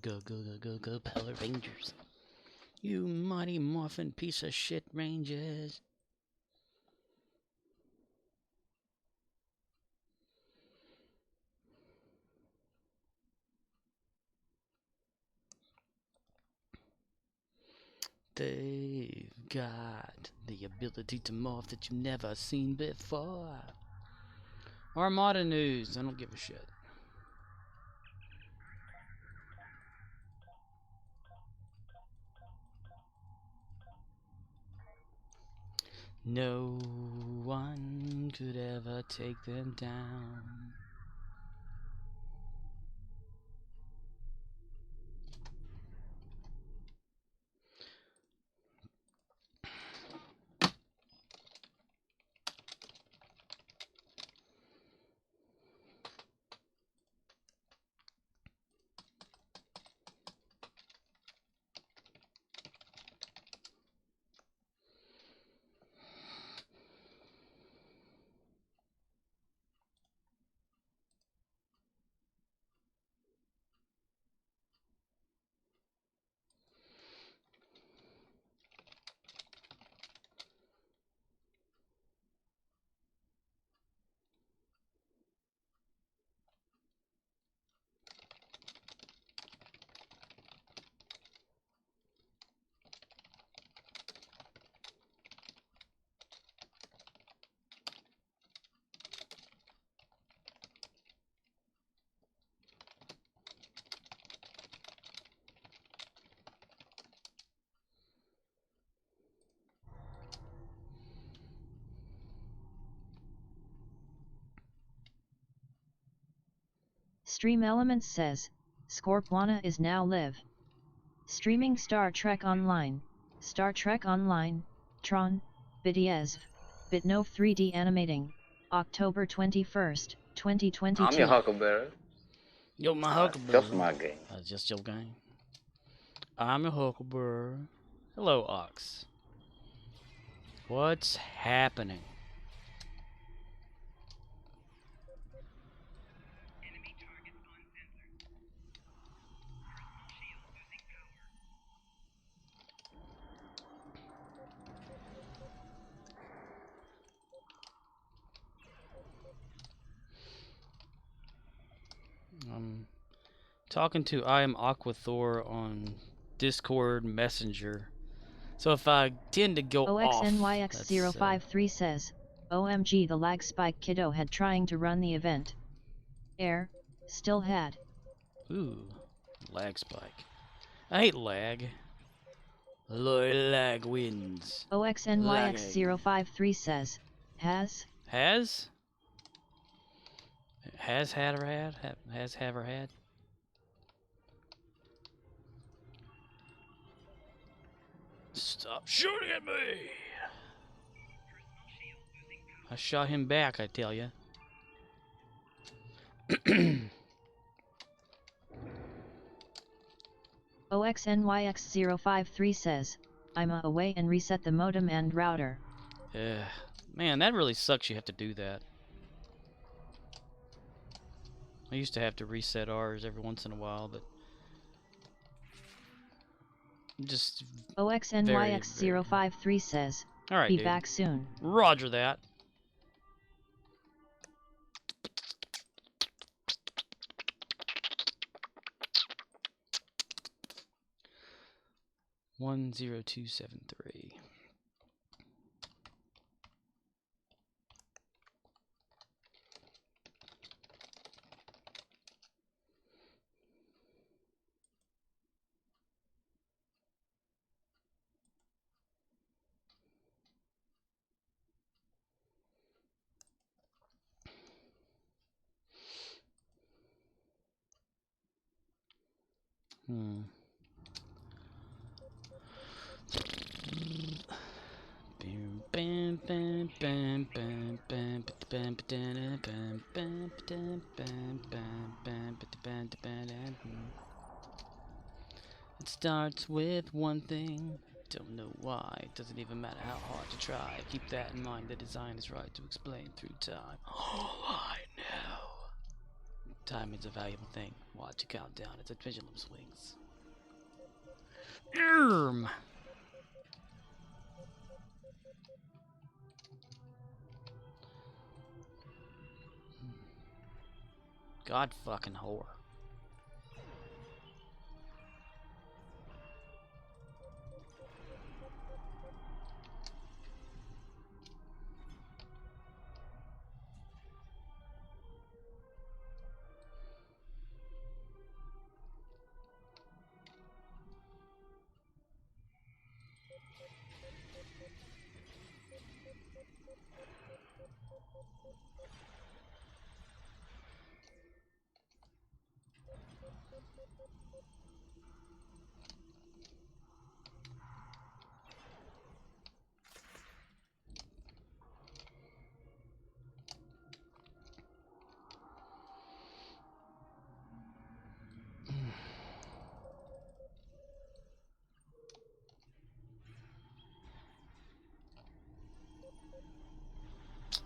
go, Power Rangers. You mighty morphin' piece of shit Rangers. They've got the ability to morph that you've never seen before. Armada news. I don't give a shit. No one could ever take them down. Stream Elements says, Scorpwana is now live. Streaming Star Trek Online, Tron, Bityesv, Bitnov 3D Animating, October 21st, 2022. I'm your Huckleberry. Yo, my Huckleberry. Just my game. Just your game. I'm your Huckleberry. Hello, Ox. What's happening? I'm talking to I am Aquathor on Discord Messenger. So if I tend to go off... OXNYX053 says, OMG, the lag spike kiddo had trying to run the event. Still had. Ooh, lag spike. I hate lag. Lag wins. OXNYX053 says, has? Has? Has had or had? Has have or had? Stop shooting at me! I shot him back, I tell ya. OXNYX053 says, I'm away and reset the modem and router. Man, that really sucks you have to do that. I used to have to reset ours every once in a while, but... just... OXNYX053 says, Alright, be dude. back soon. Roger that. One 0273. It starts with one thing. Don't know why. It doesn't even matter how hard to try. Keep that in mind. The design is right to explain through time. All I know. Timing's a valuable thing. Watch a countdown. It's a pendulum swings. Erm. God fucking whore.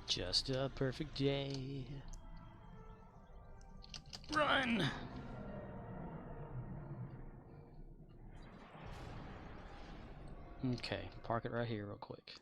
Just a perfect day. Run! Okay, park it right here real quick.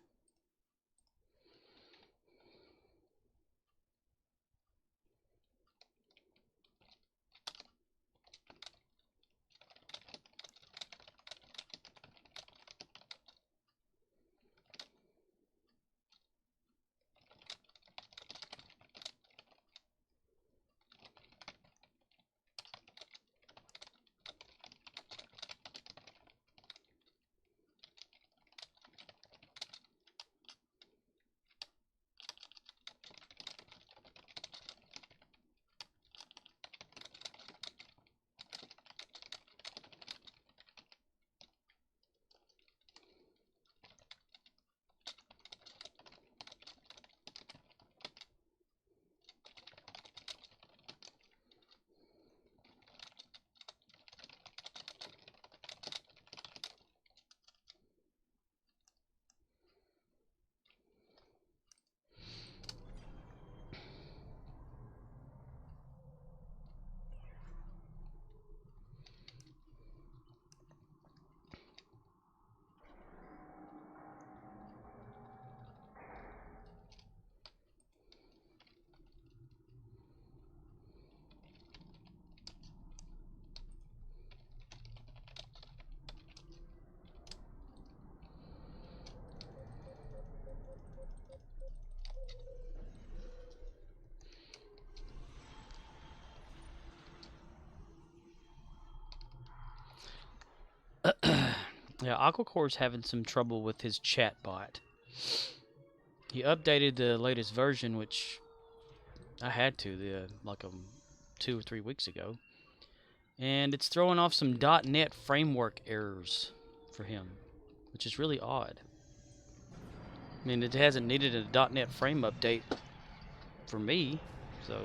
Yeah, Aquacore's having some trouble with his chat bot. He updated the latest version, which I had to, like 2 or 3 weeks ago. And it's throwing off some .NET framework errors for him, which is really odd. I mean, it hasn't needed a .NET frame update for me, so...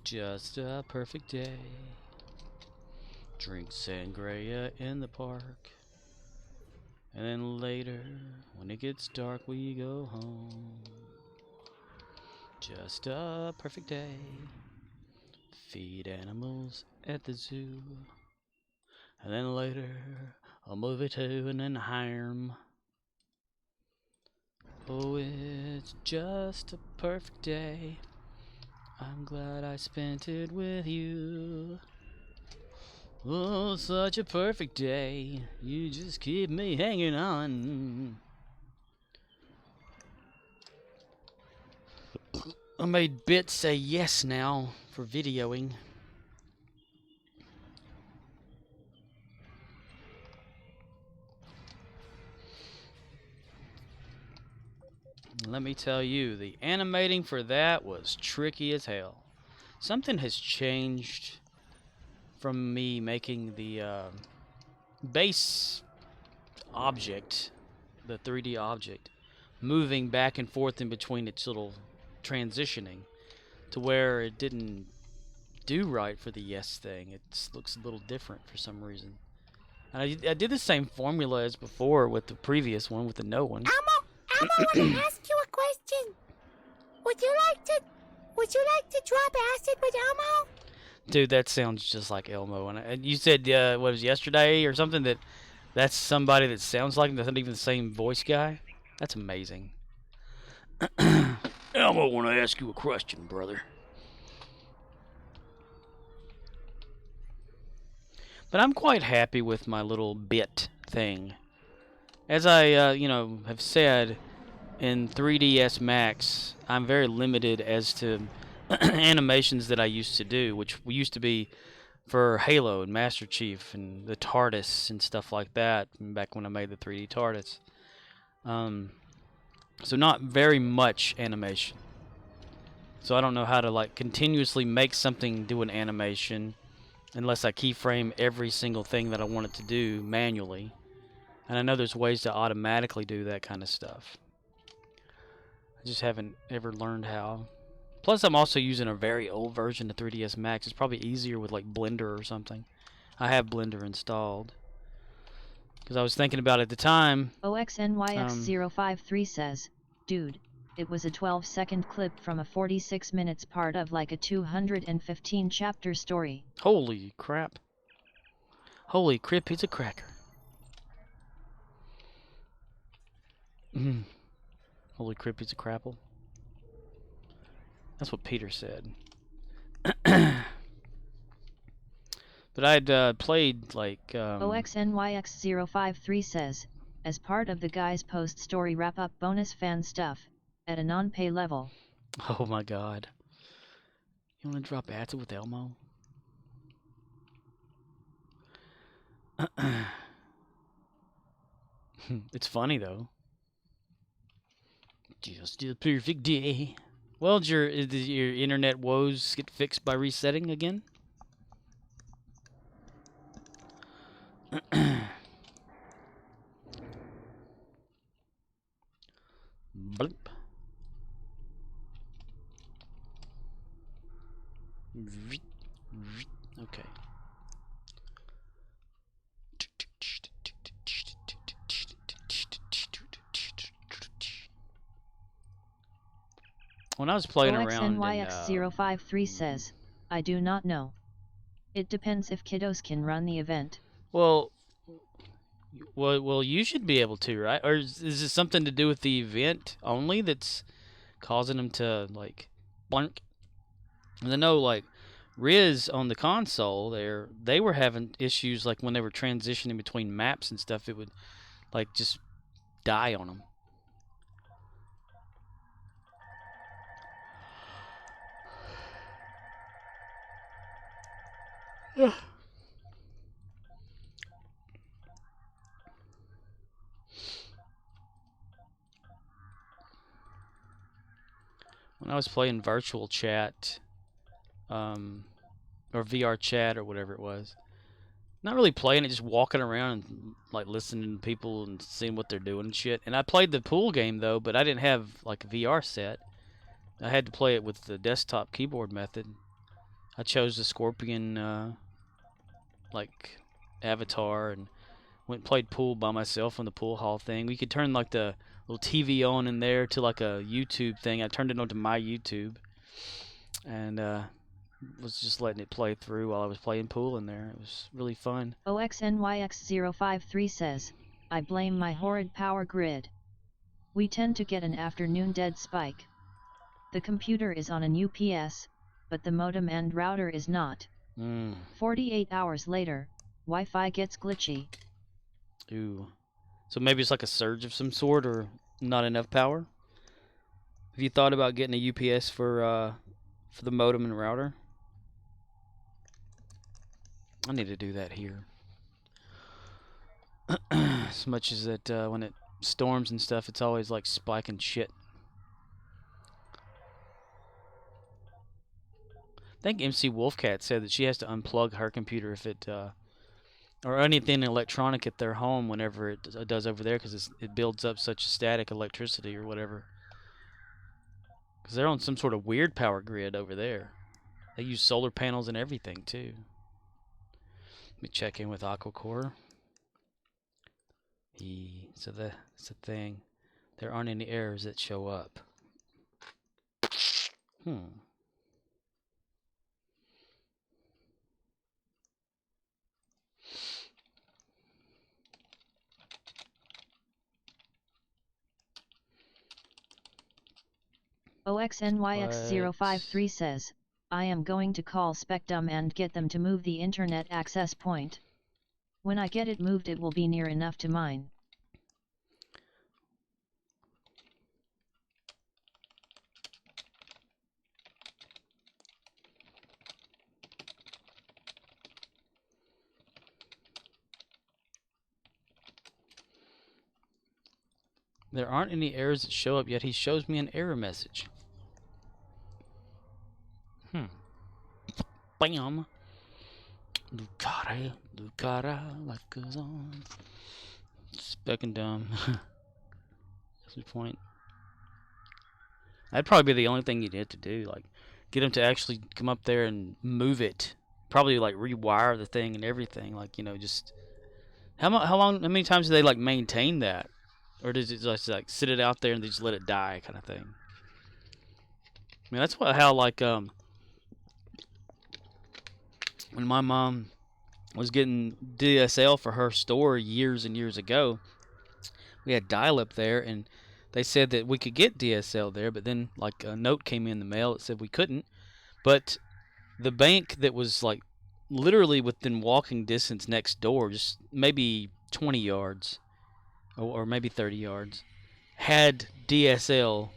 Just a perfect day. Drink sangria in the park. And then later, when it gets dark, we go home. Just a perfect day. Feed animals at the zoo. And then later, a movie too, and then harm. Oh, it's just a perfect day. I'm glad I spent it with you. Oh, such a perfect day. You just keep me hanging on. I made Bit say yes now for videoing. Let me tell you, the animating for that was tricky as hell. Something has changed from me making the base object, the 3D object, moving back and forth in between its little transitioning, to where it didn't do right for the yes thing. It looks a little different for some reason. I did the same formula as before with the previous one, with the no one. Elmo, I want to ask you a question. Would you like to drop acid with Elmo? Dude, that sounds just like Elmo. And you said, what was yesterday or something, that's somebody that sounds like him, that's not even the same voice guy? That's amazing. Elmo, I want to ask you a question, brother. But I'm quite happy with my little bit thing. As I, have said, in 3ds Max, I'm very limited as to animations that I used to do, which used to be for Halo and Master Chief and the TARDIS and stuff like that, back when I made the 3D TARDIS. So not very much animation. So I don't know how to like continuously make something do an animation unless I keyframe every single thing that I want it to do manually. And I know there's ways to automatically do that kind of stuff. I just haven't ever learned how. Plus, I'm also using a very old version of 3ds Max. It's probably easier with like Blender or something. I have Blender installed. Because I was thinking about it at the time. OXNYX053 says, dude, it was a 12-second clip from a 46 minutes part of like a 215 chapter story. Holy crap. Holy crap, pizza cracker. Holy crap, pizza crapple. That's what Peter said. But I'd played like OXNYX053 says, as part of the Guys Post story wrap-up bonus fan stuff, at a non-pay level. Oh my god. You wanna drop acid with Elmo? It's funny though. Just a perfect day. Well, did your internet woes get fixed by resetting again? Bloop. Okay. When I was playing around OXNYX053 says, I do not know. It depends if kiddos can run the event. well, you should be able to, right? Or is it something to do with the event only that's causing them to like blank? And I know like Riz on the console there, they were having issues like when they were transitioning between maps and stuff. It would like just die on them. When I was playing virtual chat, or VR chat or whatever it was, not really playing it, just walking around and like listening to people and seeing what they're doing and shit. And I played the pool game though, but I didn't have like a VR set. I had to play it with the desktop keyboard method. I chose the Scorpion like avatar and went and played pool by myself on the pool hall thing. We could turn like the little TV on in there to like a YouTube thing. I turned it on to my YouTube and was just letting it play through while I was playing pool in there. It was really fun. OXNYX053 says, I blame my horrid power grid. We tend to get an afternoon dead spike. The computer is on an UPS, but the modem and router is not. 48 hours later, Wi-Fi gets glitchy. Ooh. So maybe it's like a surge of some sort or not enough power? Have you thought about getting a UPS for the modem and router? I need to do that here. As much as that when it storms and stuff, it's always like spiking shit. I think MC Wolfcat said that she has to unplug her computer if it or anything electronic at their home whenever it does over there, because it builds up such static electricity or whatever. Because they're on some sort of weird power grid over there. They use solar panels and everything too. Let me check in with Aquacore. So that's the thing. There aren't any errors that show up. OXNYX053 says, I am going to call Spectrum and get them to move the internet access point. When I get it moved it will be near enough to mine. There aren't any errors that show up, yet he shows me an error message. Bam! Lucara, like goes on. Speck and dumb. That's the point. That'd probably be the only thing you'd have to do, like get him to actually come up there and move it. Probably like rewire the thing and everything. Like, you know, just how many times do they like maintain that, or does it just like sit it out there and they just let it die, kind of thing? I mean, that's how like when my mom was getting DSL for her store years and years ago, we had dial-up there, and they said that we could get DSL there, but then like a note came in the mail that said we couldn't. But the bank that was like literally within walking distance next door, just maybe 20 yards or maybe 30 yards, had DSL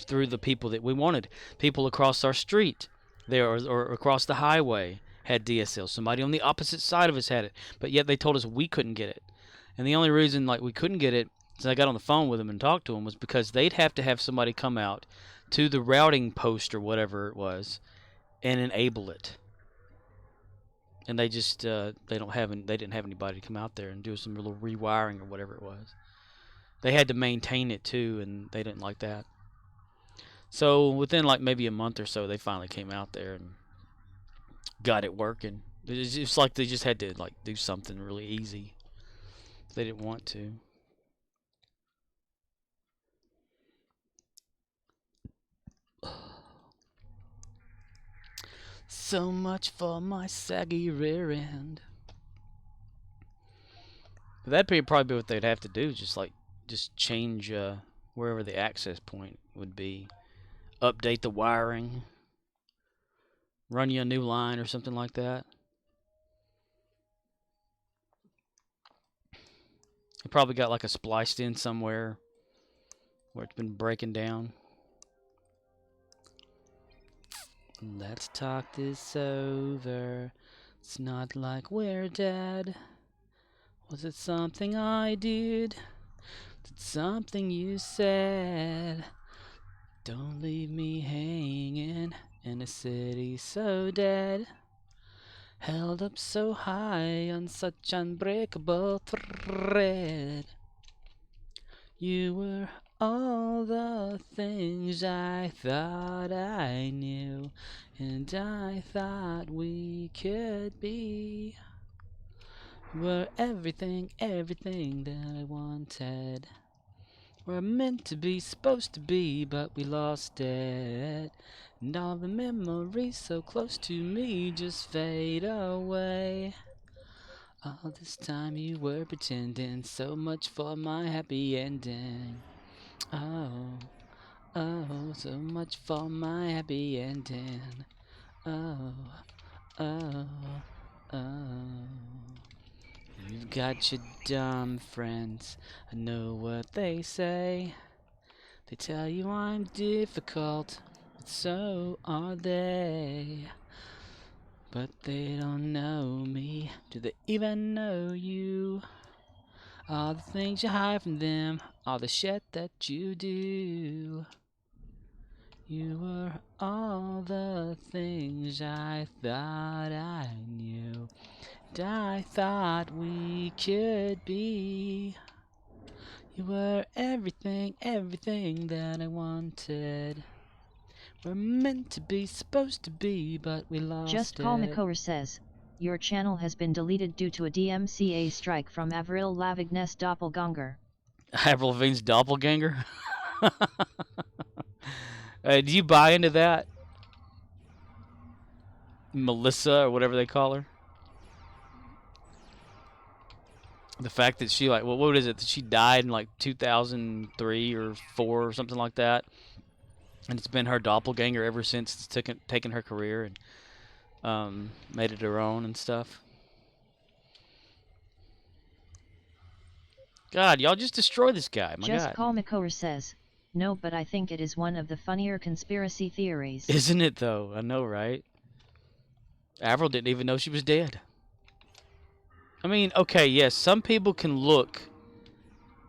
through the people that we wanted. People across our street there or across the highway had DSL. Somebody on the opposite side of us had it, but yet they told us we couldn't get it. And the only reason like we couldn't get it, since I got on the phone with them and talked to them, was because they'd have to have somebody come out to the routing post or whatever it was and enable it. And they just they didn't have anybody to come out there and do some little rewiring or whatever it was. They had to maintain it too, and they didn't like that. So within like maybe a month or so, they finally came out there and got it working. It's like they just had to like do something really easy. They didn't want to. So much for my saggy rear end. But that'd probably be what they'd have to do. Just change wherever the access point would be. Update the wiring. Run you a new line or something like that. It probably got like a spliced in somewhere where it's been breaking down. Let's talk this over. It's not like we're dead. Was it something I did? Did something you said? Don't leave me hanging in a city so dead. Held up so high on such unbreakable thread. You were all the things I thought I knew, and I thought we could be. You were everything, everything that I wanted. We're meant to be, supposed to be, but we lost it. And all the memories so close to me just fade away. All this time you were pretending, so much for my happy ending. Oh, oh, so much for my happy ending. Oh, oh, oh. You've got your dumb friends, I know what they say. They tell you I'm difficult, but so are they. But they don't know me, do they even know you? All the things you hide from them, all the shit that you do. You were all the things I thought I knew, and I thought we could be. You were everything, everything that I wanted. We're meant to be, supposed to be, but we lost Just it. Call McCower says, Your channel has been deleted due to a DMCA strike from Avril Lavigne's doppelganger. Avril Lavigne's doppelganger? Do you buy into that? Melissa, or whatever they call her? The fact that she, like, well, what is it? That she died in, like, 2003 or 4 or something like that. And it's been her doppelganger ever since. It's taken her career and made it her own and stuff. God, y'all just destroy this guy. My Just God. Call Mikor says, no, but I think it is one of the funnier conspiracy theories. Isn't it, though? I know, right? Avril didn't even know she was dead. I mean, okay, yes, some people can look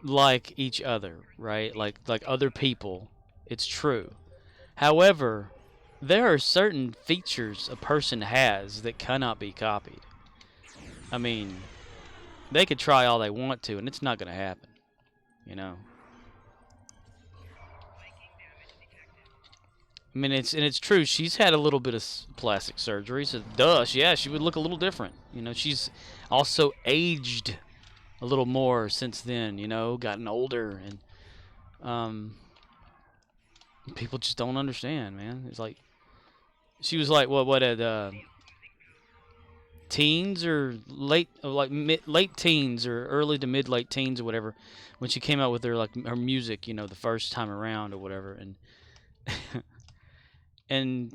like each other, right? Like other people. It's true. However, there are certain features a person has that cannot be copied. I mean, they could try all they want to, and it's not going to happen, you know? I mean, it's true. She's had a little bit of plastic surgery, so duh, yeah, she would look a little different. You know, she's also aged a little more since then. You know, gotten older, and people just don't understand, man. It's like she was like what at teens or late late teens or early to mid late teens or whatever when she came out with her music, you know, the first time around or whatever, and. And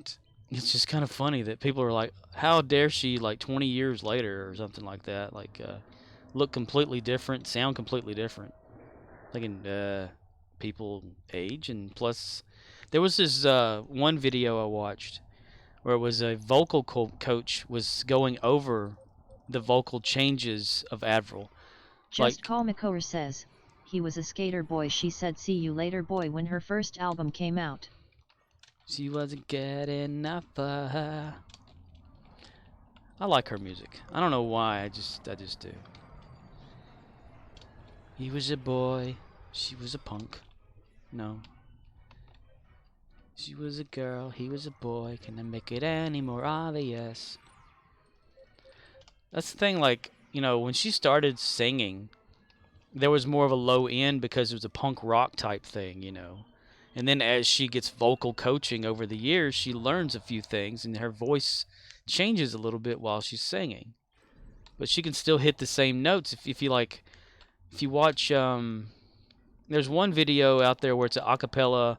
it's just kind of funny that people are like, how dare she, like, 20 years later or something like that, like, look completely different, sound completely different. Thinking, people age, and plus, there was this one video I watched where it was a vocal coach was going over the vocal changes of Avril. Just Call Mikor says, he was a skater boy. She said see you later boy when her first album came out. She wasn't good enough for her. I like her music. I don't know why. I just do. He was a boy. She was a punk. No. She was a girl. He was a boy. Can I make it any more obvious? That's the thing. Like, you know, when she started singing, there was more of a low end because it was a punk rock type thing, you know. And then as she gets vocal coaching over the years, she learns a few things, and her voice changes a little bit while she's singing. But she can still hit the same notes. If you watch, there's one video out there where it's an a cappella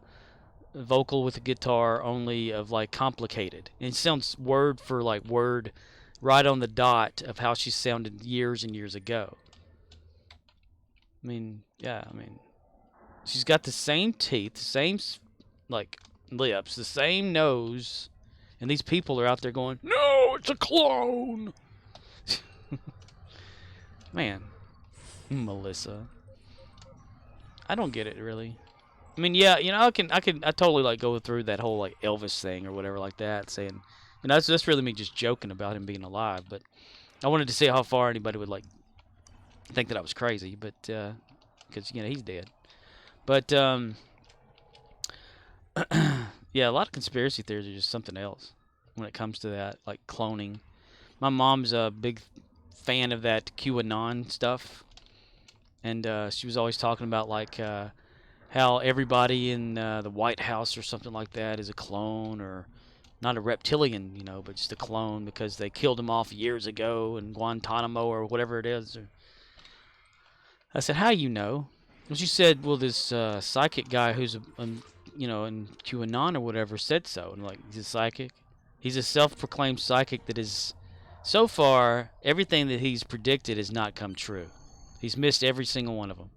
vocal with a guitar only of, like, Complicated. And it sounds word for like word right on the dot of how she sounded years and years ago. I mean, yeah, I mean, she's got the same teeth, the same, like, lips, the same nose, and these people are out there going, no, it's a clone. Man, Melissa, I don't get it, really. I mean, yeah, you know, I totally, like, go through that whole, like, Elvis thing or whatever like that, saying, you know, that's really me just joking about him being alive, but I wanted to see how far anybody would, like, think that I was crazy, but because, you know, he's dead. But yeah, a lot of conspiracy theories are just something else when it comes to that, like cloning. My mom's a big fan of that QAnon stuff, and she was always talking about, like, how everybody in the White House or something like that is a clone, or not a reptilian, you know, but just a clone because they killed him off years ago in Guantanamo or whatever it is. I said, how you know? And she said, well, this psychic guy who's, you know, in QAnon or whatever said so. And I'm like, he's a psychic? He's a self-proclaimed psychic that is, so far, everything that he's predicted has not come true. He's missed every single one of them.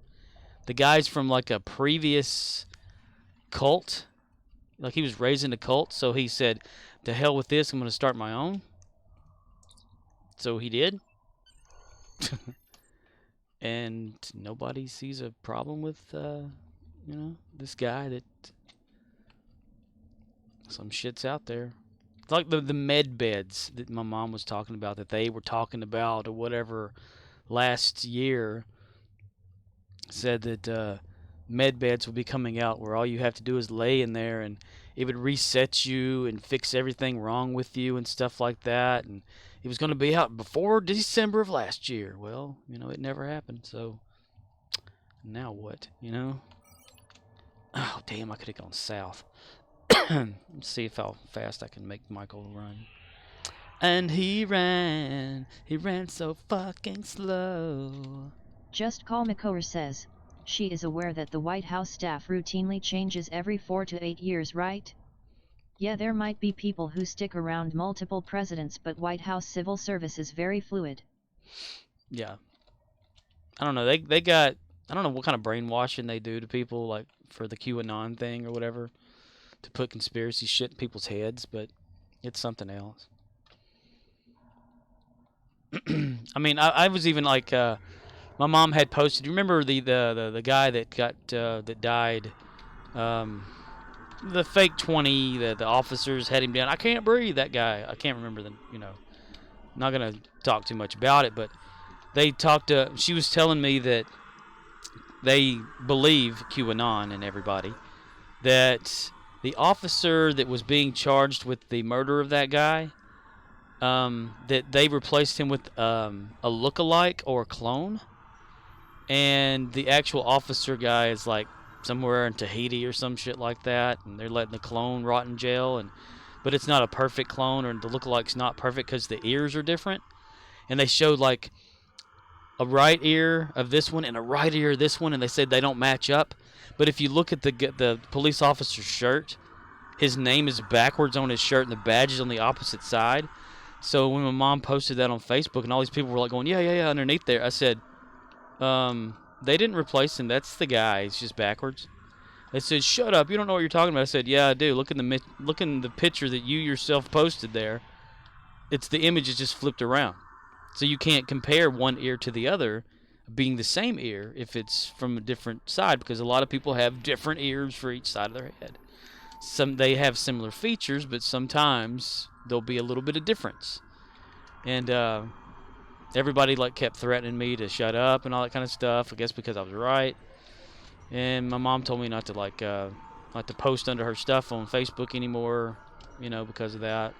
The guy's from, like, a previous cult. Like, he was raised in a cult, so he said, to hell with this, I'm going to start my own. So he did. And nobody sees a problem with, you know, this guy that some shit's out there. It's like the med beds that my mom was talking about, that they were talking about or whatever last year, said that med beds will be coming out where all you have to do is lay in there and it would reset you and fix everything wrong with you and stuff like that. And it was going to be out before December of last year. Well, it never happened. So now what? Oh damn! I could have gone south. Let's see how fast I can make Michael run. And he ran so fucking slow. Just Call McCower says, she is aware that the White House staff routinely changes every 4 to 8 years, right? Yeah, there might be people who stick around multiple presidents, but White House civil service is very fluid. Yeah. I don't know. They got, I don't know what kind of brainwashing they do to people, like for the QAnon thing or whatever, to put conspiracy shit in people's heads, but it's something else. I mean, I was even like, my mom had posted. You remember the guy that got that died, the fake 20. The officers had him down. I can't breathe. That guy. I can't remember the. Not gonna talk too much about it, but they talked. She was telling me that they believe QAnon and everybody that the officer that was being charged with the murder of that guy, that they replaced him with a look-alike or a clone, and the actual officer guy is like somewhere in Tahiti or some shit like that, and they're letting the clone rot in jail, but it's not a perfect clone, or the look-alike's not perfect because the ears are different, and they showed like a right ear of this one and a right ear of this one, and they said they don't match up. But if you look at the police officer's shirt, his name is backwards on his shirt and the badge is on the opposite side. So when my mom posted that on Facebook and all these people were like going, yeah, underneath there, I said, they didn't replace him. That's the guy. He's just backwards. They said, shut up. You don't know what you're talking about. I said, yeah, I do. Look in the picture that you yourself posted there. The image is just flipped around. So you can't compare one ear to the other being the same ear if it's from a different side, because a lot of people have different ears for each side of their head. They have similar features, but sometimes there'll be a little bit of difference. And everybody like kept threatening me to shut up and all that kind of stuff, I guess because I was right. And my mom told me not to not to post under her stuff on Facebook anymore, because of that.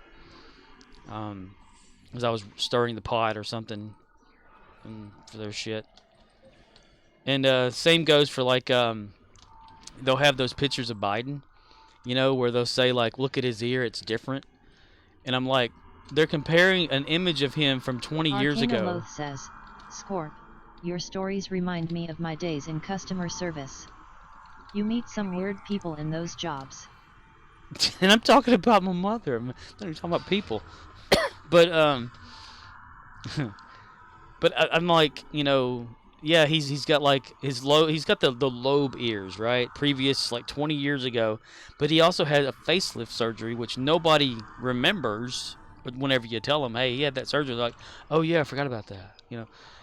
Because I was stirring the pot or something for their shit. And same goes for like they'll have those pictures of Biden, where they'll say like, look at his ear, it's different. And I'm like, they're comparing an image of him from 20 years ago. Loath says, Scorp, your stories remind me of my days in customer service. You meet some weird people in those jobs. And I'm talking about my mother. I'm not even talking about people. But I'm like, yeah, he's got like he's got the lobe ears, right? Previous like 20 years ago, but he also had a facelift surgery, which nobody remembers. But whenever you tell them, hey, he had that surgery, they're like, oh yeah, I forgot about that,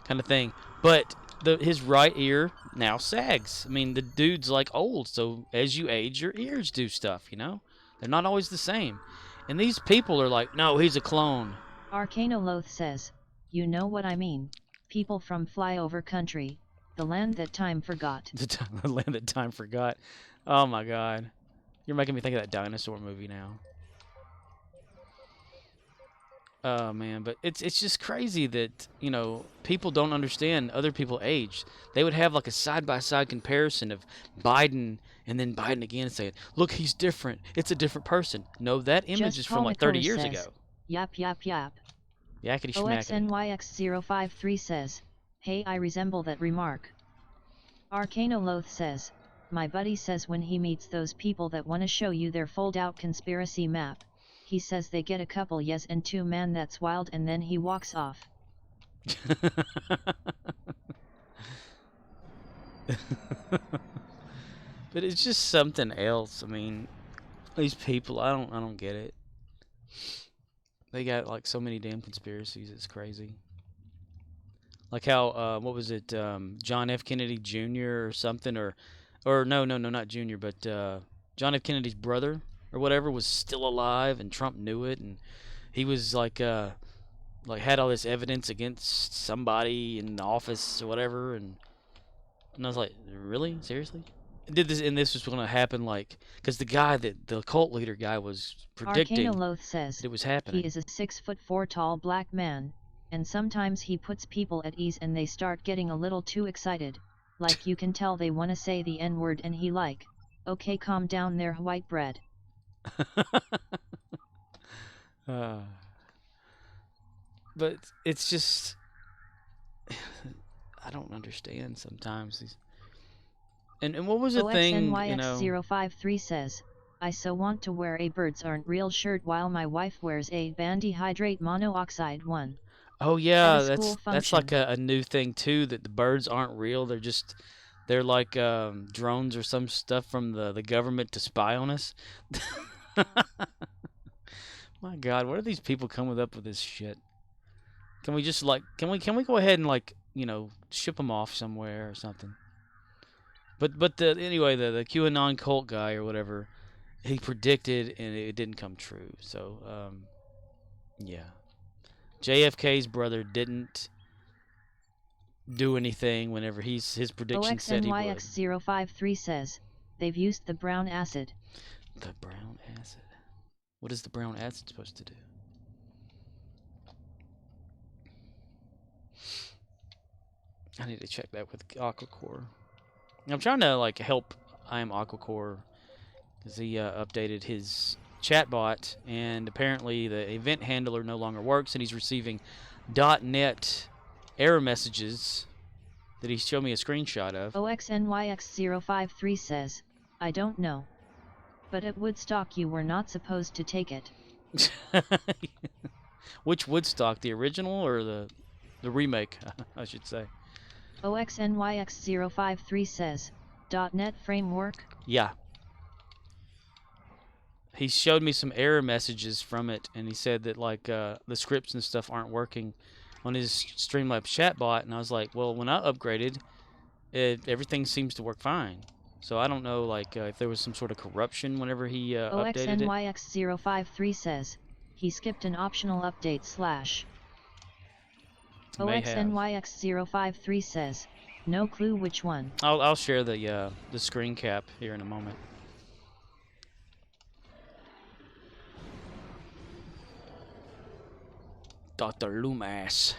kind of thing. But his right ear now sags. I mean, the dude's like old, so as you age, your ears do stuff, They're not always the same. And these people are like, no, he's a clone. Arcanoloth says, you know what I mean. People from flyover country, the land that time forgot. The land that time forgot. Oh my god. You're making me think of that dinosaur movie now. Oh man, but it's just crazy that, people don't understand other people age. They would have like a side-by-side comparison of Biden and then Biden again and saying, look, he's different. It's a different person. No, that image is from like 30 years ago. Yap. Yakety schmackety. OXNYX053 says, hey, I resemble that remark. Arcanoloth says, my buddy says when he meets those people that want to show you their fold-out conspiracy map, he says they get a couple yes and 2 man, that's wild, and then he walks off. But it's just something else. I mean, these people, I don't get it. They got like so many damn conspiracies. It's crazy. Like how what was it? John F. Kennedy Jr. or something, or no, not Jr. But John F. Kennedy's brother or whatever was still alive, and Trump knew it, and he was like had all this evidence against somebody in the office or whatever, and I was like, really, seriously? did this, and this was going to happen, like, because the guy that the cult leader guy was predicting Arcanoloth says, that it was he happening. is a 6'4" tall black man, and sometimes he puts people at ease and they start getting a little too excited, like you can tell they wanna say the N-word and he like, okay calm down there white bread. But it's just, I don't understand sometimes these. And what was the thing, you know? OXNYX053 says, I so want to wear a birds aren't real shirt while my wife wears a bandyhydrate monoxide one. Oh At yeah, a school that's function. like a new thing too. That the birds aren't real. They're like drones or some stuff from the government to spy on us. My God, where do these people coming up with this shit? Can we just like can we go ahead and like ship them off somewhere or something? But anyway the QAnon cult guy or whatever, he predicted and it didn't come true. So yeah, JFK's brother didn't do anything whenever his prediction said he would. OXNYX053 says, they've used the brown acid. The brown acid. What is the brown acid supposed to do? I need to check that with Aquacore. I'm trying to like help I am Aquacore because he updated his chatbot and apparently the event handler no longer works and he's receiving .NET error messages that he showed me a screenshot of. OXNYX053 says, I don't know. But at Woodstock you were not supposed to take it. Which Woodstock, the original or the remake, I should say. OXNYX053 says, .NET framework? Yeah. He showed me some error messages from it, and he said that like the scripts and stuff aren't working on his Streamlabs chatbot, and I was like, well, when I upgraded, everything seems to work fine. So I don't know like if there was some sort of corruption whenever he updated it. OXNYX053 says, he skipped an optional update / May have. OXNYX053 says, no clue which one. I'll share the screen cap here in a moment. Dr. Loomis.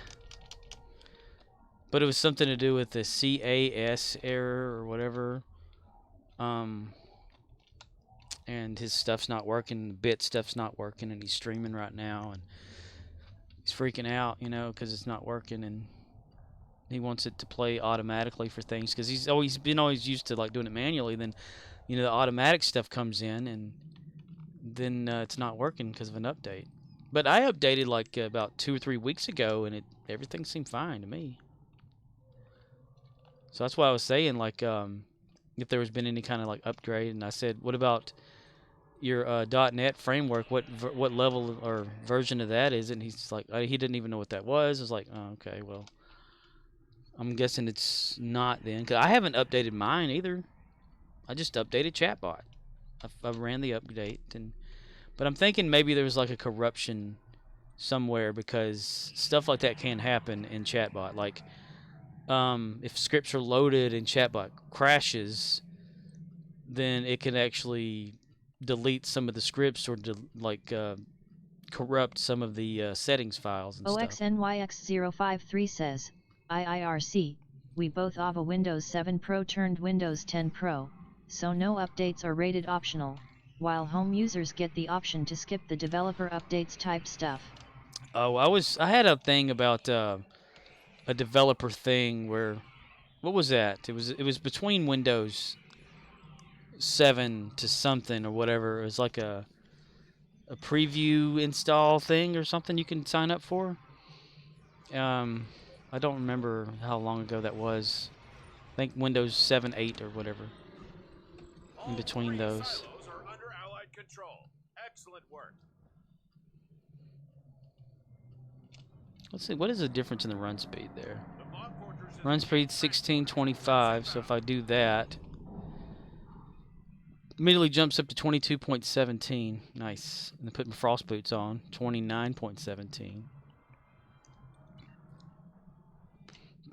But it was something to do with the CAS error or whatever. And his stuff's not working, the bit stuff's not working, and he's streaming right now, and he's freaking out, because it's not working, and he wants it to play automatically for things, because he's been used to like doing it manually. Then, the automatic stuff comes in, and then it's not working because of an update. But I updated like about 2 or 3 weeks ago, and everything seemed fine to me. So that's why I was saying like if there has been any kind of like upgrade, and I said, what about your .NET framework? What level or version of that is it? And he's like, he didn't even know what that was. I was like, oh, okay, well, I'm guessing it's not then, because I haven't updated mine either. I just updated chatbot. I ran the update, but I'm thinking maybe there was like a corruption somewhere, because stuff like that can happen in chatbot. Like if scripts are loaded and chatbot crashes, then it can actually delete some of the scripts or corrupt some of the settings files and stuff. OXNYX053 says, IIRC, we both have a Windows 7 Pro turned Windows 10 Pro, so no updates are rated optional, while home users get the option to skip the developer updates type stuff. Oh, I had a thing about a developer thing where, what was that? It was between Windows 7 to something or whatever. It was like a preview install thing or something you can sign up for. I don't remember how long ago that was. I think Windows 7, 8 or whatever. In between those. Silos are under Allied control. Excellent work. Let's see, what is the difference in the run speed there? Run speed 1625, so if I do that, immediately jumps up to 22.17. Nice. And then put my frost boots on, 29.17.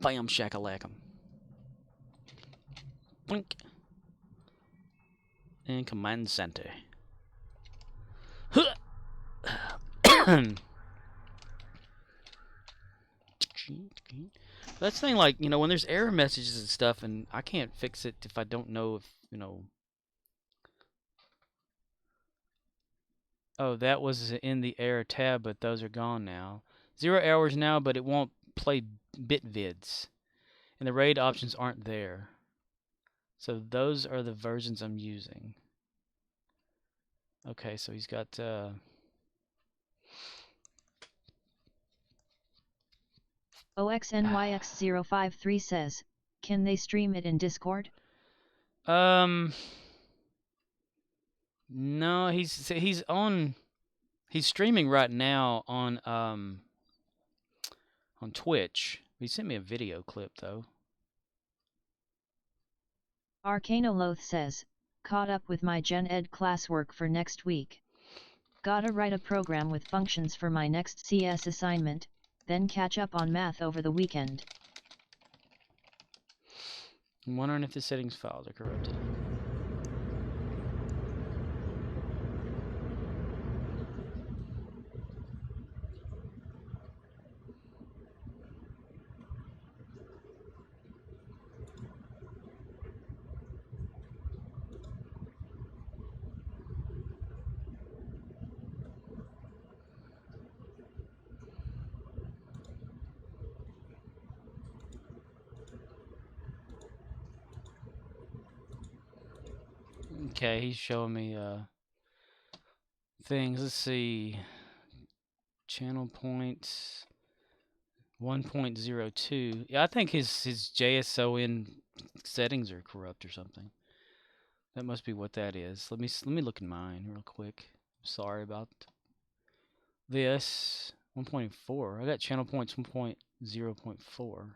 Bam shakalakam. Blink. And command center. That's the thing, like, you know, when there's error messages and stuff, and I can't fix it if I don't know if, you know. Oh, that was in the error tab, but those are gone now. 0 errors now, but it won't play bitvids. And the RAID options aren't there. So those are the versions I'm using. Okay, so he's got OXNYX053 says, can they stream it in Discord? no, he's streaming right now on Twitch. He sent me a video clip though. Arcanoloth says, caught up with my Gen Ed classwork for next week. Gotta write a program with functions for my next CS assignment, then catch up on math over the weekend. I'm wondering if the settings files are corrupted. Okay, he's showing me things. Let's see. Channel points 1.02. Yeah, I think his JSON settings are corrupt or something. That must be what that is. Let me look in mine real quick. Sorry about this. 1.4. I got channel points 1.0.4.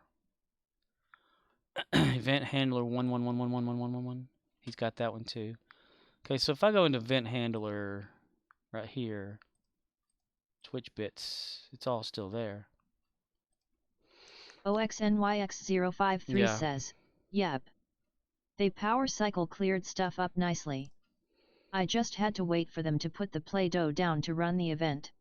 Event handler 111111111. He's got that one too. Okay, so if I go into event handler right here, Twitch bits, it's all still there. OXNYX053 says, yep. They power cycle cleared stuff up nicely. I just had to wait for them to put the Play-Doh down to run the event.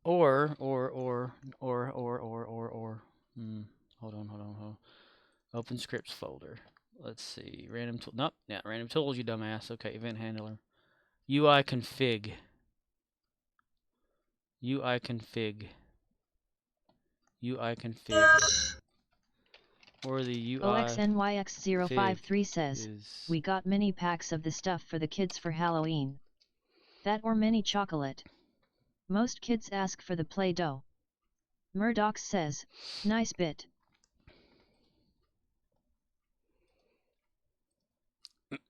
Or. Hold on. Open scripts folder. Let's see. Random tool. Nope. Yeah, random tools, you dumbass. Okay, event handler. UI config. UI config. Or the UI. OXNYX053 says, we got mini packs of the stuff for the kids for Halloween. That or mini chocolate. Most kids ask for the Play-Doh. Murdoch says, nice bit.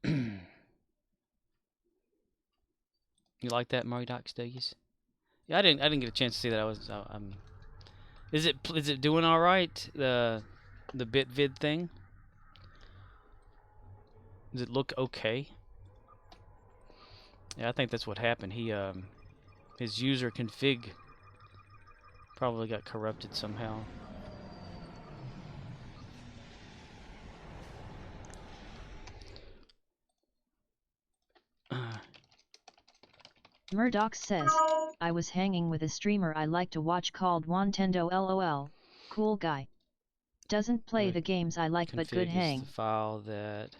You like that, Murdoch Steggies? Yeah, I didn't get a chance to see that. Is it doing all right? The bitvid thing. Does it look okay? Yeah, I think that's what happened. His user config probably got corrupted somehow. Murdoch says, I was hanging with a streamer I like to watch called Wantendo LOL, cool guy. Doesn't play the games I like but good hang. Config is the file that...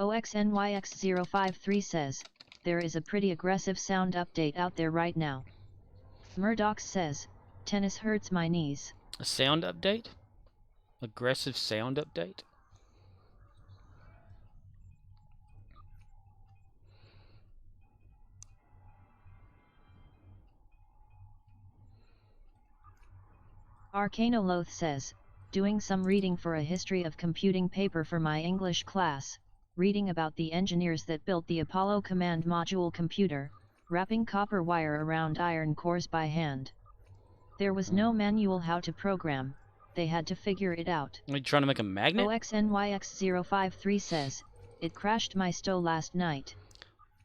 OXNYX053 says, there is a pretty aggressive sound update out there right now. Murdoch says, tennis hurts my knees. A sound update? Aggressive sound update? Arcanoloth says, doing some reading for a history of computing paper for my English class, reading about the engineers that built the Apollo command module computer, wrapping copper wire around iron cores by hand. There was no manual how to program, they had to figure it out. Are you trying to make a magnet? OXNYX053 says, it crashed my Stow last night.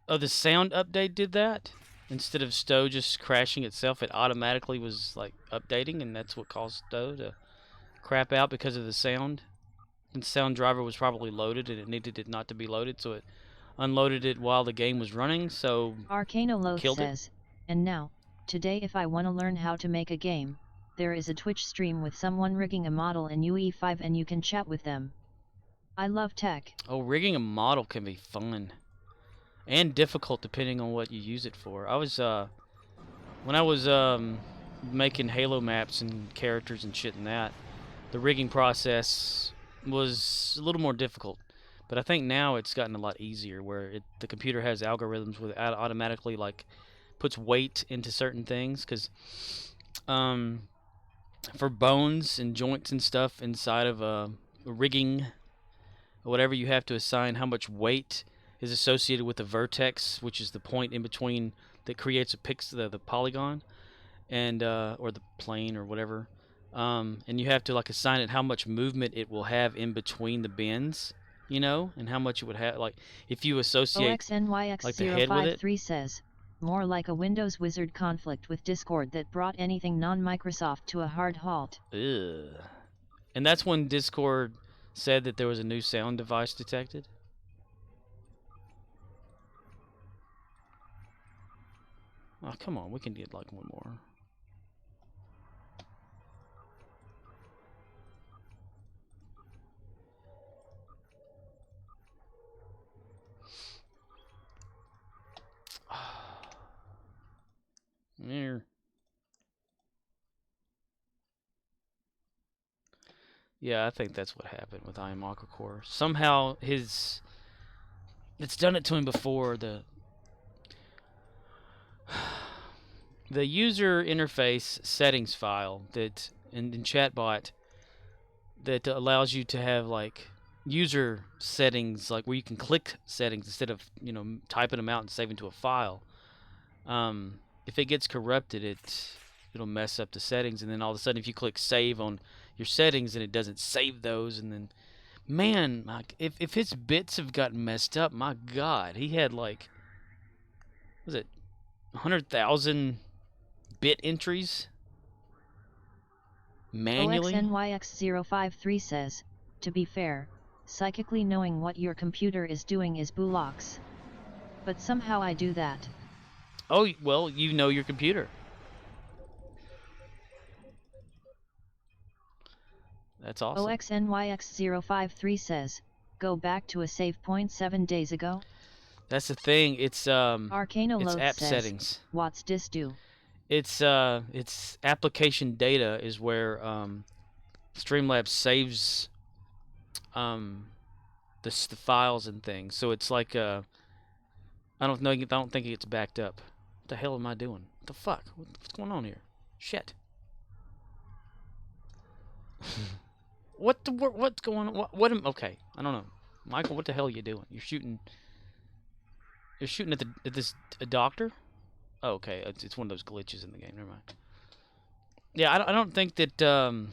Oh, the sound update did that? Instead of Stow just crashing itself, it automatically was like updating, and that's what caused Stow to crap out because of the sound. And sound driver was probably loaded, and it needed it not to be loaded, so it unloaded it while the game was running, so Arcanoloth says, and now, today if I want to learn how to make a game, there is a Twitch stream with someone rigging a model in UE5 and you can chat with them. I love tech. Oh, rigging a model can be fun. And difficult depending on what you use it for. I was, when I was, making Halo maps and characters and shit and that, the rigging process was a little more difficult. But I think now it's gotten a lot easier, where the computer has algorithms where it automatically, like, puts weight into certain things, because, for bones and joints and stuff inside of a rigging, or whatever, you have to assign how much weight is associated with the vertex, which is the point in between that creates a pixel, the polygon, and or the plane or whatever. And you have to like assign it how much movement it will have in between the bends, you know, and how much it would have. Like if you associate like the head with it. says, more like a Windows wizard conflict with Discord that brought anything non-Microsoft to a hard halt. Ugh. And that's when Discord said that there was a new sound device detected. Oh, come on, we can get like one more. Here. Yeah, I think that's what happened with I Am Aqua Core. Somehow it's done it to him before. The user interface settings file that in chatbot that allows you to have like user settings, like where you can click settings instead of typing them out and saving to a file. If it gets corrupted, it'll mess up the settings, and then all of a sudden if you click save on your settings and it doesn't save those, and then man, if his bits have gotten messed up, my god, he had like, was it 100,000 bit entries manually? OXNYX053 says, to be fair, psychically knowing what your computer is doing is bullocks. But somehow I do that. Oh, well, you know your computer. That's awesome. OXNYX053 says, go back to a save point 7 days ago? That's the thing. It's Arcanoloth app says, settings. What's this do? It's application data is where Streamlabs saves the files and things. So it's like I don't think it gets backed up. What the hell am I doing? What the fuck? What's going on here? Shit. What's going on? Okay, I don't know. Michael, what the hell are you doing? You're shooting at this doctor? Oh, okay, it's one of those glitches in the game. Never mind. Yeah, I don't think that you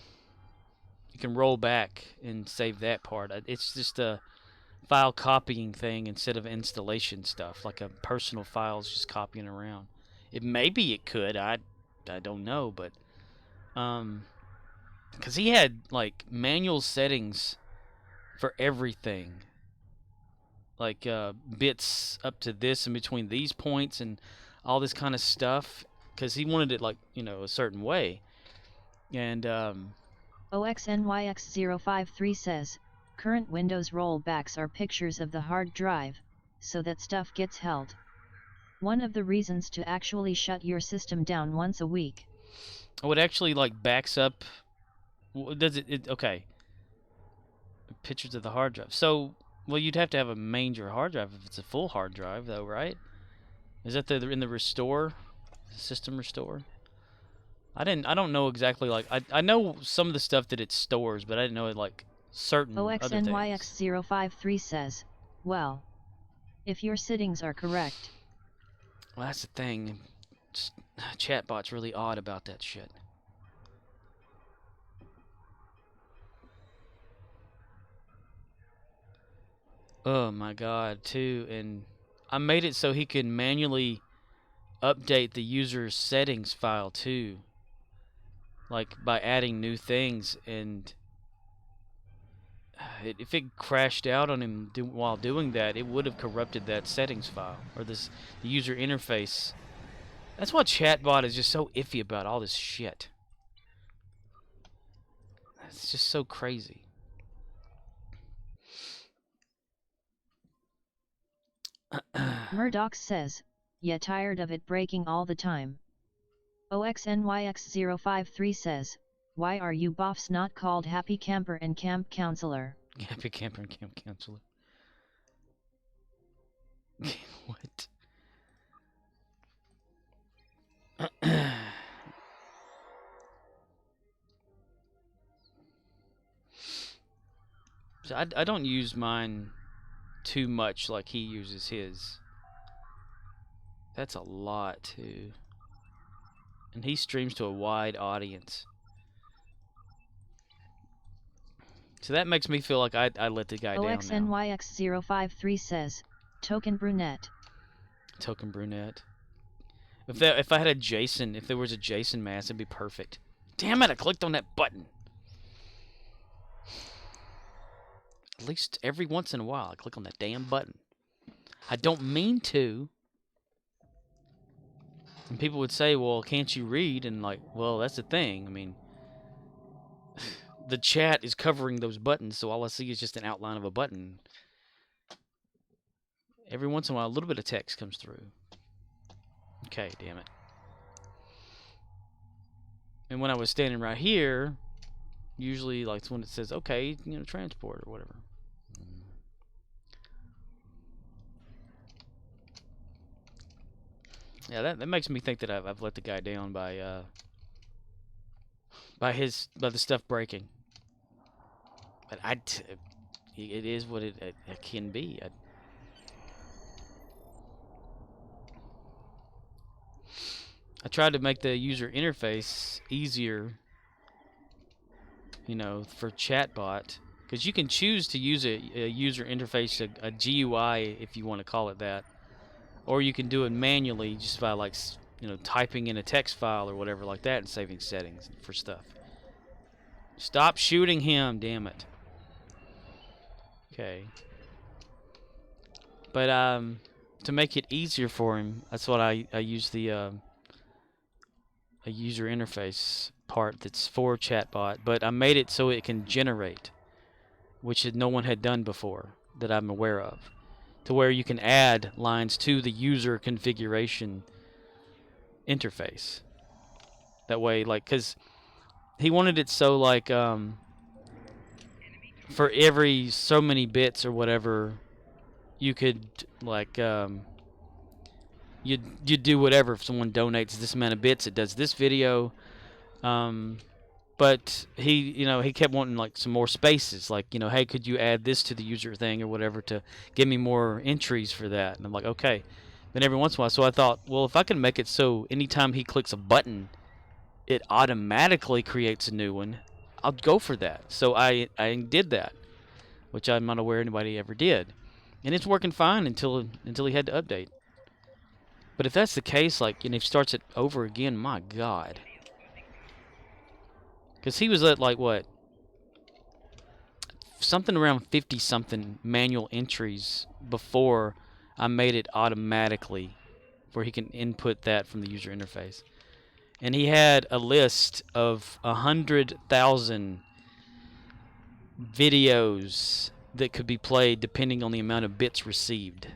can roll back and save that part. It's just a file copying thing instead of installation stuff, like a personal files just copying around. Maybe it could. I don't know, but because he had like manual settings for everything, like bits up to this and between these points and all this kind of stuff, because he wanted it like a certain way. And OXNYX053 says, Current Windows rollbacks are pictures of the hard drive, so that stuff gets held. One of the reasons to actually shut your system down once a week. Oh, it actually like backs up. Does it? Okay. Pictures of the hard drive. So, well, you'd have to have a major hard drive if it's a full hard drive, though, right? Is that in the restore, system restore? I don't know exactly. Like I know some of the stuff that it stores, but I didn't know it like certain other things. OXNYX053 says, well, if your settings are correct. Well, that's the thing. Chatbot's really odd about that shit. Oh my god, too. And I made it so he can manually update the user's settings file too, like by adding new things. And if it crashed out on him while doing that, it would have corrupted that settings file or the user interface. That's why chatbot is just so iffy about all this shit. It's just so crazy. Murdoch says, yeah, tired of it breaking all the time. OXNYX053 says, why are you boffs not called Happy Camper and Camp Counselor? Happy Camper and Camp Counselor. What? So I don't use mine too much like he uses his. That's a lot too. And he streams to a wide audience. So that makes me feel like I let the guy down now. OXNYX053 says, Token Brunette. Token Brunette. If I had a Jason, if there was a Jason mask, it'd be perfect. Damn it, I clicked on that button. At least every once in a while, I click on that damn button. I don't mean to. And people would say, well, can't you read? And like, well, that's the thing. I mean, the chat is covering those buttons, so all I see is just an outline of a button. Every once in a while, a little bit of text comes through. Okay, damn it. And when I was standing right here, usually like when it says, okay, transport or whatever. Yeah, that makes me think that I've let the guy down by the stuff breaking. But it is what it can be. I tried to make the user interface easier, for chatbot, because you can choose to use a user interface, a GUI, if you want to call it that, or you can do it manually just by like typing in a text file or whatever like that and saving settings for stuff. Stop shooting him, damn it. Okay. But to make it easier for him, that's what I use the a user interface part that's for chatbot, but I made it so it can generate, which no one had done before that I'm aware of, to where you can add lines to the user configuration interface. That way, like, because he wanted it so like for every so many bits or whatever, you could like you'd do whatever. If someone donates this amount of bits, it does this video. But he kept wanting like some more spaces, like, hey, could you add this to the user thing or whatever to give me more entries for that? And I'm like, okay. Then every once in a while, so I thought, well, if I can make it so anytime he clicks a button, it automatically creates a new one, I'll go for that. So I did that, which I'm not aware anybody ever did, and it's working fine until he had to update. But if that's the case, like, if he starts it over again, my God. Because he was at, like, what? Something around 50-something manual entries before I made it automatically where he can input that from the user interface. And he had a list of 100,000 videos that could be played depending on the amount of bits received.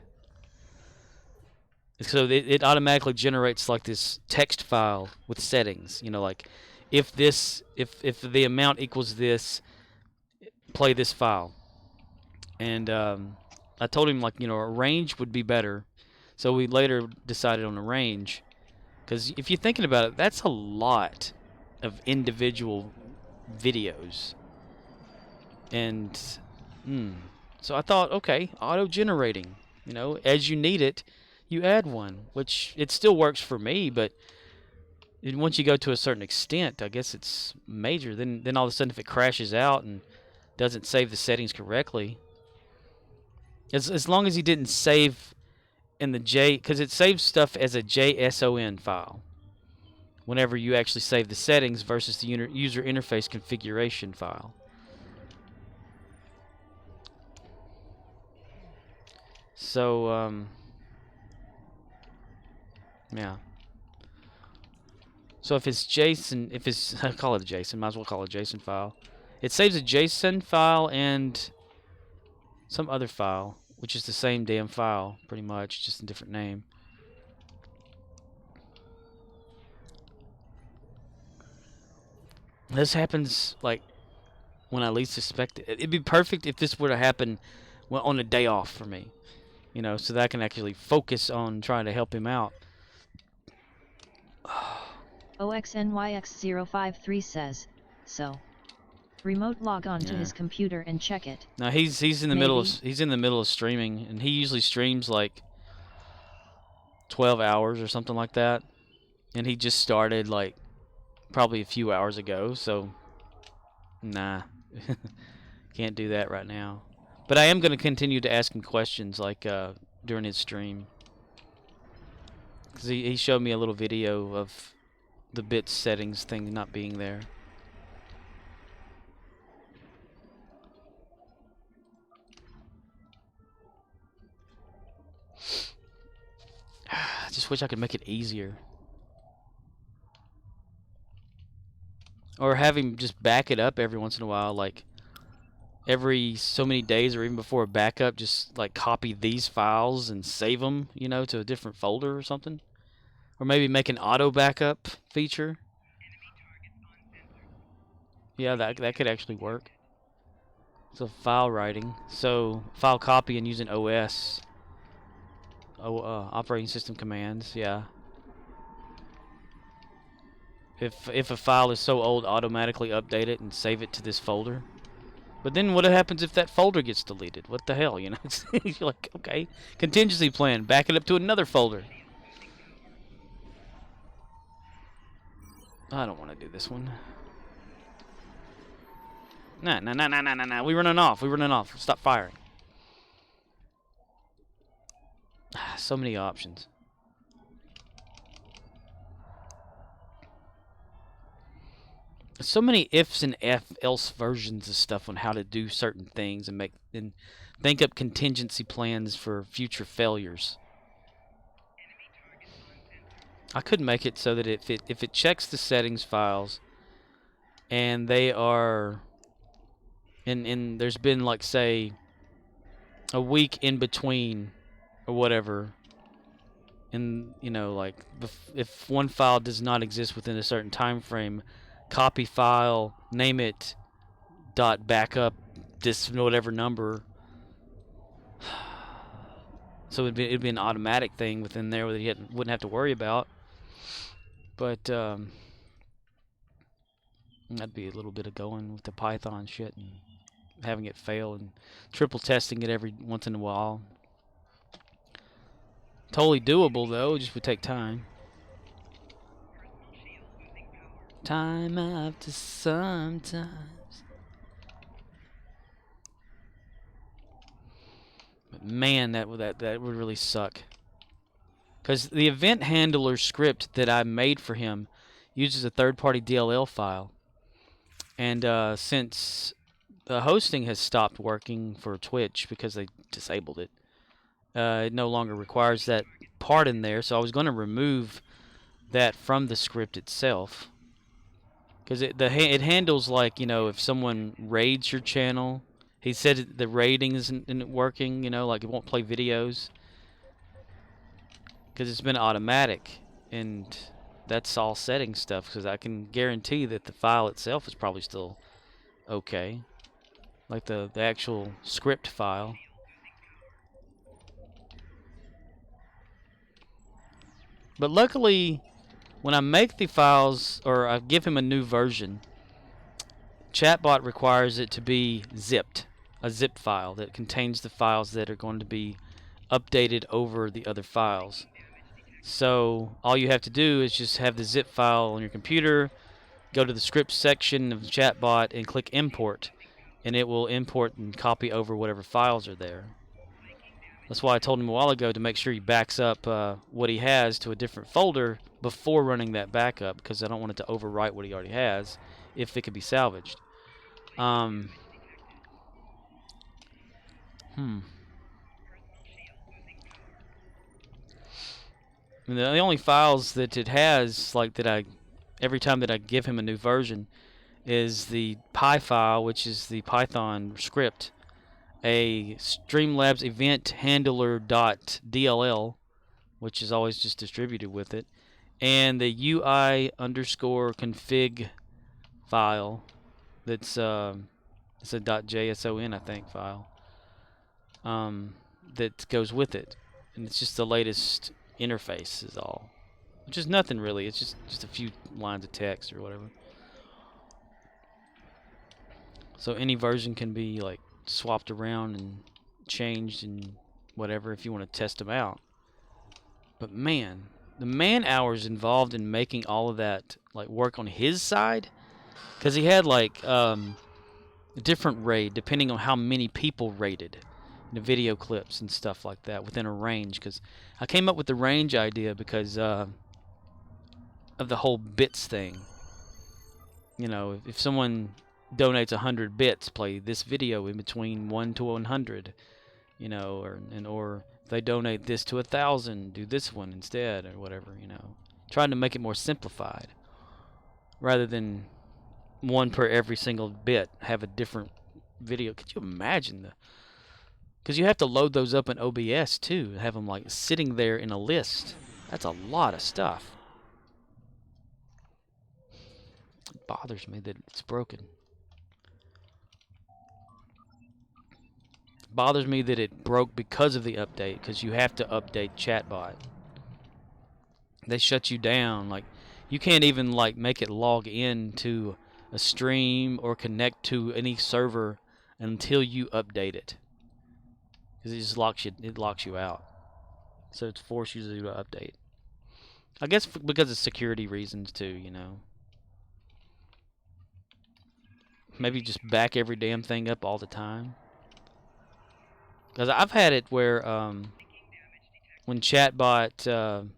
So it automatically generates like this text file with settings. You know, like if the amount equals this, play this file. And I told him, like, a range would be better. So we later decided on a range. Because if you're thinking about it, that's a lot of individual videos. And so I thought, okay, auto-generating. As you need it, you add one. Which it still works for me, but once you go to a certain extent, I guess it's major. Then all of a sudden, if it crashes out and doesn't save the settings correctly, as long as you didn't save in the because it saves stuff as a JSON file whenever you actually save the settings versus the user interface configuration file. So yeah. So if it's JSON, I call it a JSON, might as well call it a JSON file. It saves a JSON file and some other file, which is the same damn file, pretty much, just a different name. This happens, like, when I least suspect it. It'd be perfect if this were to happen on a day off for me, so that I can actually focus on trying to help him out. OXNYX053 says, so. Remote log on to his computer and check it. Now he's in the middle of streaming, and he usually streams like 12 hours or something like that. And he just started like probably a few hours ago, so nah. Can't do that right now. But I am going to continue to ask him questions like during his stream. Cuz he showed me a little video of the bit settings thing not being there. I just wish I could make it easier. Or have him just back it up every once in a while, like every so many days or even before a backup, just like copy these files and save them, to a different folder or something. Or maybe make an auto backup feature. Yeah, that could actually work. So file writing. So file copy and using OS. Operating system commands, yeah. If a file is so old, automatically update it and save it to this folder. But then what happens if that folder gets deleted? What the hell, You're like, okay, contingency plan, back it up to another folder. I don't want to do this one. Nah. We're running off. Stop firing. So many options. So many ifs and else versions of stuff on how to do certain things and think up contingency plans for future failures. I could make it so that if it checks the settings files and they are and there's been, like, say, a week in between or whatever, and like if one file does not exist within a certain time frame, copy file, name it .backup this whatever number. So it'd be an automatic thing within there that you wouldn't have to worry about. But that'd be a little bit of going with the Python shit and having it fail and triple testing it every once in a while. Totally doable though, just would take time. Time after sometimes. But man, that would really suck. Because the event handler script that I made for him uses a third-party DLL file. And since the hosting has stopped working for Twitch because they disabled it, it no longer requires that part in there. So I was going to remove that from the script itself. because it handles, like, if someone raids your channel. He said the raiding isn't working, like it won't play videos because it's been automatic, and that's all setting stuff. Because I can guarantee that the file itself is probably still okay, like the actual script file. But luckily, when I make the files or I give him a new version, Chatbot requires it to be zipped, a zip file that contains the files that are going to be updated over the other files. So all you have to do is just have the zip file on your computer, go to the scripts section of the Chatbot and click import, and it will import and copy over whatever files are there. That's why I told him a while ago to make sure he backs up what he has to a different folder before running that backup, because I don't want it to overwrite what he already has if it could be salvaged. Hmm. And the only files that it has, like, that every time that I give him a new version, is the py file, which is the Python script, a Streamlabs event handler.dll, which is always just distributed with it, and the UI underscore config file that's it's a .json, I think, file that goes with it, and it's just the latest interface is all, which is nothing really. It's just a few lines of text or whatever. So any version can be, like, swapped around and changed and whatever if you want to test them out. But man, the man hours involved in making all of that, like, work on his side, because he had, like, a different raid depending on how many people raided, the video clips and stuff like that within a range. Because I came up with the range idea because of the whole bits thing. If someone donates 100 bits, play this video in between 1 to 100, or if they donate this to 1,000, do this one instead, or whatever. Trying to make it more simplified rather than one per every single bit, have a different video. Could you imagine because you have to load those up in OBS too, have them, like, sitting there in a list. That's a lot of stuff. It bothers me that it's broken. It bothers me that it broke because of the update, because you have to update Chatbot. They shut you down. Like, you can't even, like, make it log in to a stream or connect to any server until you update it, because it just locks you out. So it's forced you to do an update. I guess because of security reasons too, Maybe just back every damn thing up all the time. Because I've had it where when Chatbot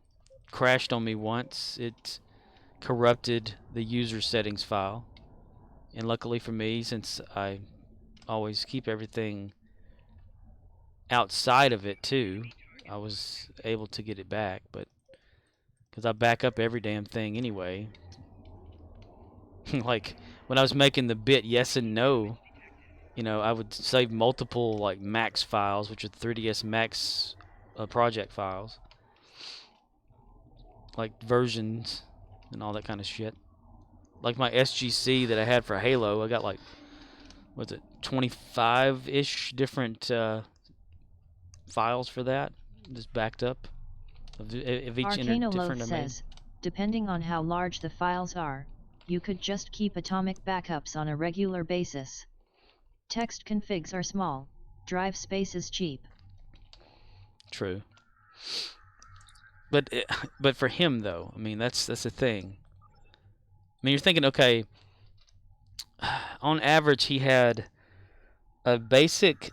crashed on me once, it corrupted the user settings file. And luckily for me, since I always keep everything outside of it too, I was able to get it back. But because I back up every damn thing anyway. Like, when I was making the bit yes and no, I would save multiple, like, max files, which are 3ds max project files, like versions and all that kind of shit. Like my SGC that I had for Halo, I got, like, 25-ish different files for that, just backed up of each Arcanoloth says, depending on how large the files are, you could just keep atomic backups on a regular basis. Text configs are small, drive space is cheap. True. But for him though, I mean, that's the thing. I mean, you're thinking, okay, on average he had a basic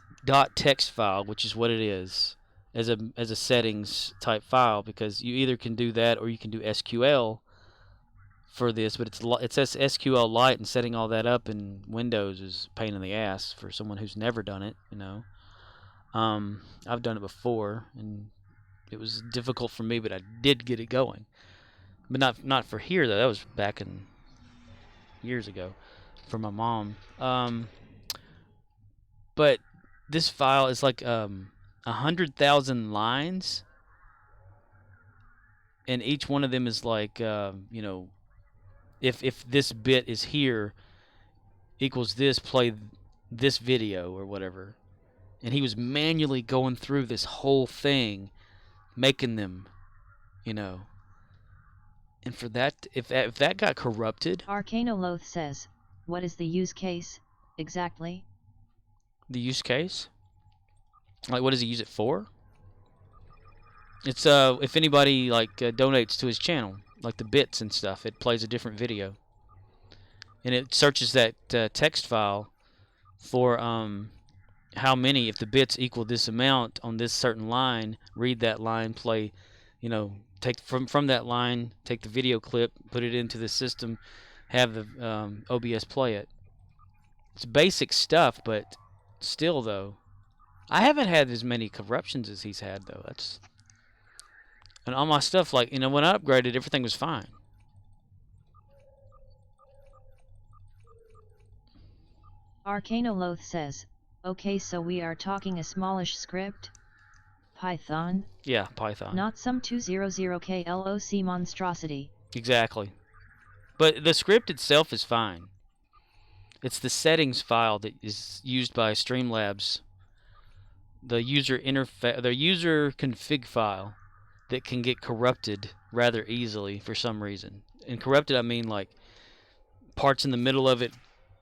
.text file, which is what it is, as a settings type file, because you either can do that or you can do SQL for this, but it says SQL Lite, and setting all that up in Windows is a pain in the ass for someone who's never done it, I've done it before, and it was difficult for me, but I did get it going. But not for here though. That was back in years ago for my mom. But this file is like 100,000 lines, and each one of them is like you know, if this bit is here equals this, play this video or whatever. And he was manually going through this whole thing, making them, you know. And for that, if that got corrupted, Arcanoloth says, what is the use case, exactly? the use case, like what does he use it for? It's if anybody like donates to his channel, like the bits and stuff, it plays a different video, and it searches that text file for how many, if the bits equal this amount on this certain line, read that line, play, you know, take from that line, take the video clip, put it into the system, have the OBS play it. It's basic stuff, but still though, I haven't had as many corruptions as he's had though. That's, and all my stuff, like, you know, when I upgraded, everything was fine. Arcanoloth says, okay, so we are talking a smallish script? Python? Yeah, Python. Not some 200KLOC monstrosity. Exactly. But the script itself is fine. It's the settings file that is used by Streamlabs, the user interface, the user config file that can get corrupted rather easily for some reason. And corrupted, I mean like parts in the middle of it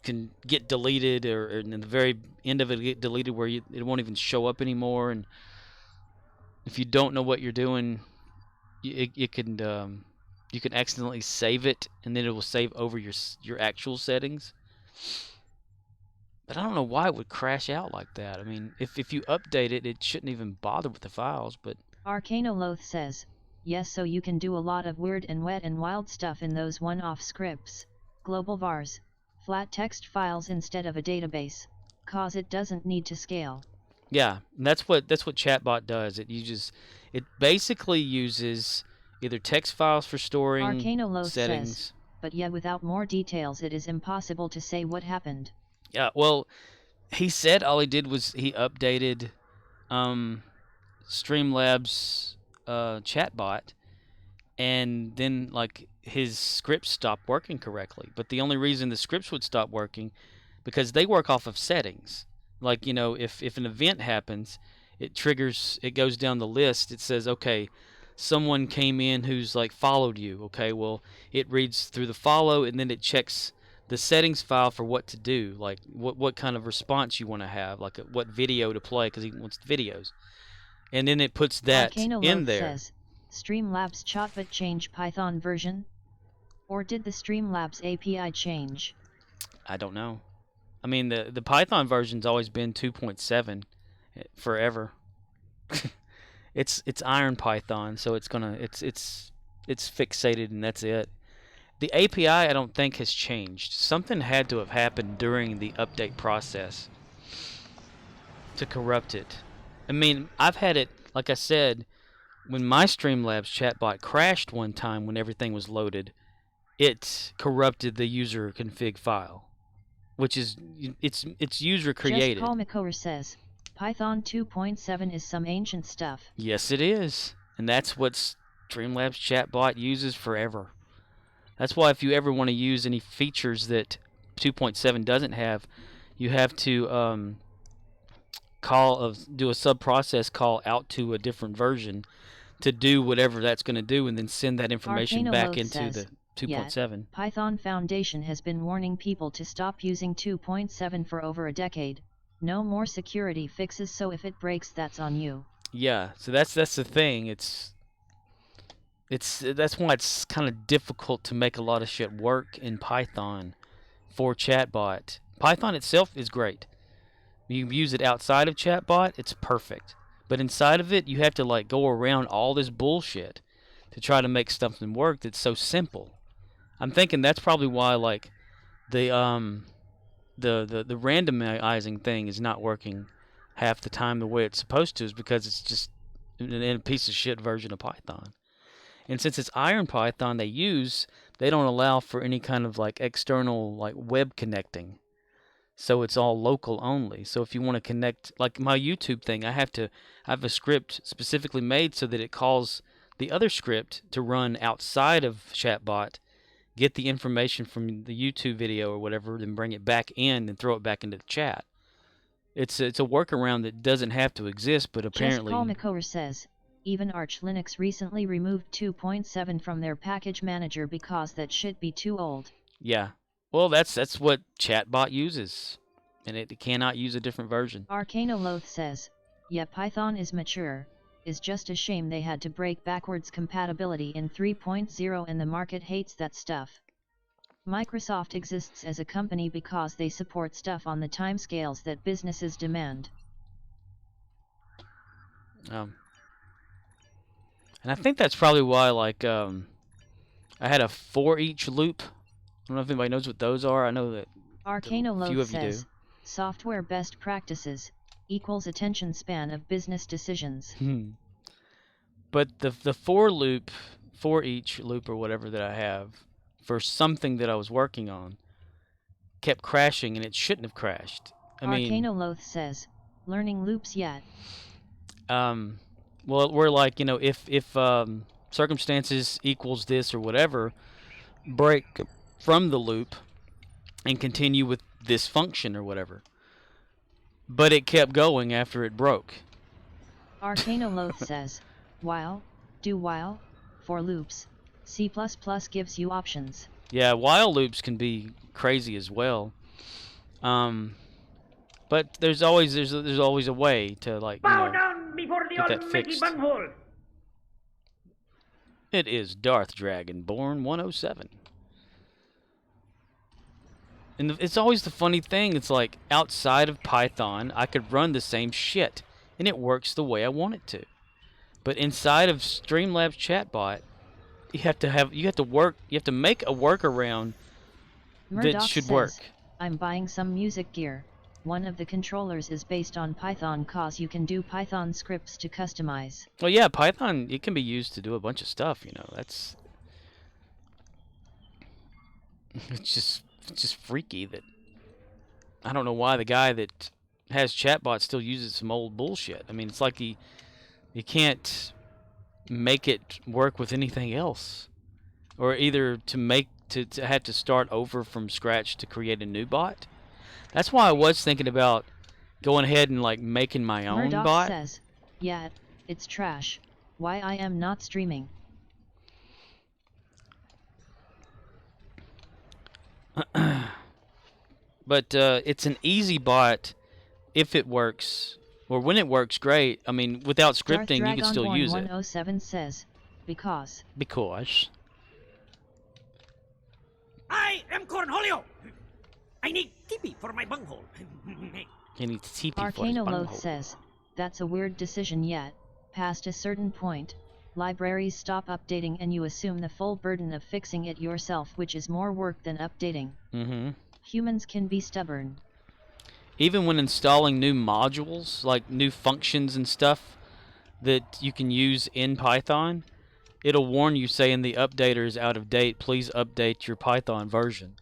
can get deleted, or in the very end of it get deleted where it won't even show up anymore. And if you don't know what you're doing, you can accidentally save it, and then it will save over your actual settings. But I don't know why it would crash out like that. I mean, if you update it, it shouldn't even bother with the files. But Arcanoloth says, yes, so you can do a lot of weird and wet and wild stuff in those one-off scripts, global vars, flat text files instead of a database, cause it doesn't need to scale. yeah, and that's what Chatbot does. It basically uses either text files for storing Arcanoloth settings. says, but yeah, without more details it is impossible to say what happened. Yeah, well, he said all he did was he updated Streamlabs Chatbot, and then like his scripts stopped working correctly. But the only reason the scripts would stop working, because they work off of settings. Like, you know, if an event happens, it triggers, it goes down the list. It says, okay, someone came in who's like followed you. Okay, well, it reads through the follow, and then it checks the settings file for what to do, like what kind of response you want to have, like what video to play, because he wants videos, and then it puts that in there. Says, Streamlabs Chatbot change Python version? Or did the Streamlabs API change? I don't know. I mean, the Python version's always been 2.7 forever. It's Iron Python, so it's fixated, and that's it. The API, I don't think, has changed. Something had to have happened during the update process to corrupt it. I mean, I've had it, like I said, when my Streamlabs chatbot crashed one time when everything was loaded, it corrupted the user config file, which is, it's user created. Just Paul McCower says, Python 2.7 is some ancient stuff. Yes, it is. And that's what Streamlabs chatbot uses forever. That's why if you ever want to use any features that 2.7 doesn't have, you have to do a sub-process call out to a different version to do whatever that's going to do, and then send that information back into the 2.7. Python Foundation has been warning people to stop using 2.7 for over a decade. No more security fixes, so if it breaks, that's on you. Yeah, so that's the thing. That's why it's kind of difficult to make a lot of shit work in Python for Chatbot. Python itself is great. You use it outside of Chatbot, it's perfect. But inside of it, you have to like go around all this bullshit to try to make something work that's so simple. I'm thinking that's probably why like the randomizing thing is not working half the time the way it's supposed to, is because it's just in a piece of shit version of Python. And since it's IronPython they don't allow for any kind of like external like web connecting. So it's all local only. So if you want to connect, like my YouTube thing, I have a script specifically made so that it calls the other script to run outside of Chatbot, get the information from the YouTube video or whatever, then bring it back in and throw it back into the chat. It's a workaround that doesn't have to exist, but apparently. Just Paul McCower says, even Arch Linux recently removed 2.7 from their package manager because that shit be too old. Yeah. Well, that's what Chatbot uses, and it cannot use a different version. Arcanoloth says, yeah, Python is mature, is just a shame they had to break backwards compatibility in 3.0 and the market hates that stuff. Microsoft exists as a company because they support stuff on the timescales that businesses demand. And I think that's probably why, like, I had a for each loop. I don't know if anybody knows what those are. I know that a few Arcanoloth of you says, do. software best practices equals attention span of business decisions. But the for each loop or whatever that I have for something that I was working on kept crashing, and it shouldn't have crashed. Arcanoloth says, learning loops yet. Well, we're like, if circumstances equals this or whatever, break from the loop and continue with this function or whatever. But it kept going after it broke. Arcanoloth says, while, do while, for loops, C++ gives you options. Yeah, while loops can be crazy as well. But there's always a way to, like, Bow down before the get that almighty fixed. bunghole. It is Darth Dragonborn 107. And it's always the funny thing, it's like, outside of Python, I could run the same shit, and it works the way I want it to. But inside of Streamlabs Chatbot, you have to make a workaround that should work. I'm buying some music gear. One of the controllers is based on Python cause you can do Python scripts to customize. Well, yeah, Python, it can be used to do a bunch of stuff, that's... It's just freaky that... I don't know why the guy that has Chatbot still uses some old bullshit. I mean, it's like you can't make it work with anything else. Or either to have to start over from scratch to create a new bot. That's why I was thinking about going ahead and, like, making my own Murdoch bot. Says, yeah, it's trash. Why I am not streaming. But it's an easy bot if it works, or when it works, great. I mean, without scripting, you can still use it. 107 says, because. I am Cornholio. I need tippy for my bunghole. He needs TP for his bunghole. Arcanoloth says, that's a weird decision yet. Past a certain point, libraries stop updating and you assume the full burden of fixing it yourself, which is more work than updating. Humans can be stubborn. Even when installing new modules, like new functions and stuff that you can use in Python, it'll warn you saying the updater is out of date. Please update your Python version.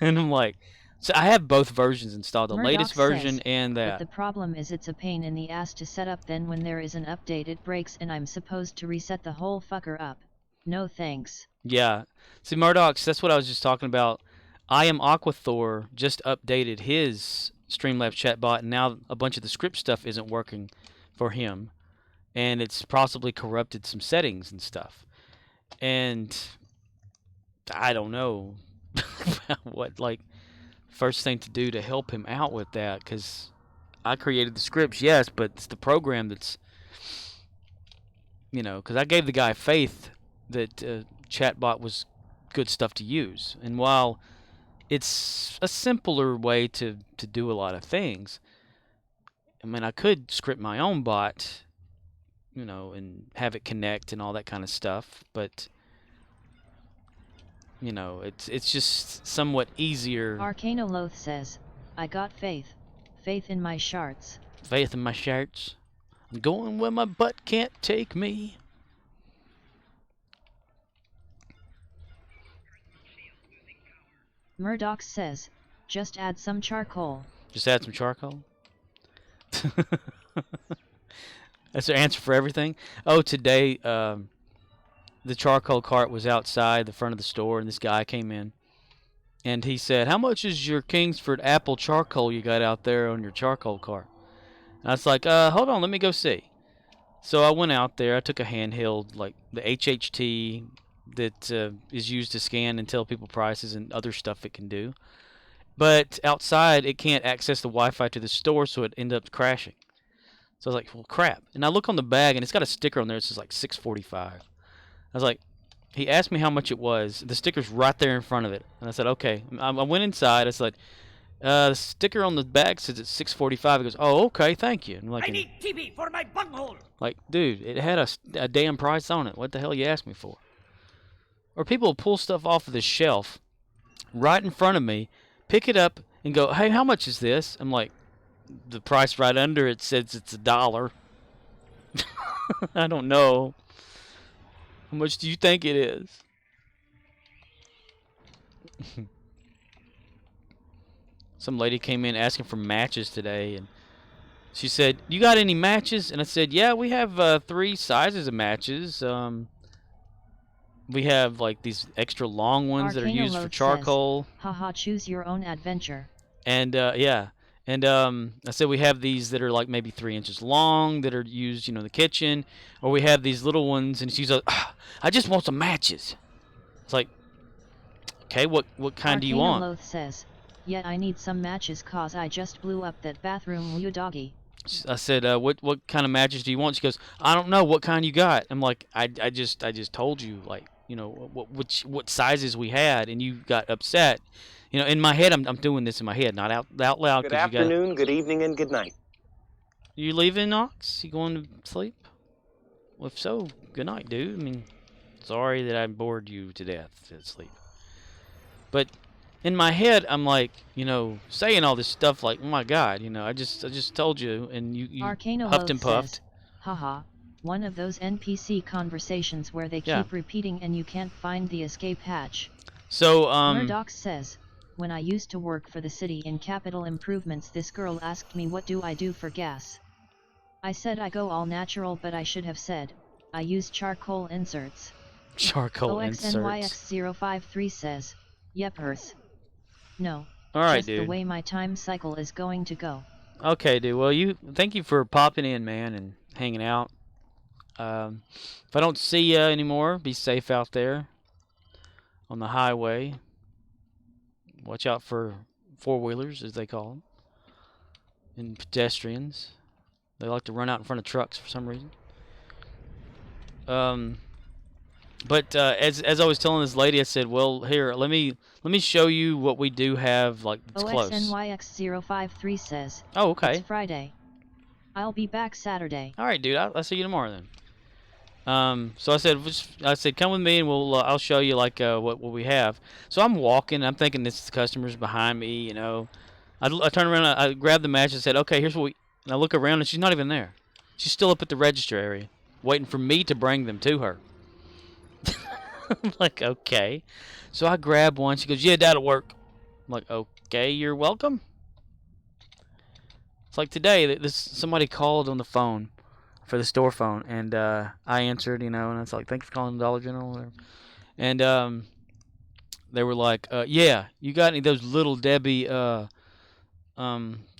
And I'm like, so I have both versions installed, the latest version and that. But the problem is it's a pain in the ass to set up, then when there is an update it breaks and I'm supposed to reset the whole fucker up. No thanks. Yeah. See, Murdoch's, that's what I was just talking about. I Am Aquathor just updated his Streamlabs chatbot, and now a bunch of the script stuff isn't working for him. And it's possibly corrupted some settings and stuff. And I don't know what, like, first thing to do to help him out with that, because I created the scripts, yes, but it's the program that's, because I gave the guy faith that chatbot was good stuff to use. And while it's a simpler way to do a lot of things, I mean, I could script my own bot, and have it connect and all that kind of stuff, but it's just somewhat easier. Arcanoloth says, I got faith. Faith in my sharts. Faith in my sharts. I'm going where my butt can't take me. Murdoch says, just add some charcoal. Just add some charcoal. That's the answer for everything. Oh, today the charcoal cart was outside the front of the store, and this guy came in, and he said, "How much is your Kingsford apple charcoal you got out there on your charcoal cart?" And I was like, "Hold on, let me go see." So I went out there. I took a handheld, like the HHT that is used to scan and tell people prices and other stuff it can do. But outside, it can't access the Wi-Fi to the store, so it ended up crashing. So I was like, well, crap. And I look on the bag, and it's got a sticker on there that says like $6.45. I was like, he asked me how much it was. The sticker's right there in front of it. And I said, okay. I went inside. I said, the sticker on the bag says it's $6.45. He goes, oh, okay, thank you. And I'm like, I need TV for my bunghole. like, dude, it had a damn price on it. What the hell you asked me for? Or people will pull stuff off of the shelf right in front of me, pick it up, and go, hey, how much is this? I'm like, the price right under it says it's $1. I don't know. How much do you think it is? Some lady came in asking for matches today, and she said, you got any matches? And I said, yeah, we have 3 sizes of matches. We have like these extra long ones that are used for charcoal. Says, haha, choose your own adventure. And yeah. And I said we have these that are like maybe 3 inches long that are used, in the kitchen. Or we have these little ones, and she's like, I just want some matches. It's like, okay, what kind do you want? Loth says, yeah, I need some matches cause I just blew up that bathroom, you doggy. I said, what kind of matches do you want? She goes, I don't know, what kind you got? I'm like, I just told you, like, what sizes we had, and you got upset. In my head, I'm doing this in my head, not out loud. Good afternoon, good evening, and good night. You leaving, Ox? You going to sleep? Well, if so, good night, dude. I mean, sorry that I bored you to death to sleep. But in my head, I'm like, saying all this stuff like, oh my God, I just told you, and you huffed and puffed. Says, haha, one of those NPC conversations where they keep repeating and you can't find the escape hatch. So, Murdoch says, when I used to work for the city in capital improvements, this girl asked me what do I do for gas. I said I go all natural, but I should have said, I use charcoal inserts. Charcoal inserts. OXNYX053 says, yep, Earth. No, all right, just dude. the way my time cycle is going to go. Okay, dude. Well, thank you for popping in, man, and hanging out. If I don't see you anymore, be safe out there on the highway. Watch out for four-wheelers, as they call them, and pedestrians. They like to run out in front of trucks for some reason. But as I was telling this lady, I said, well, here, let me show you what we do have, like, it's close. OXNYX053 says, oh, okay. It's Friday. I'll be back Saturday. All right, dude. I'll see you tomorrow then. So I said, come with me, and I'll show you like what we have. So I'm walking. I'm thinking this is the customers behind me. I turn around. I grab the match and said, okay, here's what we. And I look around, and she's not even there. She's still up at the register area, waiting for me to bring them to her. I'm like, okay. So I grab one. She goes, yeah, that'll work. I'm like, okay, you're welcome. It's like today, somebody called on the phone for the store phone, and I answered, and it's like, thank you for calling Dollar General, or whatever. And they were like, yeah, you got any of those Little Debbie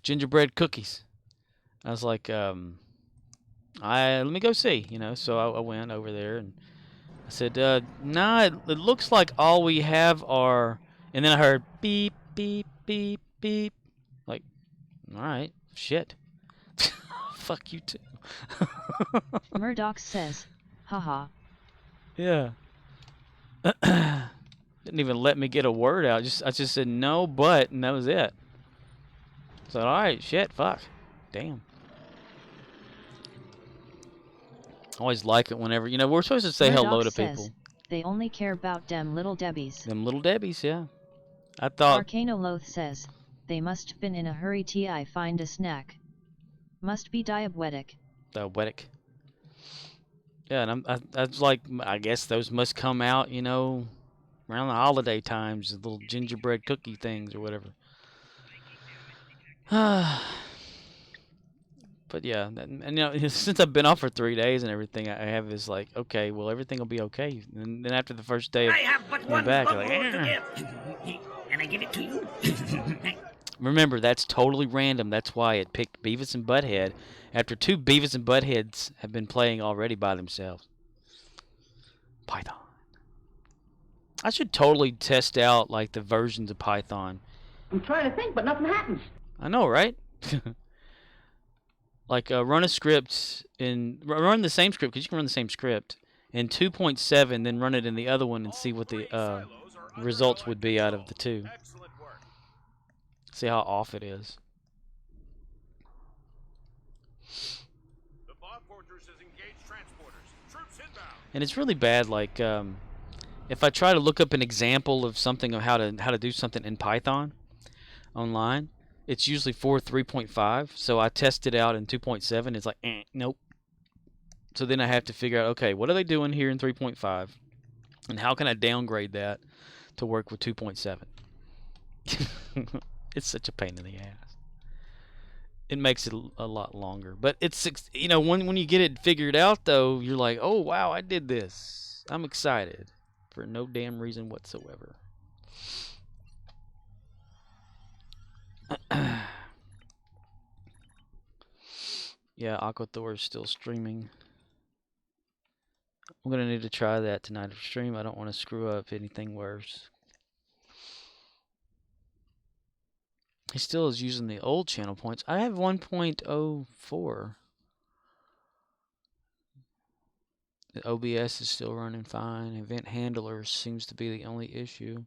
gingerbread cookies? I was like, let me go see, So I went over there, and I said, nah, it looks like all we have are, and then I heard beep, beep, beep, beep. Like, all right, shit. Fuck you too. Murdoch says, haha. Yeah. Didn't even let me get a word out. I just said no, but, and that was it. So, all right, shit, fuck. Damn. Always like it whenever, we're supposed to say Murdoch hello to says, people. They only care about them little Debbies. Them Little Debbies, yeah. I thought. Arcanoloth says, they must been in a hurry to find a snack. Must be diabetic. Diabetic. Yeah, and I was like, I guess those must come out, around the holiday times, the little gingerbread cookie things or whatever. But yeah, and you know, since I've been off for 3 days and everything, I have is like, okay, well, everything will be okay. And then after the first day of I have but being one back, you're like, bunghole to "Eh." give. And I give it to you. Remember, that's totally random. That's why it picked Beavis and Butthead after 2 Beavis and Buttheads have been playing already by themselves. Python. I should totally test out like the versions of Python. I'm trying to think, but nothing happens. I know, right? Like run a script run the same script, because you can run the same script in 2.7, then run it in the other one and see what the results would be out of the two. Excellent work. See how off it is. The bomb fortress has engaged transporters. Troops inbound. And it's really bad. Like if I try to look up an example of something of how to do something in Python online, it's usually for 3.5. So I test it out in 2.7. It's like, nope. So then I have to figure out, okay, what are they doing here in 3.5? And how can I downgrade that to work with 2.7? It's such a pain in the ass. It makes it a lot longer. But it's, you know, when you get it figured out, though, you're like, oh, wow, I did this. I'm excited for no damn reason whatsoever. Yeah, Aquathor is still streaming. I'm going to need to try that tonight for stream. I don't want to screw up anything worse. He still is using the old channel points. I have 1.04. The OBS is still running fine. Event handlers seems to be the only issue.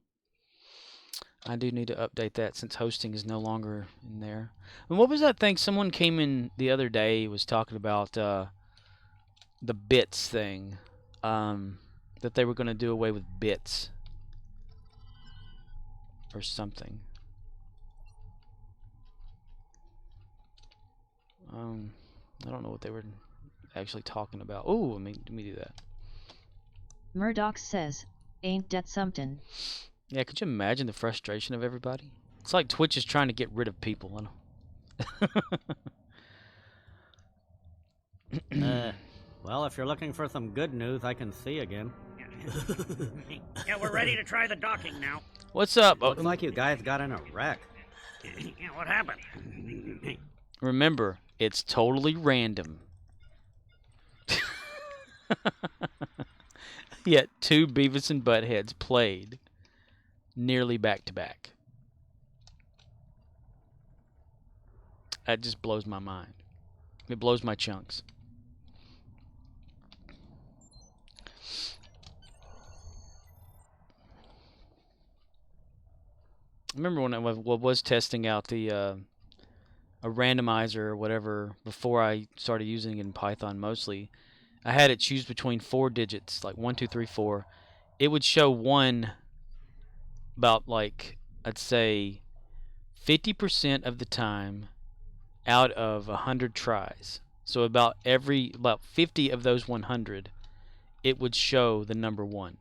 I do need to update that since hosting is no longer in there. And what was that thing? Someone came in the other day, was talking about the bits thing. That they were going to do away with bits. Or something. I don't know what they were actually talking about. Oh, let me do that. Murdoch says, ain't that something? Yeah, could you imagine the frustration of everybody? It's like Twitch is trying to get rid of people. Well, if you're looking for some good news, I can see again. Yeah, we're ready to try the docking now. What's up? Looks like you guys got in a wreck. Yeah, what happened? Remember, it's totally random. Yet 2 Beavis and Buttheads played nearly back to back. That just blows my mind. It blows my chunks. I remember when I was testing out the a randomizer or whatever before I started using it in Python mostly. I had it choose between 4 digits, like 1, 2, 3, 4. It would show 1 about, like, I'd say 50% of the time out of 100 tries. So about 50 of those 100, it would show the number 1.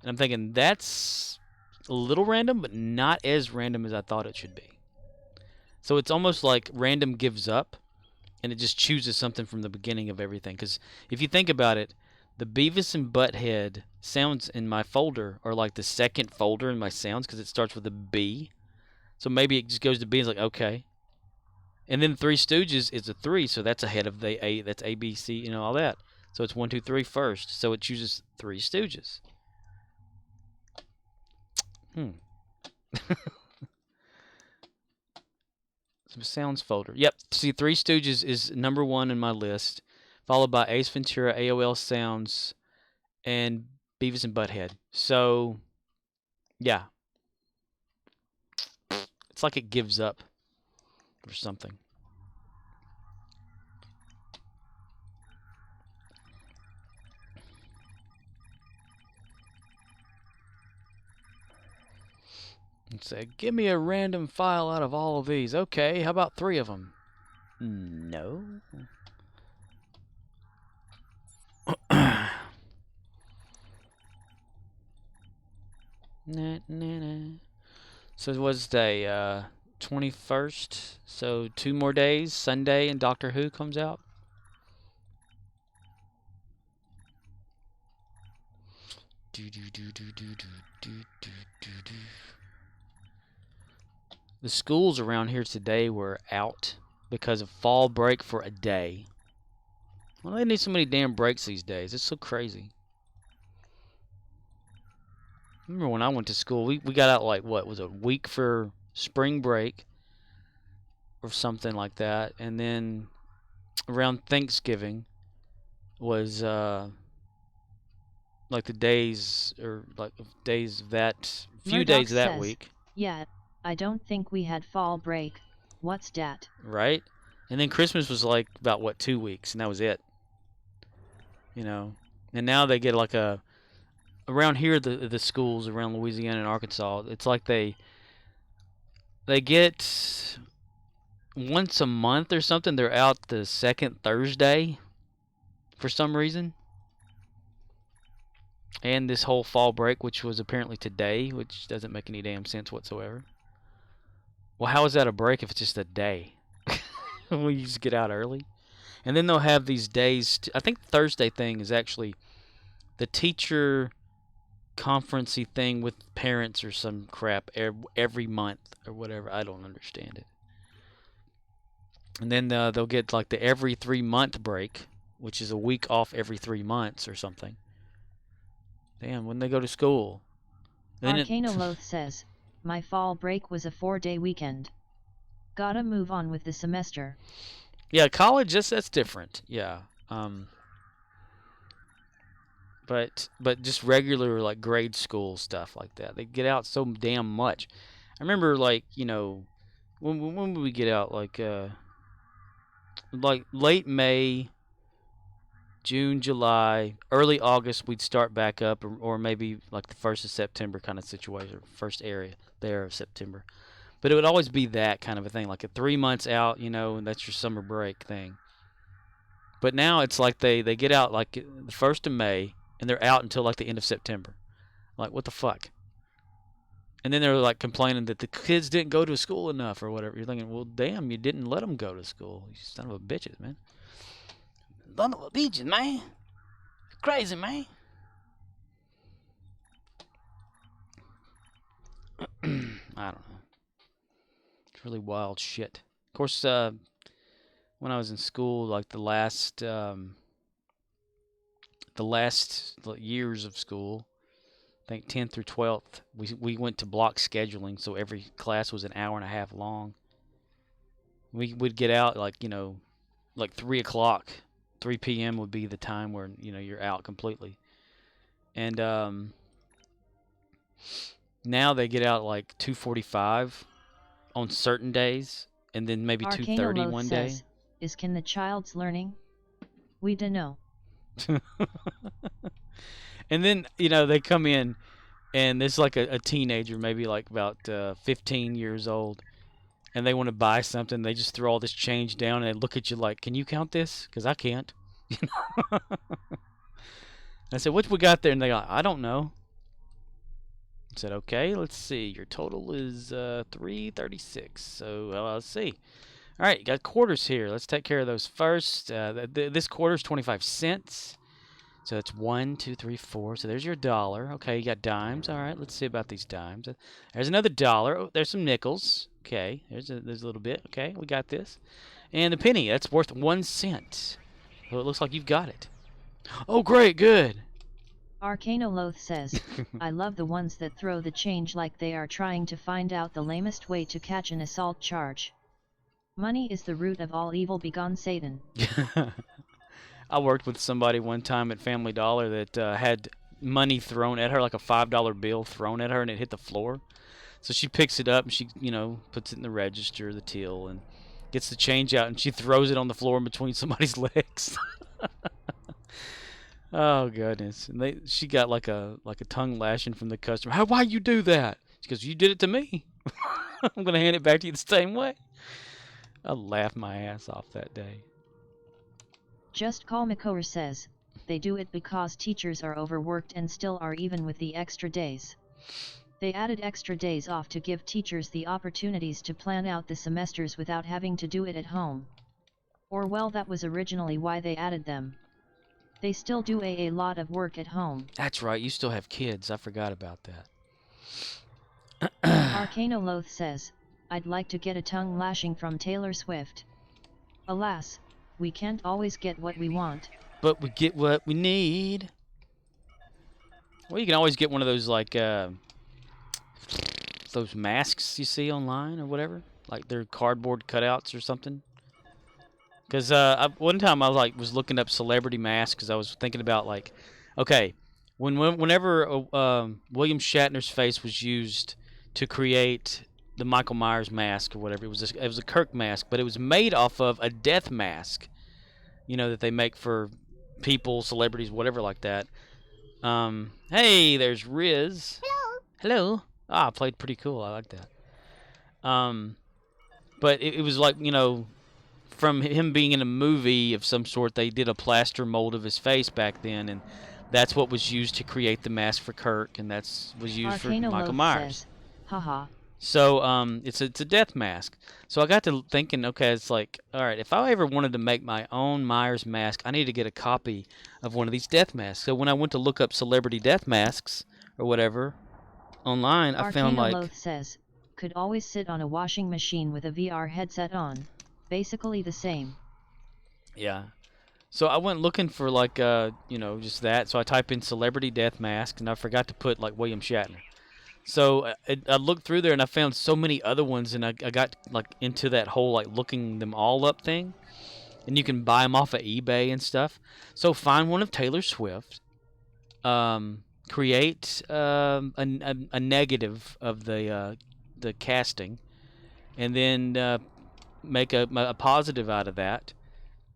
And I'm thinking that's a little random, but not as random as I thought it should be. So it's almost like random gives up, and it just chooses something from the beginning of everything. Because if you think about it, the Beavis and Butthead sounds in my folder are like the second folder in my sounds because it starts with a B. So maybe it just goes to B and it's like, okay. And then Three Stooges is a 3, so that's ahead of the A. That's A, B, C, you know, all that. So it's 1, 2, 3 first. So it chooses Three Stooges. Some sounds folder. Yep. See, Three Stooges is number 1 in my list, followed by Ace Ventura, AOL Sounds, and Beavis and Butthead. So, yeah. It's like it gives up or something. And say, give me a random file out of all of these. Okay, how about 3 of them? No. Na, na, na. So it was the 21st. So 2 more days. Sunday and Doctor Who comes out. Do, do, do, do, do, do, do, do, do, do. The schools around here today were out because of fall break for a day. Well, they need so many damn breaks these days. It's so crazy. Remember when I went to school, we got out like, what, was it, a week for spring break or something like that. And then around Thanksgiving was like the days, or like days of that, few days Murdoch of that says, week. yeah, I don't think we had fall break. What's dat? Right? And then Christmas was like about, what, 2 weeks, and that was it. You know? And now they get like a, around here, the schools around Louisiana and Arkansas, it's like they get once a month or something, they're out the second Thursday for some reason. And this whole fall break, which was apparently today, which doesn't make any damn sense whatsoever. Well, how is that a break if it's just a day? We just get out early. And then they'll have these days. I think the Thursday thing is actually the teacher conferencey thing with parents or some crap every month or whatever. I don't understand it. And then they'll get like the every 3-month break, which is a week off every 3 months or something. Damn, when they go to school. Arcanoloth says, my fall break was a 4-day weekend. Gotta move on with the semester. Yeah, college, that's different. Yeah. But just regular like grade school stuff like that. They get out so damn much. I remember like, you know, when would we get out? Like late May, June, July, early August we'd start back up, or maybe like the 1st of September kind of situation, first area there of September. But it would always be that kind of a thing, like a 3 months out, you know, and that's your summer break thing. But now it's like they get out like the 1st of May, and they're out until like the end of September. Like, what the fuck? And then they're like complaining that the kids didn't go to school enough or whatever. You're thinking, well, damn, you didn't let them go to school. You son of a bitches, man. Son of a bitches, man. Crazy, man. I don't know. It's really wild shit. Of course, when I was in school, like the last years of school, I think 10th through 12th, we went to block scheduling, so every class was an hour and a half long. We would get out like, you know, like 3 o'clock. 3 p.m. would be the time where, you know, you're out completely. And now they get out like 2:45 on certain days, and then maybe 2:30 one day. Says, is can the child's learning? We dunno. And then, you know, they come in, and there's like a teenager, maybe like about 15 years old, and they want to buy something. They just throw all this change down, and they look at you like, can you count this? Because I can't. I said, what we got there? And they go, I don't know. I said, okay, let's see. Your total is $3.36. So let's see. All right, you got quarters here. Let's take care of those first. This quarter is 25 cents. So it's 1, 2, 3, 4. So there's your dollar. Okay, you got dimes. All right, let's see about these dimes. There's another dollar. Oh, there's some nickels. Okay, there's a little bit. Okay, we got this. And the penny, that's worth 1 cent. So it looks like you've got it. Oh, great, good. Arcanoloth says, I love the ones that throw the change like they are trying to find out the lamest way to catch an assault charge. Money is the root of all evil, begone Satan. I worked with somebody one time at Family Dollar that had money thrown at her, like a $5 bill thrown at her, and it hit the floor. So she picks it up and she, you know, puts it in the register, the till, and gets the change out, and she throws it on the floor in between somebody's legs. Oh goodness! And she got like a tongue lashing from the customer. Why you do that? She goes, you did it to me. I'm gonna hand it back to you the same way. I laughed my ass off that day. Just Call Makor says, they do it because teachers are overworked and still are even with the extra days. They added extra days off to give teachers the opportunities to plan out the semesters without having to do it at home. Or well, that was originally why they added them. They still do a lot of work at home. That's right, you still have kids. I forgot about that. Arcanoloth says, I'd like to get a tongue lashing from Taylor Swift. Alas, we can't always get what we want. But we get what we need. Well, you can always get one of those, like, those masks you see online or whatever. Like they're cardboard cutouts or something. Because one time I was looking up celebrity masks because I was thinking about, like, okay, whenever William Shatner's face was used to create the Michael Myers mask or whatever, it was a Kirk mask, but it was made off of a death mask, you know, that they make for people, celebrities, whatever like that. Hey, there's Riz. Hello. Hello. Ah, played pretty cool. I like that. But it was like, you know, from him being in a movie of some sort, they did a plaster mold of his face back then, and that's what was used to create the mask for Kirk, and was used for Michael Myers. Says, haha. So it's a death mask. So I got to thinking, okay, it's like, all right, if I ever wanted to make my own Myers mask, I need to get a copy of one of these death masks. So when I went to look up celebrity death masks or whatever online, I found like says, could always sit on a washing machine with a VR headset on. Basically the same. Yeah. So I went looking for like you know, just that. So I type in celebrity death mask, and I forgot to put like William Shatner. So I looked through there and I found so many other ones, and I got like into that whole like looking them all up thing, and you can buy them off of eBay and stuff. So find one of Taylor Swift, create a negative of the casting, and then make a positive out of that,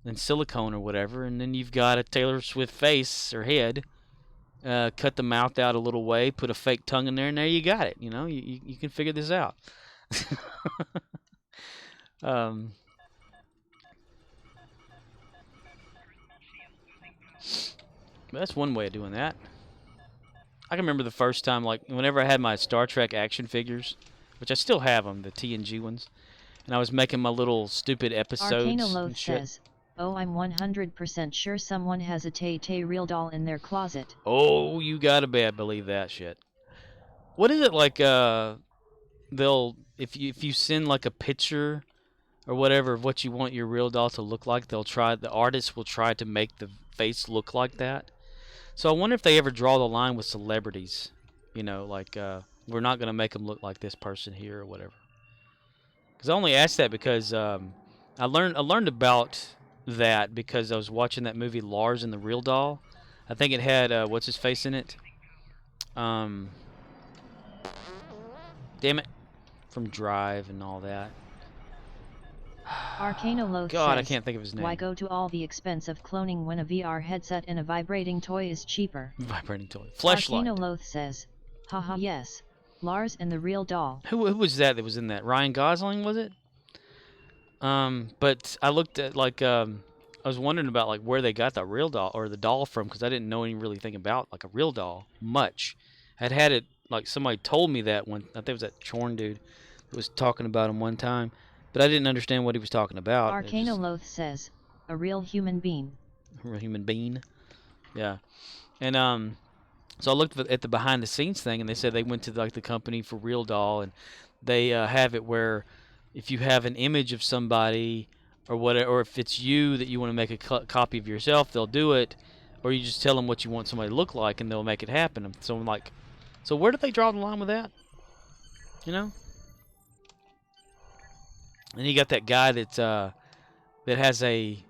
and silicone or whatever, and then you've got a Taylor Swift face or head. Cut the mouth out a little way, put a fake tongue in there, and there you got it. You know, you can figure this out. That's one way of doing that. I can remember the first time, like, whenever I had my Star Trek action figures, which I still have them, the TNG ones, and I was making my little stupid episodes and shit. Says, oh, I'm 100% sure someone has a Tay-Tay real doll in their closet. Oh, you gotta believe that shit. What is it like? They'll if you send like a picture or whatever of what you want your real doll to look like, the artist will try to make the face look like that. So I wonder if they ever draw the line with celebrities. You know, like we're not gonna make them look like this person here or whatever. Because I only asked that because I learned about that because I was watching that movie Lars and the Real Doll. I think it had what's his face in it. Damn it, from Drive and all that. Arcanoloth God, says, I can't think of his name. why go to all the expense of cloning when a VR headset and a vibrating toy is cheaper? Vibrating toy. Fleshlight. Arcanoloth says, haha, yes, Lars and the Real Doll. Who was that was in that? Ryan Gosling, was it? But I looked at like I was wondering about like where they got the real doll or the doll from, because I didn't know any really thing about like a real doll much. I'd had it like somebody told me that one. I think it was that Tron dude who was talking about him one time, but I didn't understand what he was talking about. Arcanoloth says, a real human being. A real human being. Yeah, and so I looked at the behind the scenes thing, and they said they went to like the company for Real Doll, and they have it where if you have an image of somebody or whatever, or if it's you that you want to make a copy of yourself, they'll do it, or you just tell them what you want somebody to look like, and they'll make it happen. So I'm like, so where do they draw the line with that? You know? And you got that guy that has a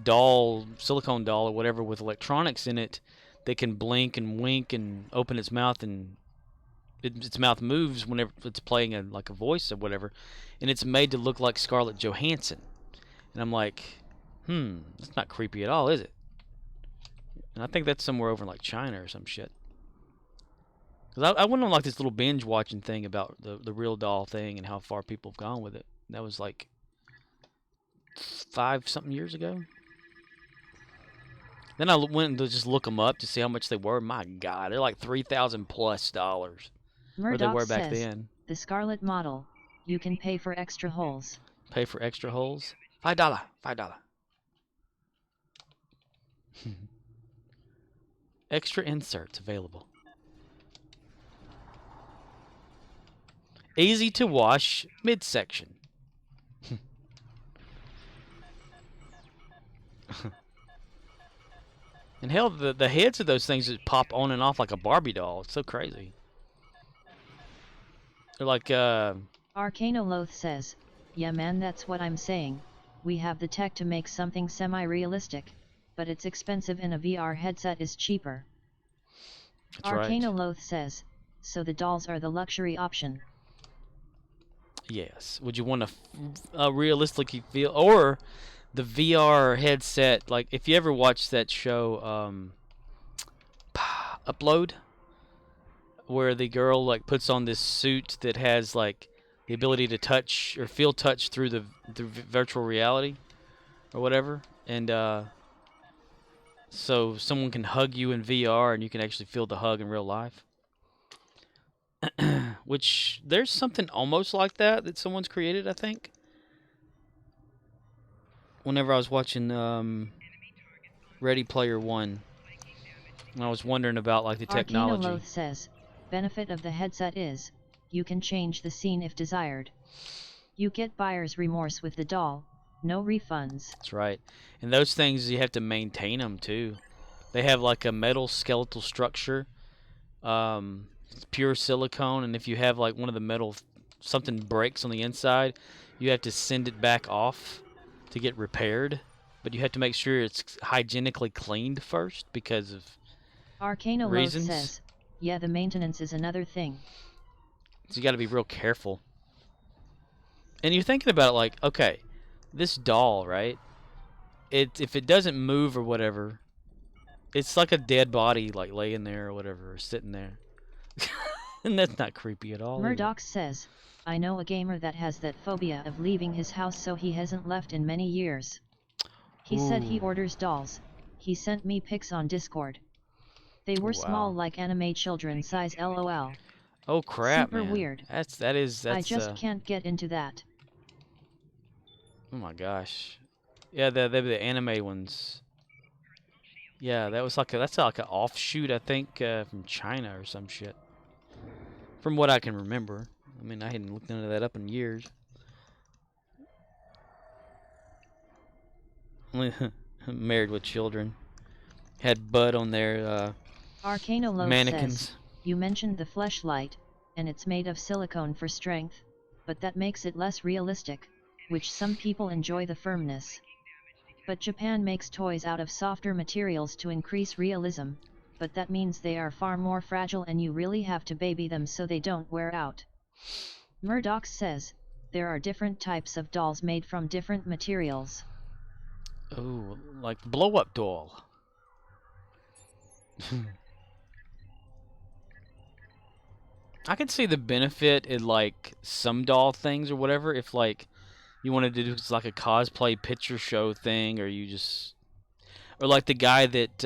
doll, silicone doll or whatever, with electronics in it that can blink and wink and open its mouth, and its mouth moves whenever it's playing like a voice or whatever, and it's made to look like Scarlett Johansson. And I'm like, that's not creepy at all, is it? And I think that's somewhere over in like China or some shit. Cause I went on like this little binge watching thing about the Real Doll thing and how far people have gone with it. That was like 5-something years ago. Then I went to just look them up to see how much they were. My God, they're like $3,000+. Or they Murdoch were back says, then. the Scarlet model, you can pay for extra holes. Pay for extra holes? $5. $5. Extra inserts available. Easy to wash midsection. And hell, the heads of those things just pop on and off like a Barbie doll. It's so crazy. They're like, Arcanoloth says, yeah man, that's what I'm saying. We have the tech to make something semi-realistic, but it's expensive and a VR headset is cheaper. that's right. Arcanoloth says, so the dolls are the luxury option. Yes. Would you want to realistically feel, or the VR headset? Like, if you ever watched that show, Upload, where the girl like puts on this suit that has like the ability to touch or feel touch through the virtual reality or whatever, and so someone can hug you in VR and you can actually feel the hug in real life. Which there's something almost like that someone's created, I think. Whenever I was watching Ready Player One, and I was wondering about like the technology. Arcanoloth says, benefit of the headset is, you can change the scene if desired. You get buyer's remorse with the doll, no refunds. That's right. And those things, you have to maintain them too. They have like a metal skeletal structure. It's pure silicone, and if you have like one of the metal, something breaks on the inside, you have to send it back off to get repaired. But you have to make sure it's hygienically cleaned first because of Arcanoloth reasons. says, yeah, the maintenance is another thing. So you got to be real careful. And you're thinking about it like, okay, this doll, right? If it doesn't move or whatever, it's like a dead body, like laying there or whatever, or sitting there. And that's not creepy at all. Murdoch says, I know a gamer that has that phobia of leaving his house, so he hasn't left in many years. He said he orders dolls. He sent me pics on Discord. They were small, like anime children size, lol. Oh crap, Super man. weird. That's I just can't get into that. Oh my gosh. Yeah, they're the anime ones. Yeah, that's like an offshoot, I think, from China or some shit. From what I can remember. I mean, I hadn't looked into that up in years. Married with Children. Had Bud on their Arcanoloth mannequins. says, you mentioned the fleshlight, and it's made of silicone for strength, but that makes it less realistic, which some people enjoy the firmness. But Japan makes toys out of softer materials to increase realism, but that means they are far more fragile and you really have to baby them so they don't wear out. Murdoch says, there are different types of dolls made from different materials. Oh, like the blow-up doll. I can see the benefit in like some doll things or whatever, if like you wanted to do like a cosplay picture show thing, or you just, or like the guy that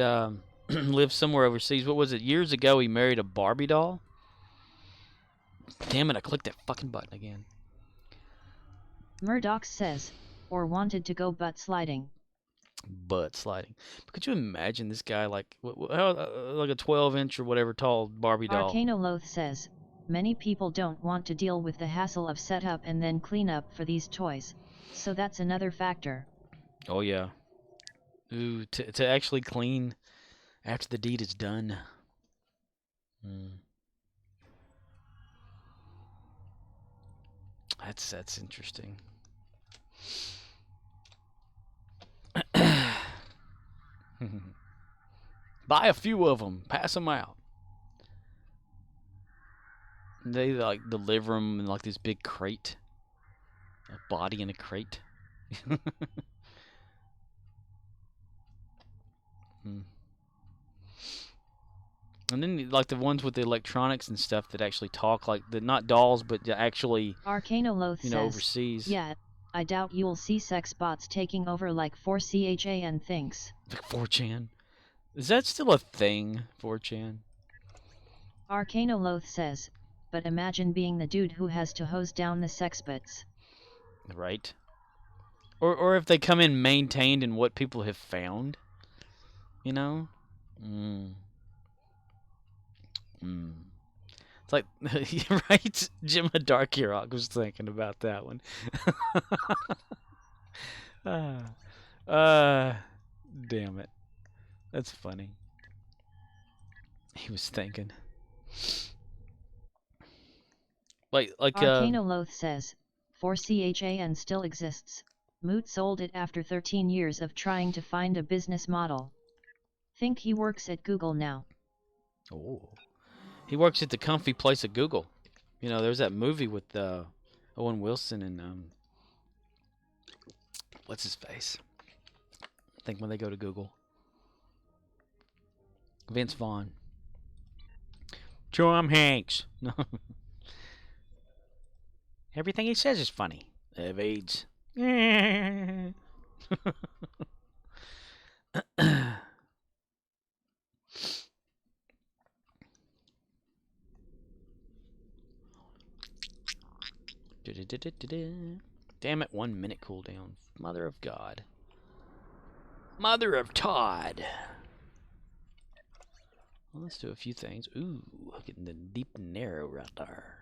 lives somewhere overseas. What was it? Years ago, he married a Barbie doll. Damn it! I clicked that fucking button again. Murdoch says, or wanted to go butt sliding. Butt sliding. But could you imagine this guy like a 12-inch or whatever tall Barbie doll? Arcanoloth says, many people don't want to deal with the hassle of setup and then cleanup for these toys, so that's another factor. Oh yeah. Ooh, to actually clean after the deed is done. That's interesting. Buy a few of them, pass them out. They like deliver them in like this big crate, a body in a crate. And then like the ones with the electronics and stuff that actually talk, like the not dolls but actually, Arcanoloth says, overseas. Yeah, I doubt you'll see sex bots taking over like 4chan and things. Like 4chan. Is that still a thing, 4chan? Arcanoloth says, but imagine being the dude who has to hose down the sexbots. Right. Or if they come in maintained in what people have found, you know? It's like, right? Jim a Dark Hero was thinking about that one. Damn it. That's funny. He was thinking. Like Arcanoloth says, 4CHAN still exists. Moot sold it after 13 years of trying to find a business model. Think he works at Google now. Oh. He works at the comfy place at Google. You know, there's that movie with Owen Wilson and what's his face? I think when they go to Google. Vince Vaughn. Tom Hanks. No. Everything he says is funny. I have AIDS. Damn it, 1 minute cooldown. Mother of God. Mother of Todd. Well, let's do a few things. Ooh, getting the deep and narrow right there.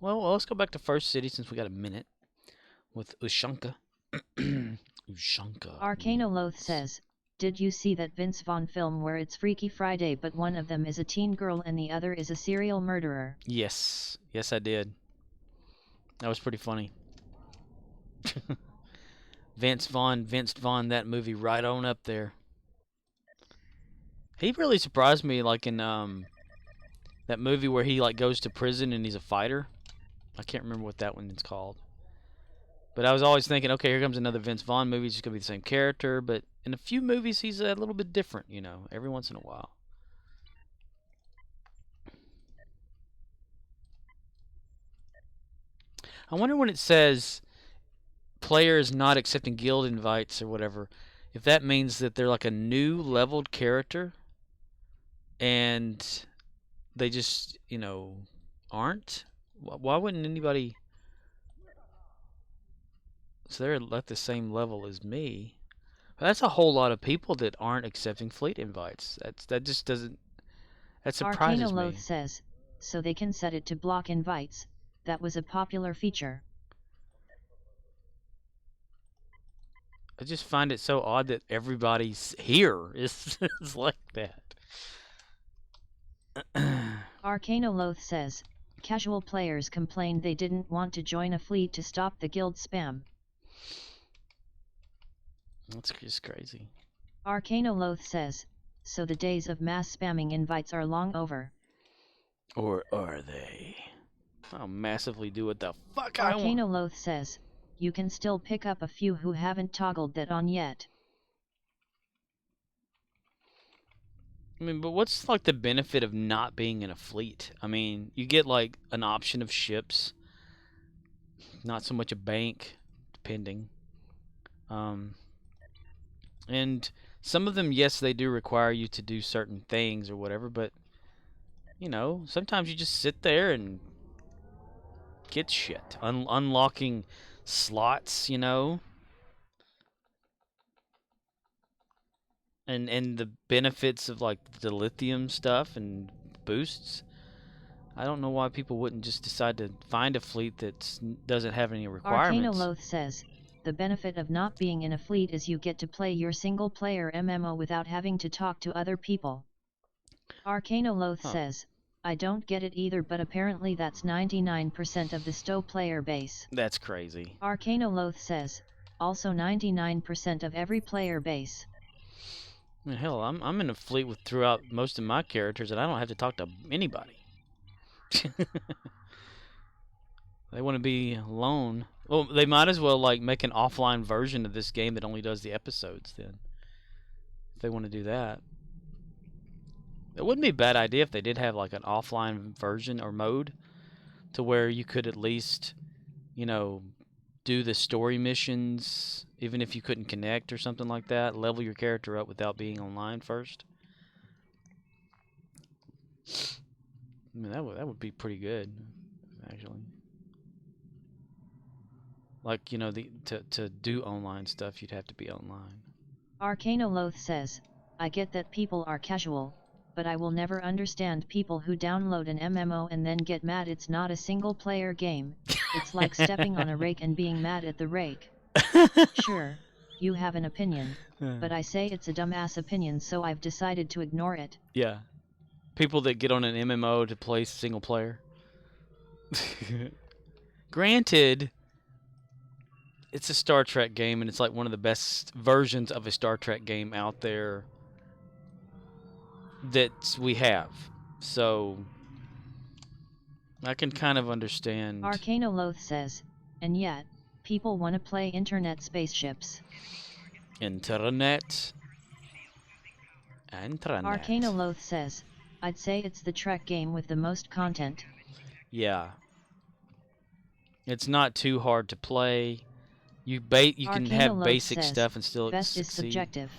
Well, let's go back to First City since we got a minute. With Ushanka. Ushanka. Arcanoloth says, did you see that Vince Vaughn film where it's Freaky Friday but one of them is a teen girl and the other is a serial murderer? Yes. Yes, I did. That was pretty funny. Vince Vaughn, that movie right on up there. He really surprised me, like in that movie where he like goes to prison and he's a fighter. I can't remember what that one is called. But I was always thinking, okay, here comes another Vince Vaughn movie. It's just gonna be the same character, but in a few movies he's a little bit different, you know, every once in a while. I wonder when it says players not accepting guild invites or whatever, if that means that they're like a new leveled character and they just, you know, aren't? Why wouldn't anybody... So they're at the same level as me. But that's a whole lot of people that aren't accepting fleet invites. That just doesn't... That surprises me. Arcanoloth says, so they can set it to block invites. That was a popular feature. I just find it so odd that everybody's here is like that. Arcanoloth says, casual players complained they didn't want to join a fleet to stop the guild spam. That's just crazy. Arcanoloth says, so the days of mass spamming invites are long over. Or are they? I'll massively do what the fuck I want. Arcanoloth says, you can still pick up a few who haven't toggled that on yet. I mean, but what's like the benefit of not being in a fleet? I mean, you get like an option of ships, not so much a bank, depending. And some of them, yes, they do require you to do certain things or whatever, but you know, sometimes you just sit there and get shit. Unlocking slots, you know. And the benefits of like the lithium stuff and boosts. I don't know why people wouldn't just decide to find a fleet that doesn't have any requirements. Arcanoloth says, the benefit of not being in a fleet is you get to play your single-player MMO without having to talk to other people. Arcanoloth says, I don't get it either, but apparently that's 99% of the STO player base. That's crazy. Arcanoloth says, also 99% of every player base. I mean, hell, I'm in a fleet with throughout most of my characters, and I don't have to talk to anybody. They want to be alone. Well, they might as well like make an offline version of this game that only does the episodes then. If they want to do that. It wouldn't be a bad idea if they did have like an offline version or mode to where you could at least, you know, do the story missions even if you couldn't connect or something like that. Level your character up without being online first. I mean, that would be pretty good, actually. Like, you know, to do online stuff, you'd have to be online. Arcanoloth says, I get that people are casual, but I will never understand people who download an MMO and then get mad it's not a single-player game. It's like stepping on a rake and being mad at the rake. Sure, you have an opinion, but I say it's a dumbass opinion, so I've decided to ignore it. Yeah. People that get on an MMO to play single player. Granted, it's a Star Trek game, and it's like one of the best versions of a Star Trek game out there that we have. So I can kind of understand. Arcanoloth says, and yet, people want to play internet spaceships. Internet. Arcanoloth says, I'd say it's the Trek game with the most content. Yeah. It's not too hard to play. You can have basic says, stuff and still best succeed. is subjective.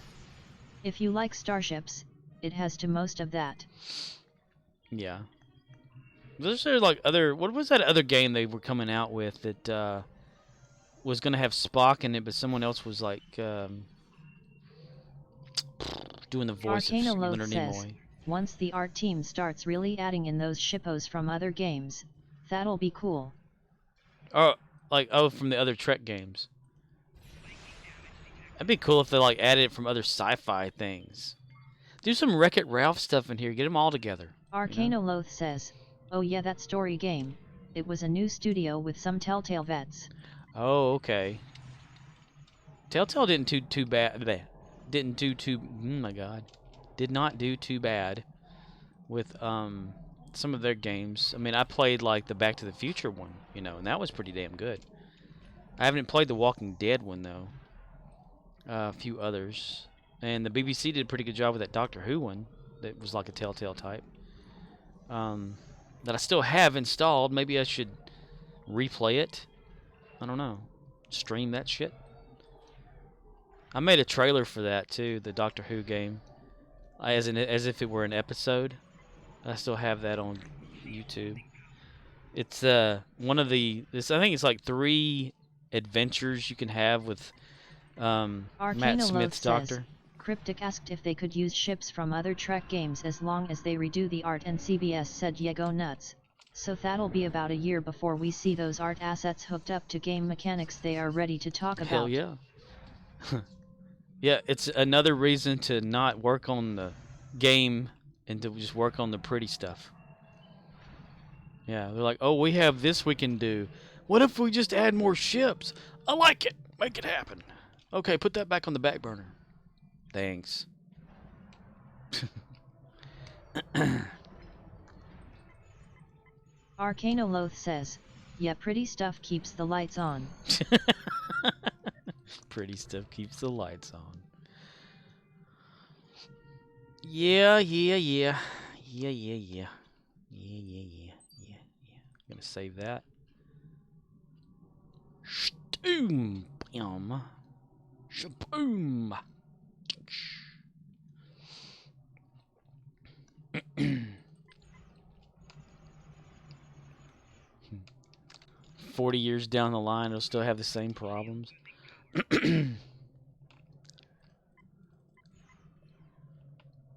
If you like starships, it has to most of that. Yeah. There's like other. What was that other game they were coming out with that was gonna have Spock in it, but someone else was like doing the voice of Leonard says, Nimoy. Once the art team starts really adding in those shippos from other games, that'll be cool. Oh, from the other Trek games. That'd be cool if they like added it from other sci-fi things. Do some Wreck-It Ralph stuff in here. Get them all together. Arcanoloth says, oh yeah, that story game. It was a new studio with some Telltale vets. Oh, okay. Telltale didn't do too bad. Didn't do too. Oh my God. Did not do too bad with some of their games. I mean, I played like the Back to the Future one, you know, and that was pretty damn good. I haven't played the Walking Dead one though. A few others, and the BBC did a pretty good job with that Doctor Who one that was like a Telltale type. That I still have installed. Maybe I should replay it. I don't know. Stream that shit. I made a trailer for that too, the Doctor Who game, as if it were an episode. I still have that on YouTube. It's one of the. I think it's like 3 adventures you can have with Matt Smith's Doctor. Cryptic asked if they could use ships from other Trek games as long as they redo the art, and CBS said yeah, go nuts. So that'll be about a year before we see those art assets hooked up to game mechanics they are ready to talk about. Hell yeah. Yeah, it's another reason to not work on the game and to just work on the pretty stuff. Yeah, they're like, oh, we have this we can do. What if we just add more ships? I like it. Make it happen. Okay, put that back on the back burner. Thanks. Arcanoloth says, yeah, pretty stuff keeps the lights on. Pretty stuff keeps the lights on. Yeah. I'm gonna save that. Shtoom. Shaboom. 40 years down the line, it'll still have the same problems.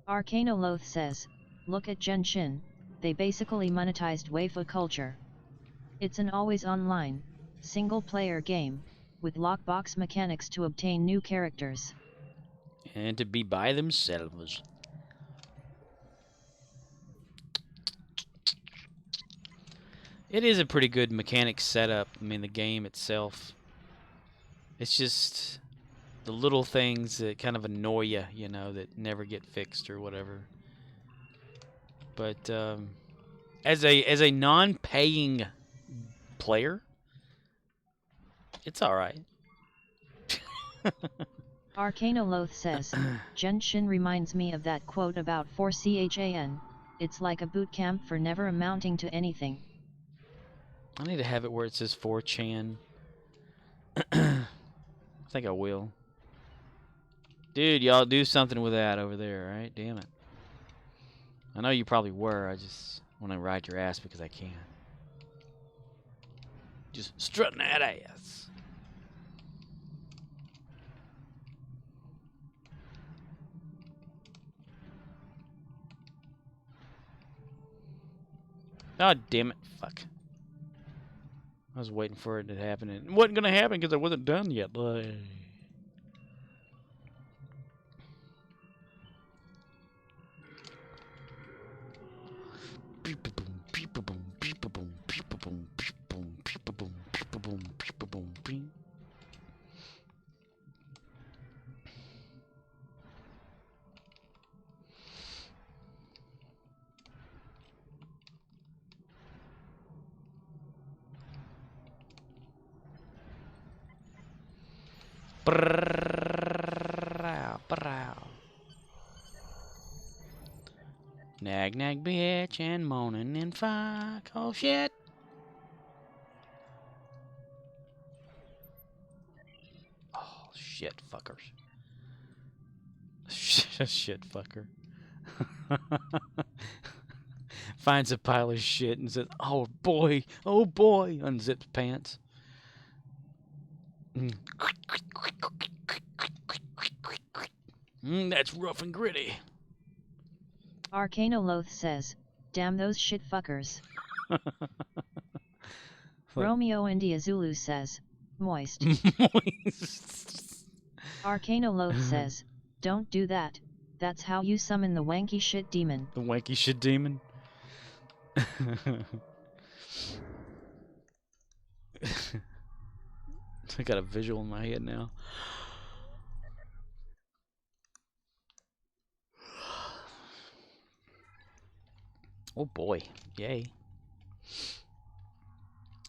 Arcanoloth says, look at Genshin, they basically monetized waifu culture. It's an always online, single-player game, with lockbox mechanics to obtain new characters. And to be by themselves. It is a pretty good mechanic setup. I mean, the game itself. It's just the little things that kind of annoy you, you know, that never get fixed or whatever. But as a non-paying player, it's all right. Arcanoloth says, Genshin reminds me of that quote about 4CHAN, it's like a boot camp for never amounting to anything. I need to have it where it says 4chan. I think I will. Dude, y'all do something with that over there, right? Damn it. I know you probably were, I just when I ride your ass because I can. Just strutting that ass. Oh, damn it. Fuck. I was waiting for it to happen. And it wasn't going to happen because I wasn't done yet. Nag, nag, bitch, and moaning and fuck. Oh, shit. Oh, shit, fuckers. Shit, fucker. Finds a pile of shit and says, oh boy, unzips pants. That's rough and gritty. Arcanoloth says, damn those shit fuckers. Romeo India Zulu says, moist. Moist. Arcanoloth says, don't do that, that's how you summon the wanky shit demon. The wanky shit demon? I got a visual in my head now. Oh boy, yay.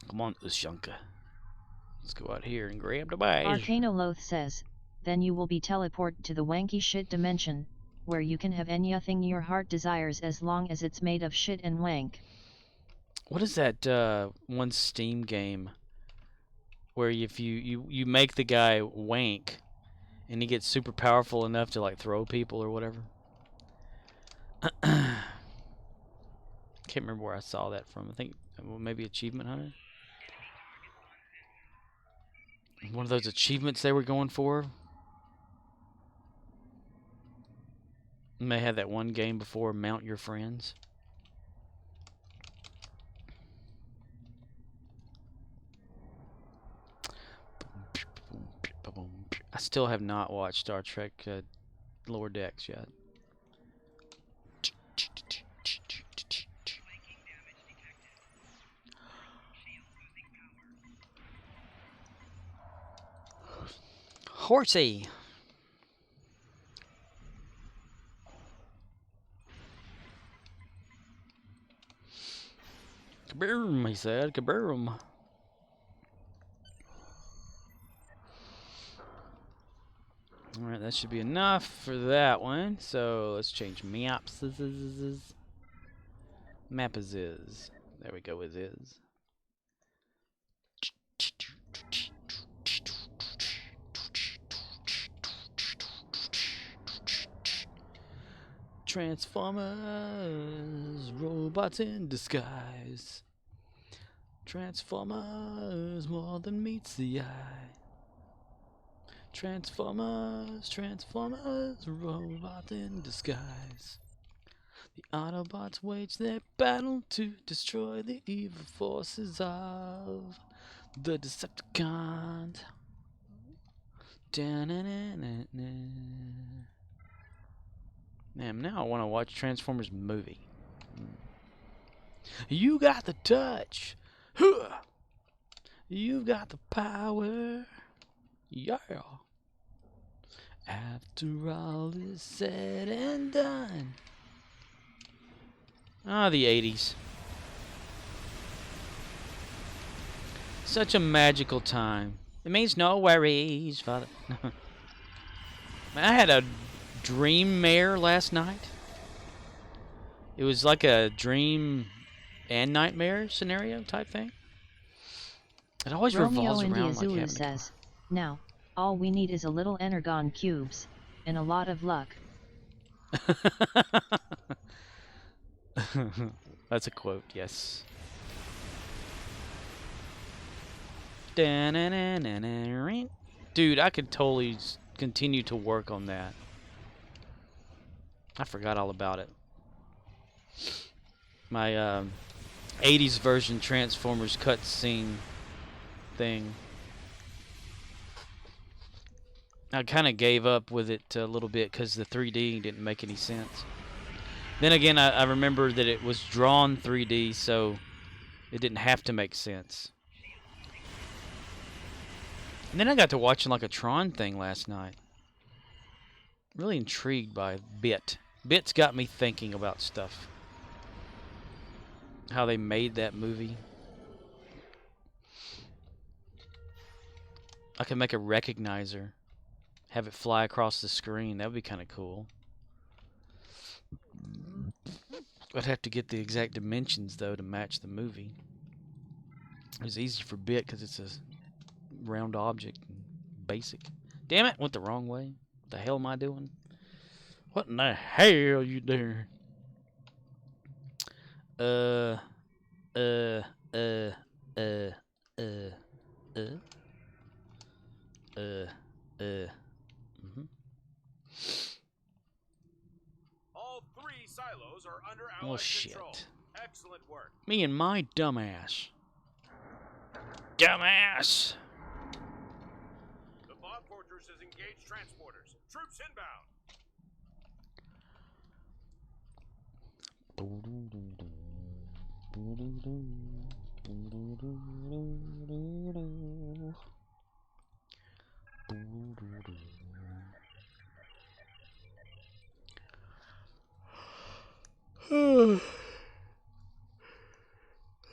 Come on, Ushanka. Let's go out here and grab the bag. Arcanoloth says, then you will be teleported to the wanky shit dimension, where you can have anything your heart desires as long as it's made of shit and wank. What is that one Steam game where if you make the guy wank and he gets super powerful enough to like throw people or whatever? Can't remember where I saw that from. I think maybe Achievement Hunter. One of those achievements they were going for. And they had that one game before, Mount Your Friends. I still have not watched Star Trek Lower Decks yet. Horsey. Kaboom, he said. Kaboom. Alright, that should be enough for that one. So let's change maps. Map is. There we go, is. Transformers, robots in disguise. Transformers, more than meets the eye. Transformers, robots in disguise. The Autobots wage their battle to destroy the evil forces of the Decepticons. Damn, now I want to watch Transformers movie. You got the touch. You've got the power. Yeah. After all is said and done. Ah, the 80s. Such a magical time. It means no worries, Father. I had a dream mare last night. It was like a dream and nightmare scenario type thing. It always revolves Romeo around India like Zulu having says, now, all we need is a little energon cubes, and a lot of luck. That's a quote, yes. Dude, I could totally continue to work on that. I forgot all about it. My 80s version Transformers cutscene thing. I kind of gave up with it a little bit because the 3D didn't make any sense. Then again, I remember that it was drawn 3D, so it didn't have to make sense. And then I got to watching like a Tron thing last night. Really intrigued by Bit. Bit's got me thinking about stuff. How they made that movie. I could make a recognizer. Have it fly across the screen. That would be kind of cool. I'd have to get the exact dimensions, though, to match the movie. It was easy for Bit because it's a round object. And basic. Damn it! Went the wrong way. What the hell am I doing? What in the hell are you doing? All 3 silos are under Oh, Allied shit. control. Excellent work. Me and my dumbass. Dumbass! The bomb fortress has engaged transporters. Troops inbound.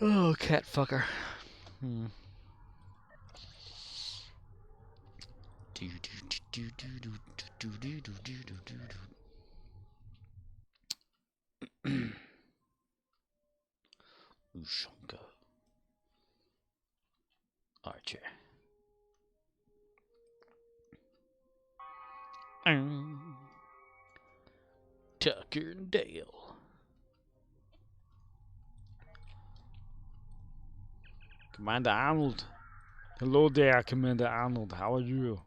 Oh, cat fucker. Ushanka. Archer. Tucker and Dale. Commander Arnold. Hello there, Commander Arnold. How are you?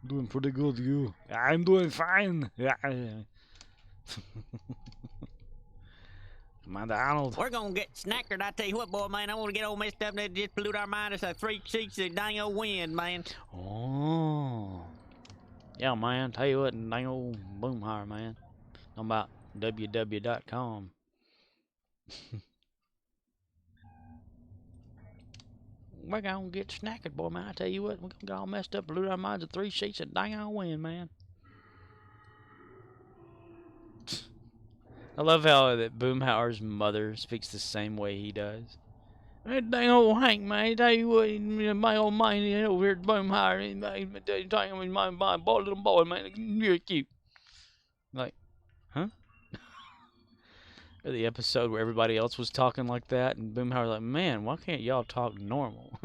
Doing pretty good, you. I'm doing fine. Yeah. Commander Arnold. We're gonna get snackered. I tell you what, boy, man, I want to get all messed up and it just pollute our mind. It's like 3 sheets of dang old wind, man. Oh. Yeah, man. Tell you what, dang old Boomhauer, man. I'm about www.com. We're gonna get snackered, boy, man. I tell you what, we're gonna get all messed up, pollute our minds of 3 sheets of dang old wind, man. I love how that Boomhauer's mother speaks the same way he does. That dang old Hank, man, I tell you what, my old man over here at Boomhauer, he's talking my boy, little boy, man, you're cute. Like, huh? Or the episode where everybody else was talking like that, and Boomhauer's like, man, why can't y'all talk normal?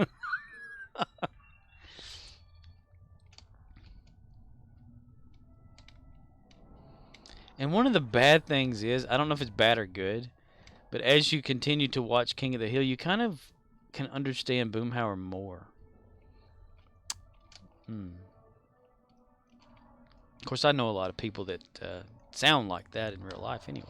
And one of the bad things is, I don't know if it's bad or good, but as you continue to watch King of the Hill, you kind of can understand Boomhauer more. Of course, I know a lot of people that sound like that in real life anyway.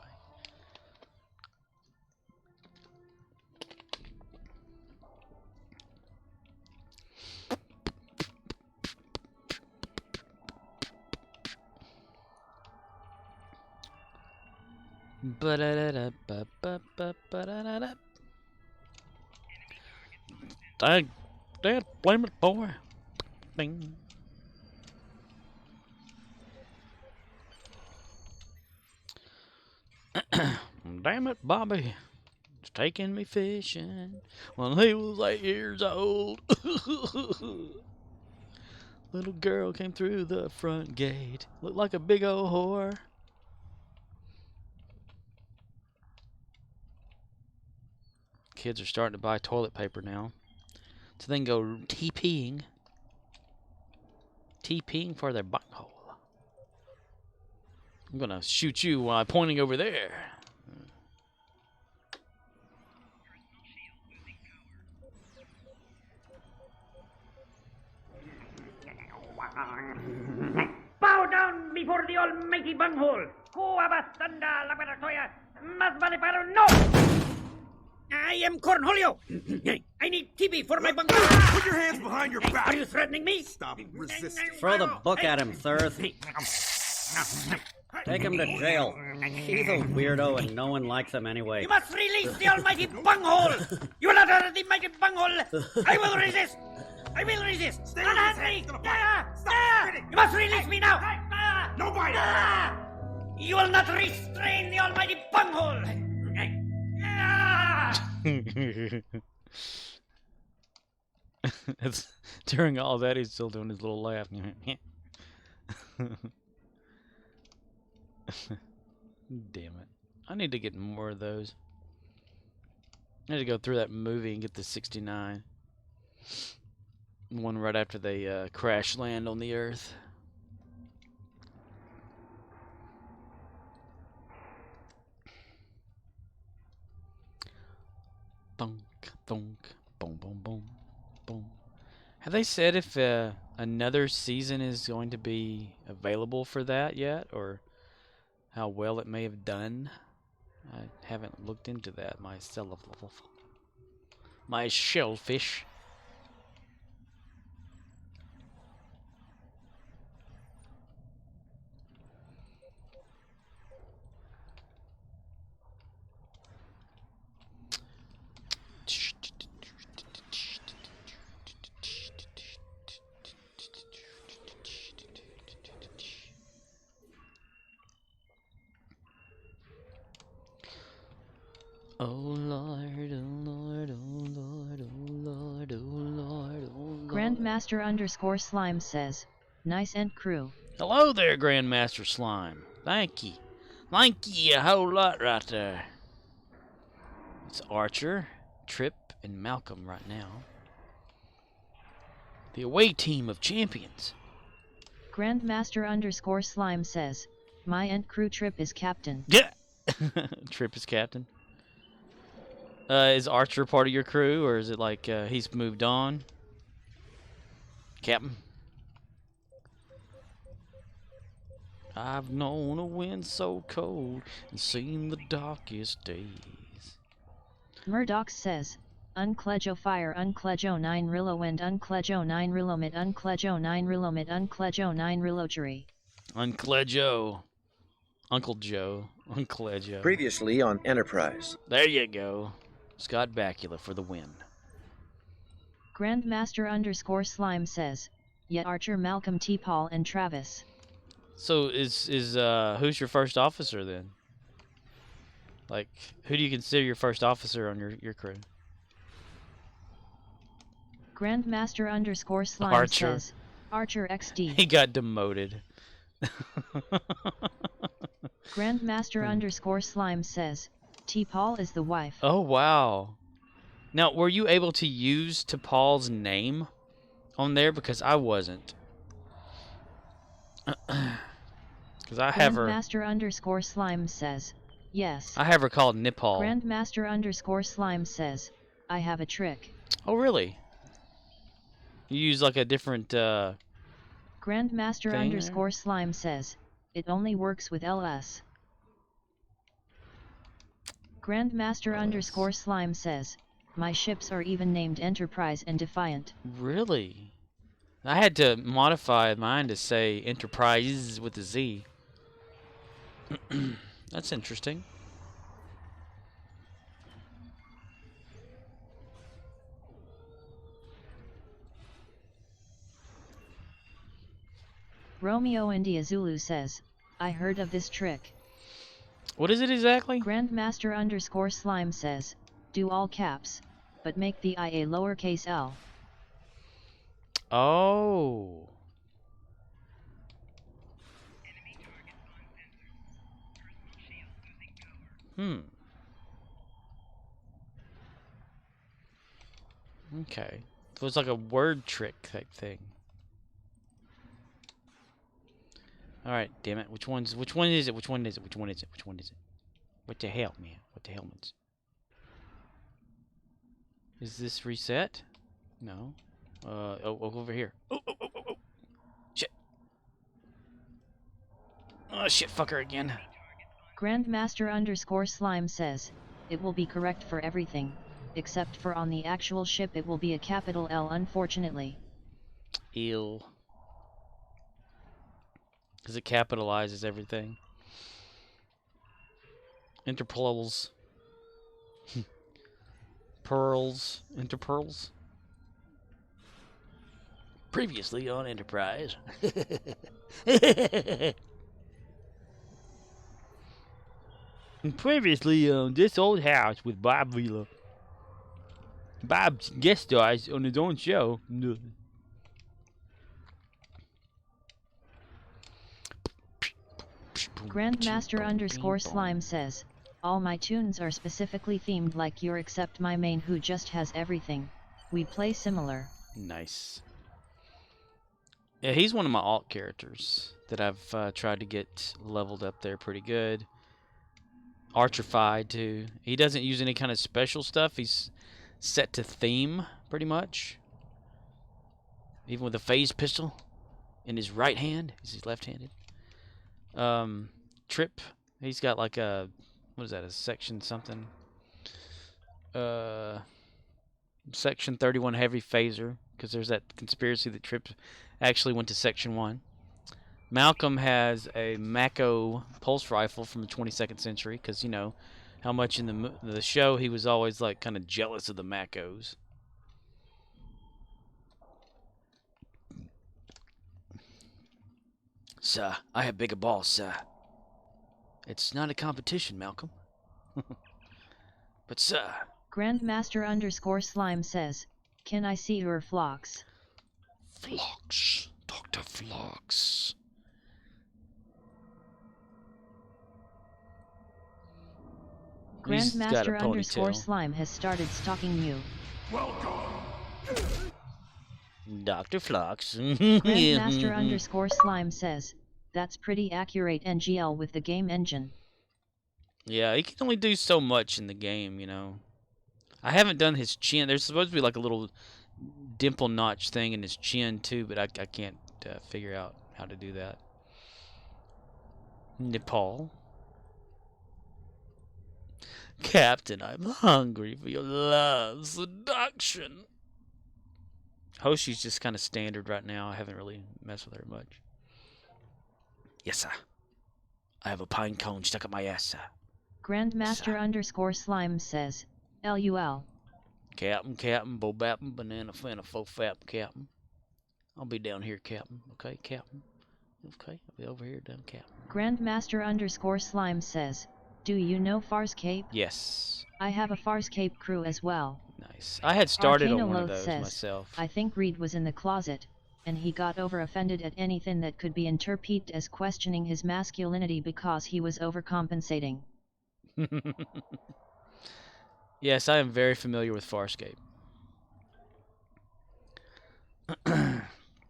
Dad, blame it, boy. Bing. Damn it, Bobby. It's taking me fishing when he was 8 years old. Little girl came through the front gate. Looked like a big old whore. Kids are starting to buy toilet paper now. So they can go TPing. TPing for their butthole. I'm gonna shoot you while I'm pointing over there. Bow down before the almighty bunghole. Kuabastanda labaratoya. Masbaliparo, no! I am Cornholio. I need TB for my bunghole. Put your hands behind your back! Are you threatening me? Stop resisting. Throw the book at him, Thirth. Take him to jail. He's a weirdo and no one likes him anyway. You must release the almighty bunghole. You will not hurt the mighty bunghole. I will resist. I will resist. Stay Don't on hurt his me. hands. Stop spitting. You must release me now. No biting. You will not restrain the almighty bunghole. During all that, he's still doing his little laugh. Damn it. I need to get more of those. I need to go through that movie and get the 69. One right after they crash land on the Earth. Thunk, thunk, boom, boom, boom, boom. Have they said if another season is going to be available for that yet, or how well it may have done? I haven't looked into that myself. My shellfish. Oh Lord, oh Lord, oh Lord, oh Lord, oh Lord, oh Lord. Grandmaster_Slime says, nice and crew. Hello there, Grandmaster Slime. Thank ye. Thank ye a whole lot right there. It's Archer, Trip, and Malcolm right now. The away team of champions. Grandmaster_Slime says, my and crew Trip is captain. Yeah. Trip is captain. Is Archer part of your crew, or is it like he's moved on? Captain? I've known a wind so cold and seen the darkest days. Murdoch says, Unclejo fire Unclejo 9 Rillo and Unclejo 9 Rilomit Unclejo 9 Rilomit Unclejo 9 Rilogery. Unclejo. Uncle Joe. Unclejo. Previously on Enterprise. There you go. Scott Bakula for the win. Grandmaster_Slime says, yet Archer Malcolm T. Paul and Travis. So is who's your first officer then? Like, who do you consider your first officer on your crew? Grandmaster_Slime Archer. says, Archer XD. He got demoted. Grandmaster_Slime says, T. Paul is the wife. Oh wow. Now, were you able to use T'Pol's name on there? Because I wasn't. Because I have her. Grandmaster_Slime says, yes. I have her called Nipal. Grandmaster_Slime says, I have a trick. Oh really? You use like a different Grandmaster_Slime says, it only works with LS. Grandmaster_Slime says, my ships are even named Enterprise and Defiant. Really? I had to modify mine to say Enterprise with a Z. That's interesting. Romeo India Zulu says, I heard of this trick. What is it exactly? Grandmaster_Slime says, do all caps, but make the I a lowercase l. Oh. Okay. So it's like a word trick type thing. Alright, damn it. Which one is it? Which one is it? Which one is it? Which one is it? What the hell, man? What the hell, man? Is this reset? No. Oh, over here. Oh. Shit. Oh, shit, fucker again. Grandmaster underscore slime says, it will be correct for everything, except for on the actual ship it will be a capital L unfortunately. Ill. Because it capitalizes everything. Interpearls. Pearls. Interpearls. Previously on Enterprise. Previously on This Old House with Bob Vila. Bob guest stars on his own show. Grandmaster underscore slime says, all my tunes are specifically themed like your except my main who just has everything. We play similar. Nice. Yeah, he's one of my alt characters that I've tried to get leveled up there pretty good. Archerified too. He doesn't use any kind of special stuff. He's set to theme pretty much. Even with a phase pistol in his right hand. He's left-handed. Trip. He's got like a, what is that, a section something? Section 31 heavy phaser, because there's that conspiracy that Trip actually went to Section 1. Malcolm has a Mako pulse rifle from the 22nd century, because, you know, how much in the show he was always, like, kind of jealous of the Makos. Sir, I have bigger balls, sir. It's not a competition, Malcolm. But, sir... Grandmaster underscore slime says, can I see your flocks? Flocks. Dr. Flocks. Grandmaster underscore slime has started stalking you. Dr. Flocks. Grandmaster underscore slime says, that's pretty accurate NGL with the game engine. Yeah, he can only do so much in the game, you know. I haven't done his chin. There's supposed to be like a little dimple notch thing in his chin too, but I can't figure out how to do that. Nepal. Captain, I'm hungry for your love, seduction. Hoshi's just kind of standard right now. I haven't really messed with her much. Yes, sir. I have a pine cone stuck up my ass, sir. Grandmaster underscore slime says, LUL. Captain, bo bappin, banana fanna fo fap, Captain. I'll be down here, Captain. Okay, Captain. Okay, I'll be over here, down, Captain. Grandmaster underscore slime says, do you know Farscape? Yes. I have a Farscape crew as well. Nice. I had started on one of Arcanoloth those says, myself. I think Reed was in the closet, and he got over offended at anything that could be interpreted as questioning his masculinity because he was overcompensating. Yes, I am very familiar with Farscape.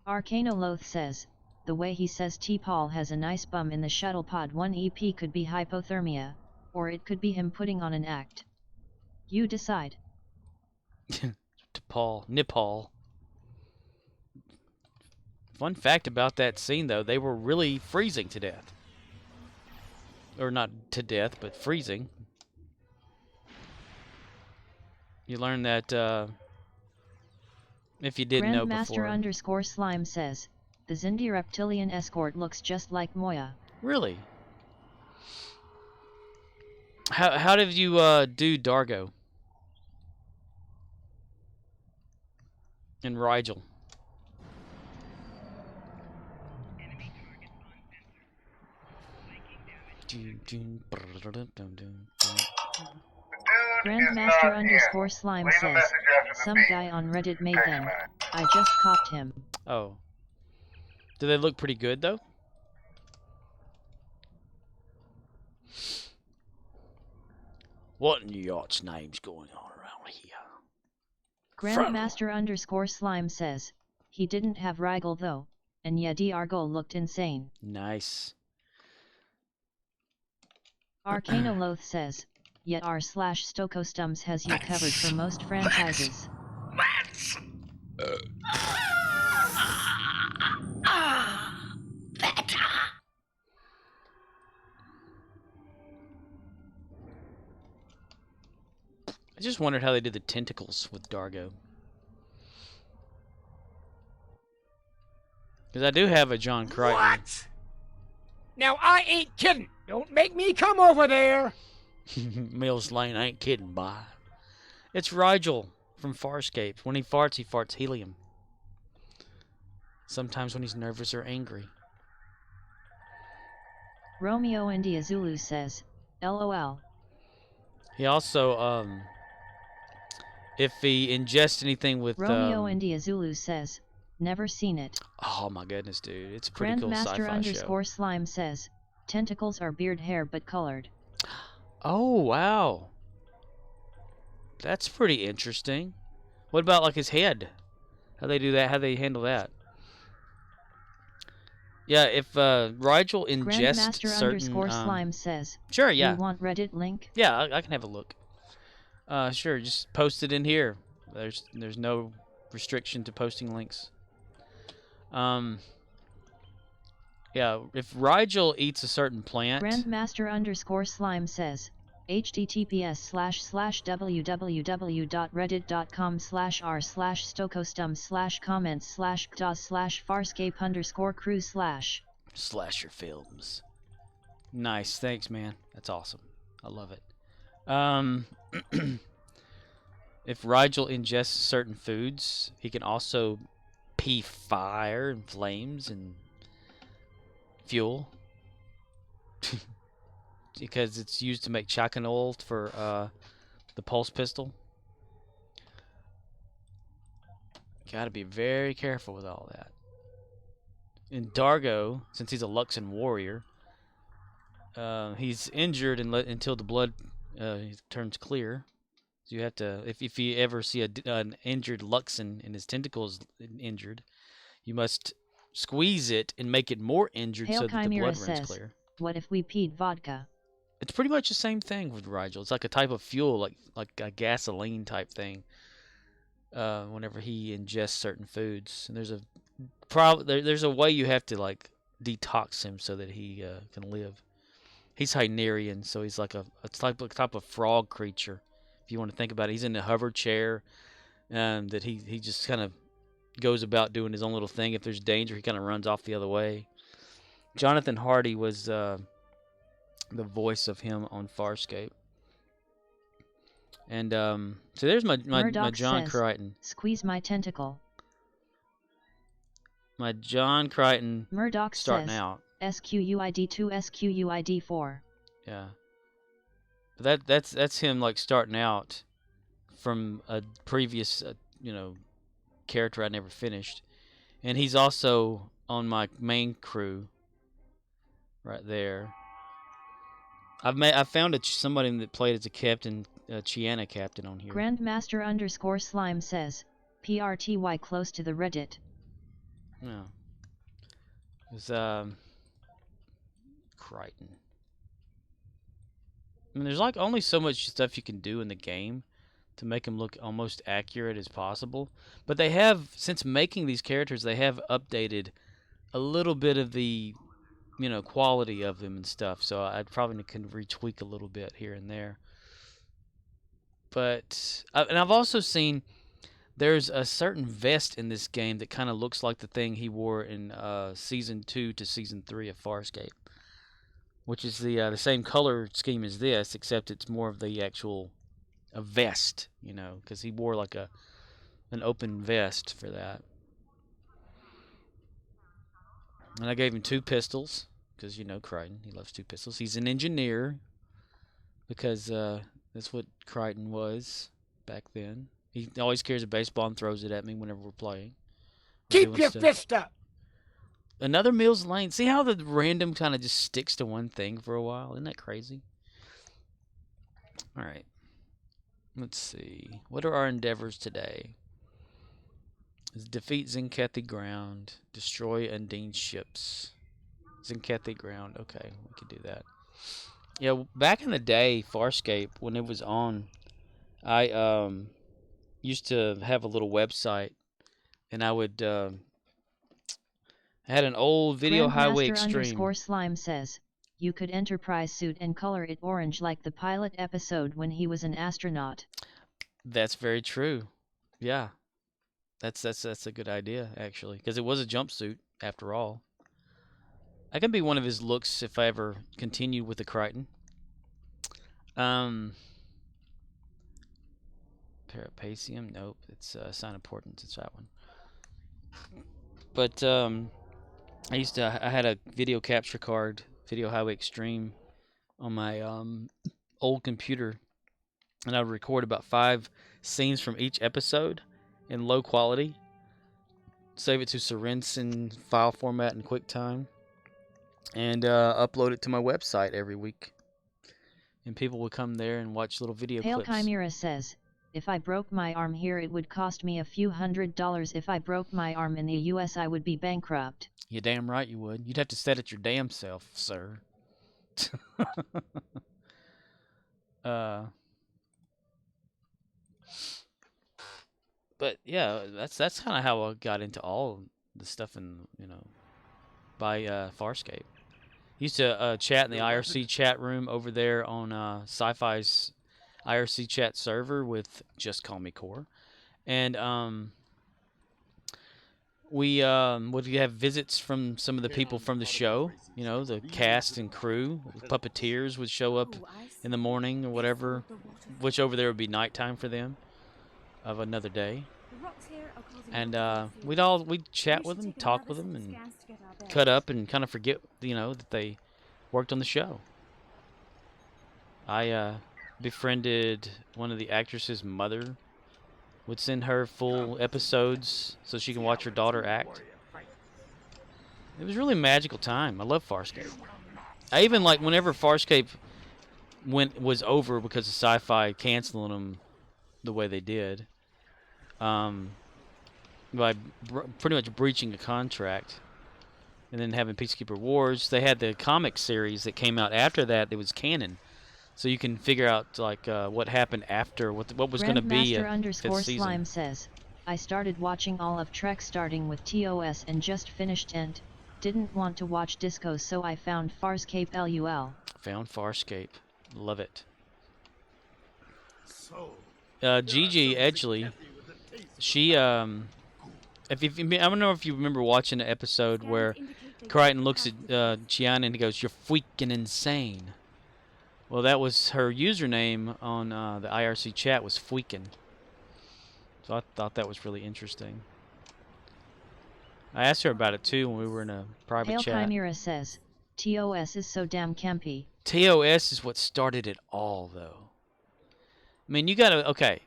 Arcanoloth says, the way he says T-Paul has a nice bum in the shuttle pod 1 EP could be hypothermia, or it could be him putting on an act. You decide. Nepal. Fun fact about that scene, though, they were really freezing to death. Or not to death, but freezing. You learn that if you didn't know before. Grandmaster underscore slime says, the Xindi reptilian escort looks just like Moya. Really? How did you do Dargo? And Rigel? Grandmaster underscore slime says, some guy on Reddit made them. I just copped him. Oh. Do they look pretty good, though? What in yacht's name's going on around here? Grandmaster underscore slime says, he didn't have Rigel though, and yeah, D'Argo looked insane. Nice. Arcanoloth says, yet r/Stokostums has you covered for most franchises. I just wondered how they did the tentacles with Dargo. Because I do have a John Crichton. What? Now I ain't kidding. Don't make me come over there. Mills Lane, I ain't kidding, boy. It's Rigel from Farscape. When he farts helium. Sometimes when he's nervous or angry. Romeo India Zulu says, LOL. He also, if he ingests anything with... Romeo India Zulu says, never seen it. Oh my goodness, dude. It's a pretty cool sci-fi Grandmaster show. _slime says, tentacles are beard hair but colored. Oh, wow. That's pretty interesting. What about, like, his head? How they do that? How they handle that? Yeah, if Rigel ingests certain... Grandmaster _slime says, sure, yeah. You want Reddit link? Yeah, I can have a look. Sure, just post it in here. There's no restriction to posting links. Yeah, if Rigel eats a certain plant... Grandmaster _slime says, https://www.reddit.com/r/comments/kdos/farscape_crew/. Slasher films. Nice, thanks, man. That's awesome. I love it. If Rigel ingests certain foods, he can also pee fire and flames and fuel. Because it's used to make chakan oil for the pulse pistol. Gotta be very careful with all that. In Dargo, since he's a Luxon warrior, he's injured until the blood turns clear. So you have to, if you ever see an injured Luxon and his tentacles injured, you must squeeze it and make it more injured Pale so that the Chimera blood runs says, clear. what if we peed vodka? It's pretty much the same thing with Rigel. It's like a type of fuel, like a gasoline type thing. Whenever he ingests certain foods, and there's a way you have to like detox him so that he can live. He's Hynerian, so he's like a type of frog creature. If you want to think about it, he's in a hover chair, that he just kind of goes about doing his own little thing. If there's danger, he kind of runs off the other way. Jonathan Hardy was the voice of him on Farscape. And so there's my John says, Crichton. Squeeze my tentacle. My John Crichton Murdoch starting says, out. SQUID2 SQUID4. Yeah. But that's him like starting out from a previous character I never finished. And he's also on my main crew right there. I found somebody that played as a captain, Chiana captain on here. Grandmaster _slime says, PRTY close to the Reddit. Yeah. It's Crichton. I mean, there's like only so much stuff you can do in the game to make them look almost accurate as possible. But they have, since making these characters, they have updated a little bit of the quality of them and stuff. So I'd probably can retweak a little bit here and there. But and I've also seen there's a certain vest in this game that kind of looks like the thing he wore in season 2 to season 3 of Farscape, which is the same color scheme as this, except it's more of the actual a vest, because he wore like an open vest for that. And I gave him 2 pistols, because, Crichton, he loves 2 pistols. He's an engineer, because that's what Crichton was back then. He always carries a baseball and throws it at me whenever we're playing. Keep your fist up! Another Mills Lane. See how the random kind of just sticks to one thing for a while? Isn't that crazy? Alright. Let's see. What are our endeavors today? Defeat Zenkethi ground. Destroy Undine ships. Zenkethi ground. Okay, we can do that. Yeah, back in the day, Farscape, when it was on, I used to have a little website, and I would I had an old Video Highway Extreme. _slime says, you could Enterprise suit and color it orange like the pilot episode when he was an astronaut. That's very true. Yeah, that's a good idea actually, because it was a jumpsuit after all. That could be one of his looks if I ever continue with the Crichton. Um, Parapacium, nope. It's Sign of Portents. It's that one. But I had a video capture card, Video Highway Extreme, on my old computer, and I would record about 5 scenes from each episode in low quality, save it to Sorensen file format in QuickTime, and upload it to my website every week. And people would come there and watch little video Pale clips. Chimera says, if I broke my arm here it would cost me a few $100s. If I broke my arm in the US I would be bankrupt. You damn right you would. You'd have to set it your damn self, sir. But yeah, that's kind of how I got into all the stuff in by Farscape. Used to chat in the IRC chat room over there on Sci-Fi's IRC chat server with Just Call Me Core, and we would have visits from some of the people from the show. The cast and crew, the puppeteers would show up in the morning or whatever, which over there would be nighttime for them of another day. And we'd chat with them, talk with them, and cut up and kind of forget, that they worked on the show. I befriended one of the actresses' mother. Would send her full episodes so she can watch her daughter act. It was really a magical time. I love Farscape. I even like whenever Farscape was over because of Sci-Fi canceling them the way they did, by pretty much breaching a contract, and then having Peacekeeper Wars. They had the comic series that came out after that. That was canon. So you can figure out what happened after, what was going to be a fifth season. Slime says, I started watching all of Trek starting with TOS and just finished and didn't want to watch Disco, so I found Farscape LUL. Found Farscape. Love it. Gigi Edgley, she I don't know if you remember watching the episode where Crichton looks at Chiana and he goes, "You're freaking insane." Well, that was her username on the IRC chat, was Fweekin. So I thought that was really interesting. I asked her about it too when we were in a private chat. Chimera says, TOS is so damn campy. TOS is what started it all, though. I mean, you gotta, okay,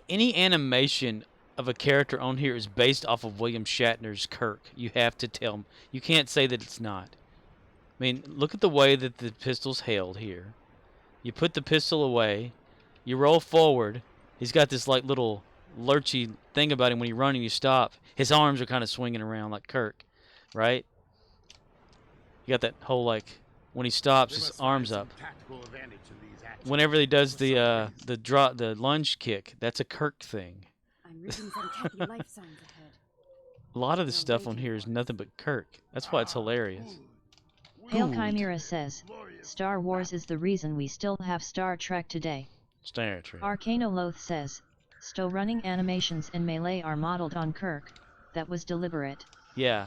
any animation of a character on here is based off of William Shatner's Kirk. You have to tell them. You can't say that it's not. I mean, look at the way that the pistol's held here. You put the pistol away, you roll forward. He's got this like little lurchy thing about him when you run and you stop. His arms are kind of swinging around like Kirk, right? You got that whole like when he stops, his arms up. Whenever he does the lunge kick, that's a Kirk thing. A lot of the stuff on here is nothing but Kirk. That's why it's hilarious. Pale Chimera says, Star Wars is the reason we still have Star Trek today. Star Trek. Arcano Loth says, Stow running animations in Melee are modeled on Kirk. That was deliberate. Yeah.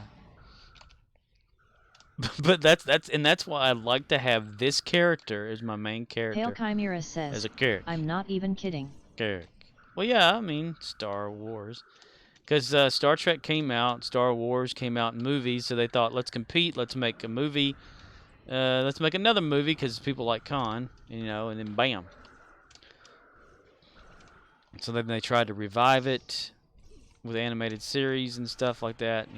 But that's why I like to have this character as my main character. Pale Chimera says, as a character. I'm not even kidding. Kirk. Well, yeah, I mean, Star Wars. Because Star Trek came out, Star Wars came out in movies, so they thought, let's compete, let's make a movie, let's make another movie because people like Khan, and then bam. So then they tried to revive it with animated series and stuff like that,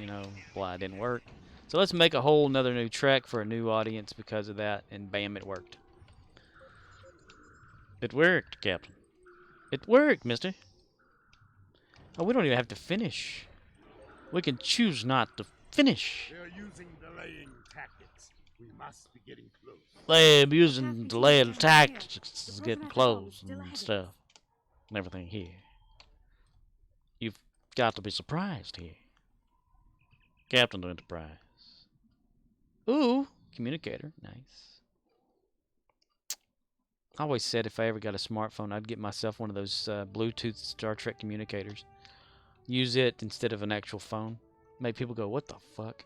blah, it didn't work. So let's make a whole another new Trek for a new audience because of that, and bam, it worked. It worked, Captain. It worked, mister. Oh, we don't even have to finish. We can choose not to finish. They're using delaying tactics. We must be getting close. They're using delaying tactics to get close and stuff. And everything here. You've got to be surprised here. Captain Enterprise. Ooh, communicator. Nice. I always said if I ever got a smartphone, I'd get myself one of those Bluetooth Star Trek communicators. Use it instead of an actual phone. Make people go, what the fuck?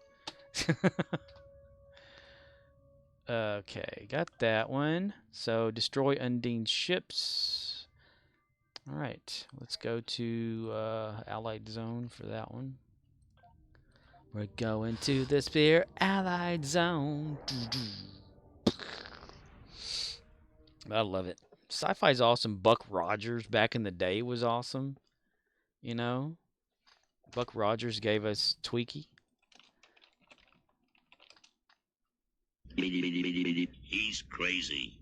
Okay, got that one. So, destroy Undine ships. Alright, let's go to Allied Zone for that one. We're going to the Spear Allied Zone. I love it. Sci-fi's awesome. Buck Rogers back in the day was awesome. You know? Buck Rogers gave us Tweaky. He's crazy.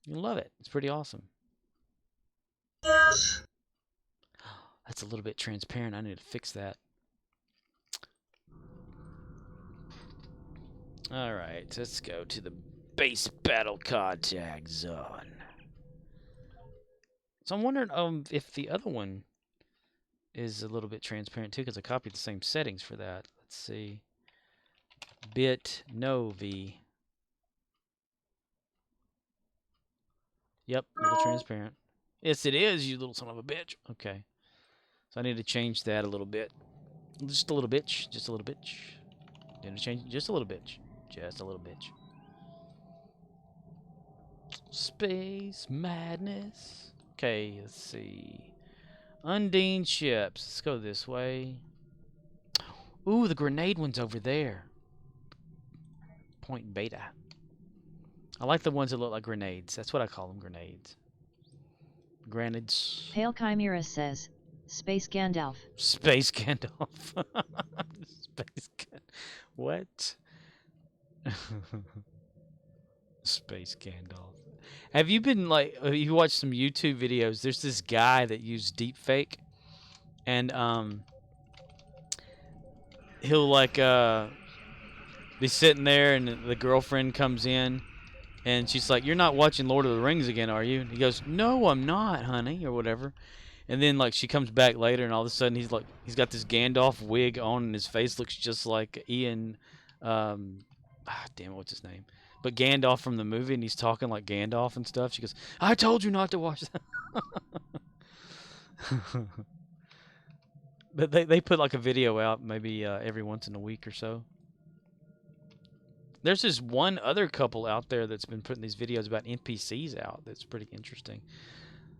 You love it. It's pretty awesome. That's a little bit transparent. I need to fix that. Alright, let's go to the base battle contact zone. So I'm wondering if the other one is a little bit transparent too, because I copied the same settings for that. Let's see. Bitnov. Yep, a little transparent. Yes, it is, you little son of a bitch. Okay. So I need to change that a little bit. Just a little bitch. Just a little bitch. Need to change just a little bitch. Just a little bitch. Space madness. Okay, let's see. Undine ships. Let's go this way. Ooh, the grenade one's over there. Point Beta. I like the ones that look like grenades. That's what I call them, grenades. Grenades. Pale Chimera says, Space Gandalf. Space Gandalf. Space Gandalf. What? Space Gandalf. Have you been like, you watched some YouTube videos? There's this guy that used deepfake, and he'll like be sitting there, and the girlfriend comes in, and she's like, "You're not watching Lord of the Rings again, are you?" And he goes, "No, I'm not, honey," or whatever. And then like she comes back later, and all of a sudden he's got this Gandalf wig on, and his face looks just like Ian. Damn it, what's his name? But Gandalf from the movie, and he's talking like Gandalf and stuff. She goes, "I told you not to watch that." But they put like a video out maybe every once in a week or so. There's this one other couple out there that's been putting these videos about NPCs out that's pretty interesting.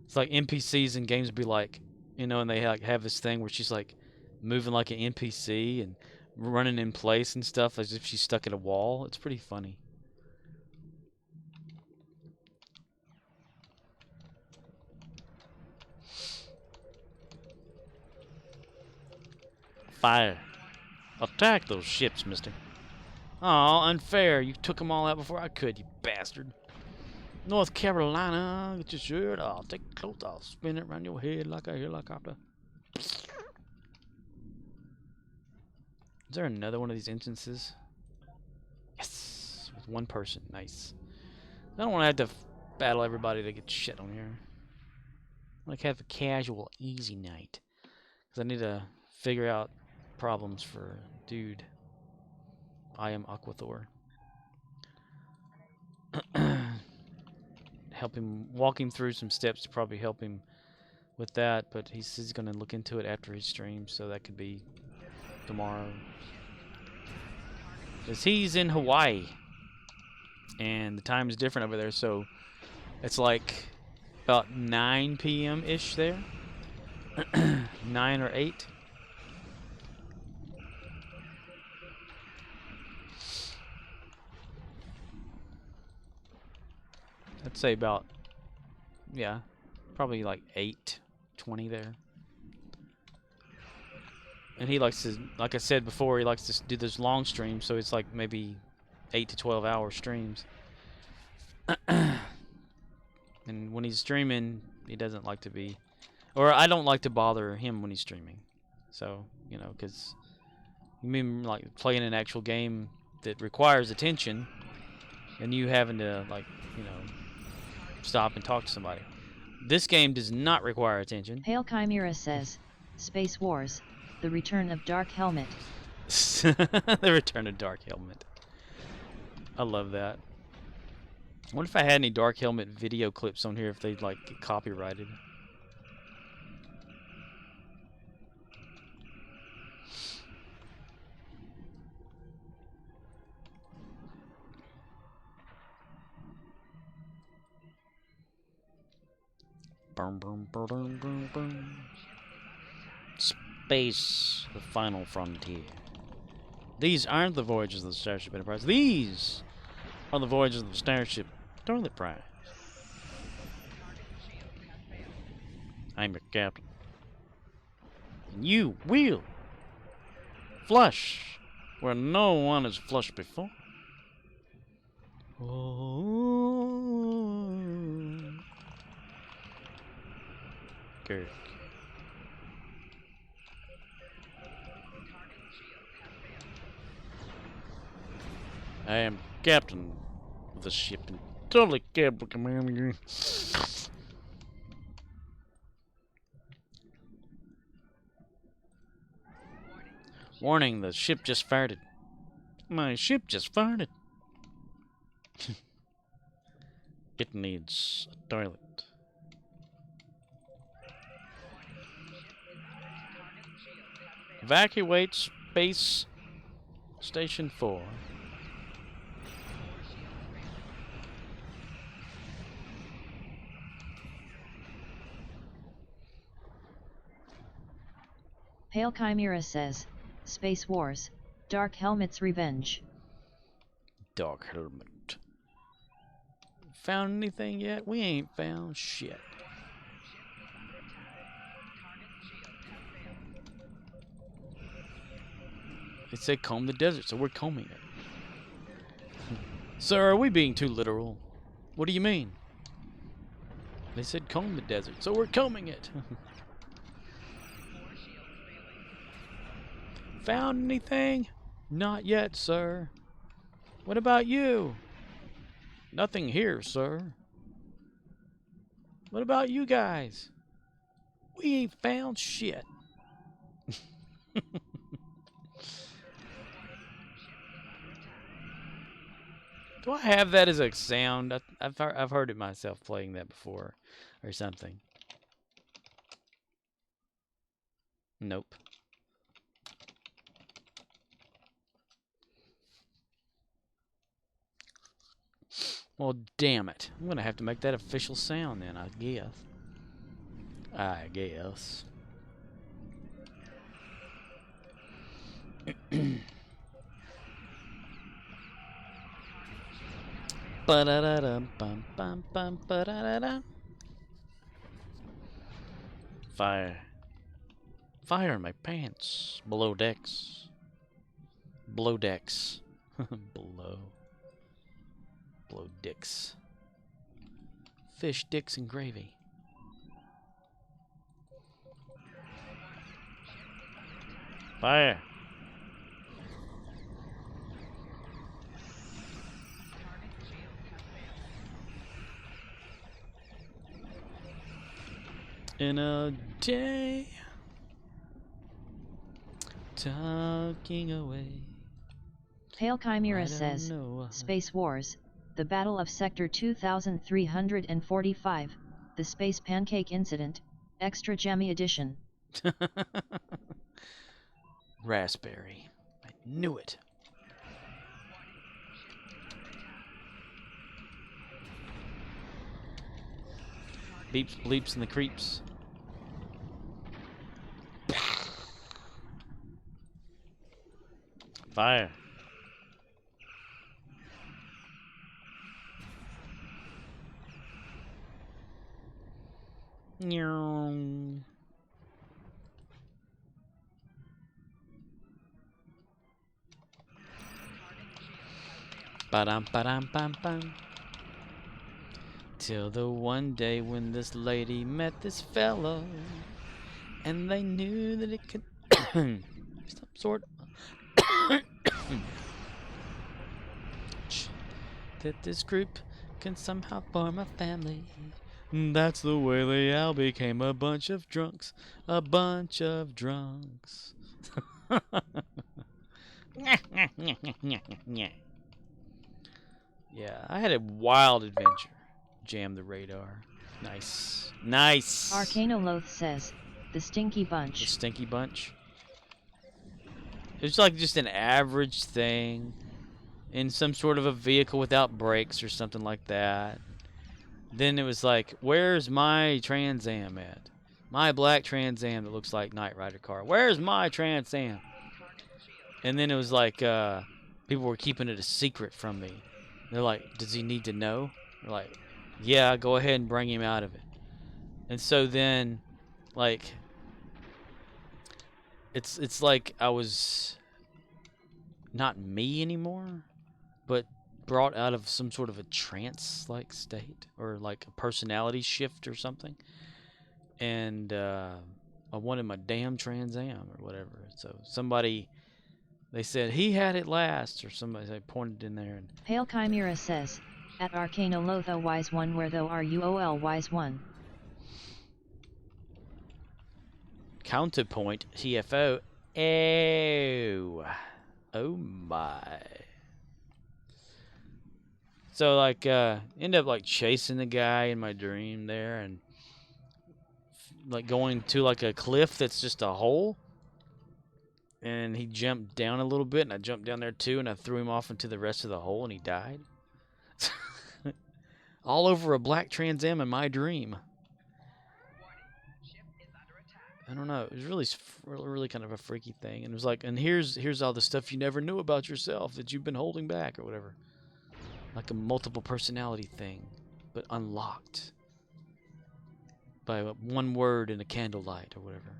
It's like NPCs in games be like, you know, and they like have this thing where she's like moving like an NPC and running in place and stuff as if she's stuck at a wall. It's pretty funny. Fire. Attack those ships, mister. Aw, unfair. You took them all out before I could, you bastard. North Carolina, get your shirt off. Take your clothes off. Spin it around your head like a helicopter. Is there another one of these instances? Yes. With one person. Nice. I don't want to have to battle everybody to get shit on here. I like have a casual, easy night. Because I need to figure out problems for dude. I am Aquathor. Help him, walk him through some steps to probably help him with that, but he says he's going to look into it after his stream, so that could be tomorrow. Because he's in Hawaii, and the time is different over there, so it's like about 9 p.m.-ish there. 9 or 8. I'd say about, yeah, probably like 8:20 there. And he likes to, like I said before, he likes to do those long streams, so it's like maybe 8 to 12 hour streams. And when he's streaming, he doesn't like to be, or I don't like to bother him when he's streaming. So, you know, because you mean like playing an actual game that requires attention, and you having to, like, you know, stop and talk to somebody. This game does not require attention. Pale Chimera says, Space Wars, the return of Dark Helmet. The return of Dark Helmet. I love that. I wonder if I had any Dark Helmet video clips on here if they'd like get copyrighted. Boom, boom, boom, boom, boom, boom. Space, the final frontier. These aren't the voyages of the Starship Enterprise. These are the voyages of the Starship Toilet Prize. I'm your captain. And you will flush where no one has flushed before. Oh. Kirk. I am captain of the ship and totally capable commander. Warning, the ship just farted. My ship just farted. It needs a toilet. Evacuate Space Station 4. Pale Chimera says, Space Wars, Dark Helmet's Revenge. Dark Helmet. Found anything yet? We ain't found shit. It said comb the desert, so we're combing it. Sir, are we being too literal? What do you mean? They said comb the desert, so we're combing it. Found anything? Not yet, sir. What about you? Nothing here, sir. What about you guys? We ain't found shit. Do I have that as a sound? I've heard it myself playing that before, or something. Nope. Well, damn it. I'm gonna have to make that official sound then, I guess. I guess. Fire. Fire in my pants. Below decks. Below decks. Below. Below dicks. Fish, dicks, and gravy. Fire. In a day, talking away. Pale Chimera says, Space Wars, the Battle of Sector 2345, the Space Pancake Incident, Extra Jammy Edition. Raspberry. I knew it. Beeps, bleeps, and the creeps. Fire. Ba-dum, ba-dum, bam, bam. Till the one day when this lady met this fellow, and they knew that it could some sort that this group can somehow form a family. That's the way they all became a bunch of drunks. A bunch of drunks. Yeah, I had a wild adventure. Jam the radar. Nice. Nice. Arcanoloth says, the Stinky The Bunch. Stinky Bunch. It's like just an average thing in some sort of a vehicle without brakes or something like that. Then it was like, where's my Trans Am at? My black Trans Am that looks like Knight Rider car. Where's my Trans Am? And then it was like, people were keeping it a secret from me. They're like, does he need to know? They're like, yeah, go ahead and bring him out of it. And so then, like, it's like I was not me anymore, but brought out of some sort of a trance-like state, or like a personality shift or something. And I wanted my damn Trans Am or whatever. So somebody, they said he had it last, or somebody, they pointed in there. And Pale Chimera says, at Arcanolotha wise one where thou ruol wise one. Counterpoint TFO. Oh my. So like end up like chasing the guy in my dream there, and like going to like a cliff that's just a hole, and he jumped down a little bit, and I jumped down there too, and I threw him off into the rest of the hole, and he died. All over a black Trans Am in my dream. I don't know. It was really kind of a freaky thing, and it was like, and here's all the stuff you never knew about yourself that you've been holding back or whatever, like a multiple personality thing, but unlocked by one word in a candlelight or whatever.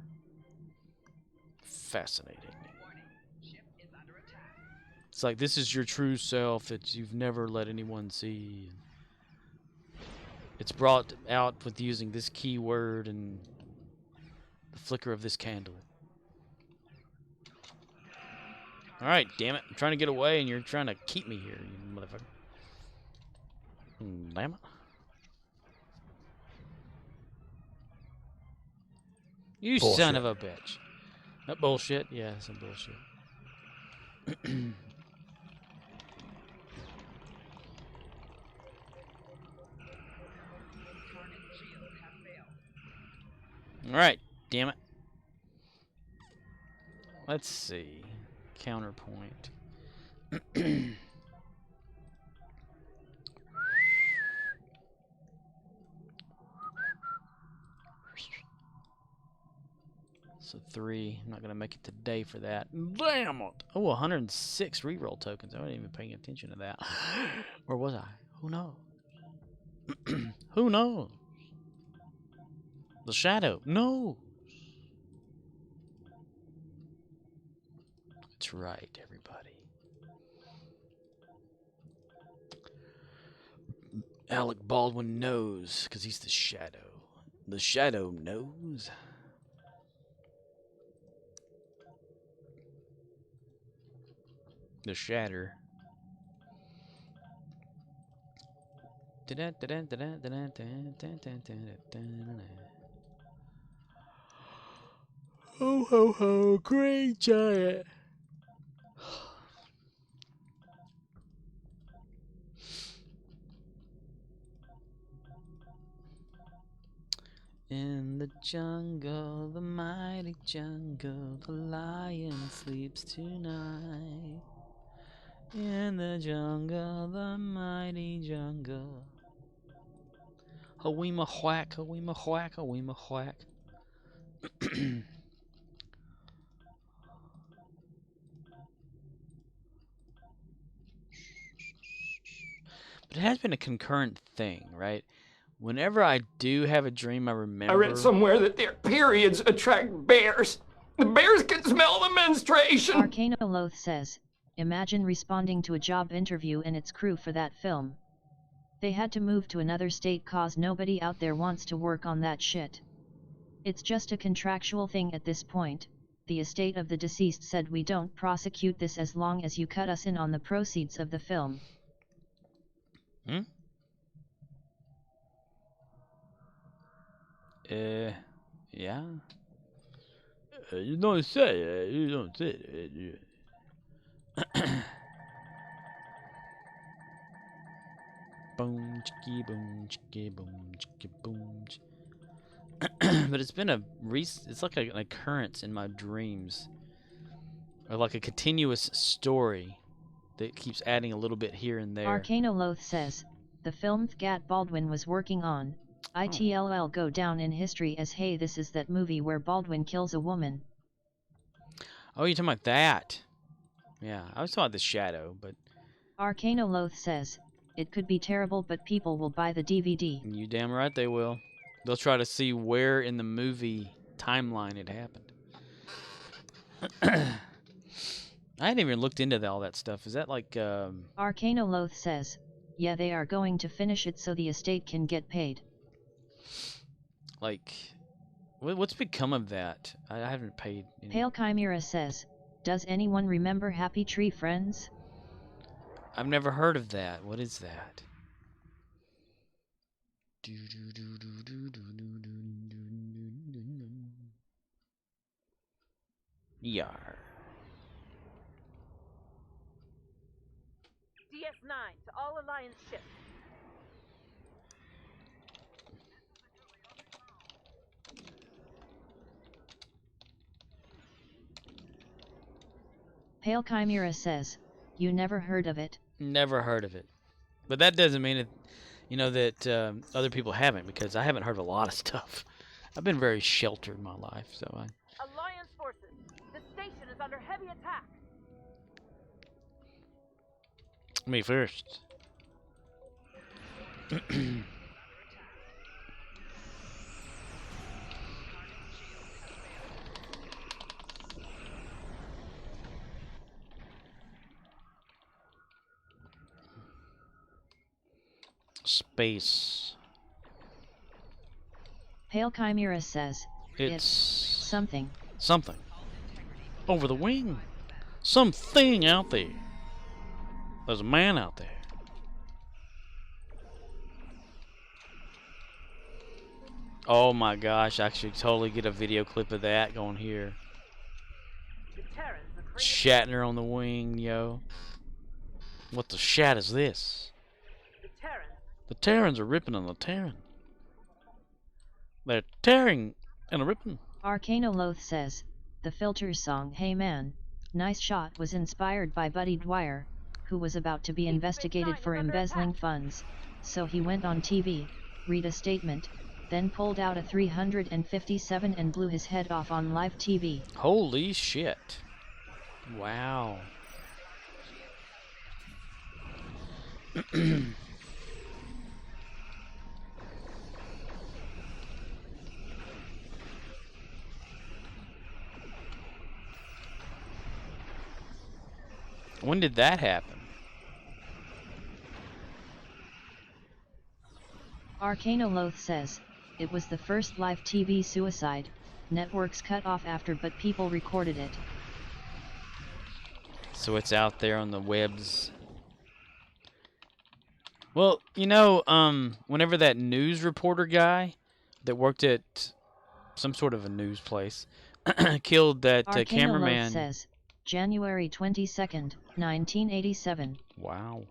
Fascinating. It's like, this is your true self that you've never let anyone see. It's brought out with using this keyword and the flicker of this candle. Alright, damn it. I'm trying to get away and you're trying to keep me here, you motherfucker. Damn it. You Bullshit. son of a bitch. That bullshit? Yeah, some bullshit. Alright, damn it. Let's see. Counterpoint. So 3. I'm not going to make it today for that. Damn it! Oh, 106 reroll tokens. I wasn't even paying attention to that. Where was I? Who knows? Who knows? The shadow. No. That's right, everybody. Alec Baldwin knows, because he's the shadow. The shadow knows. The shatter. Ho ho ho, great giant. In the jungle, the mighty jungle, the lion sleeps tonight. In the jungle, the mighty jungle. Hawima whack, hawima whack, hawima whack. But it has been a concurrent thing, right? Whenever I do have a dream, I remember. I read somewhere that their periods attract bears. The bears can smell the menstruation. Arcanoloth says, imagine responding to a job interview and its crew for that film. They had to move to another state cause nobody out there wants to work on that shit. It's just a contractual thing at this point. The estate of the deceased said we don't prosecute this as long as you cut us in on the proceeds of the film. Yeah. You don't say. You don't say. boom, chicky boom, chicky boom, chicky boom. But it's been it's like an occurrence in my dreams, or like a continuous story that keeps adding a little bit here and there. Arcanoloth says, the film Gat Baldwin was working on, it'll go down in history as hey this is that movie where Baldwin kills a woman. Oh, you're talking about that? Yeah, I was talking about The Shadow, but... Arcanoloth says, it could be terrible but people will buy the DVD. You damn right they will. They'll try to see where in the movie timeline it happened. I hadn't even looked into all that stuff. Is that like... Arcanoloth says, yeah they are going to finish it so the estate can get paid. Like... What's become of that? I haven't paid any... Pale Chimera says, does anyone remember Happy Tree Friends? I've never heard of that. What is that? Yar. DS9 to all Alliance ships. Pale Chimera says, you never heard of it? Never heard of it. But that doesn't mean it, that other people haven't, because I haven't heard of a lot of stuff. I've been very sheltered in my life, so I... Alliance forces, the station is under heavy attack. Me first. Space. Pale Chimera says, It's something. Something. Over the wing. Something out there. There's a man out there. Oh my gosh, I should totally get a video clip of that going here. Shatner on the wing, yo. What the shat is this? The Terrans are ripping on the Terran. They're tearing and ripping. Arcanoloth says, the Filters song Hey Man, nice shot was inspired by Buddy Dwyer, who was about to be investigated for embezzling funds, so he went on TV, read a statement, then pulled out a 357 and blew his head off on live TV. Holy shit. Wow. When did that happen? Arcanoloth says, it was the first live TV suicide, networks cut off after but people recorded it. So it's out there on the webs. Well, whenever that news reporter guy that worked at some sort of a news place killed that cameraman. Says, January 22nd, 1987. Wow.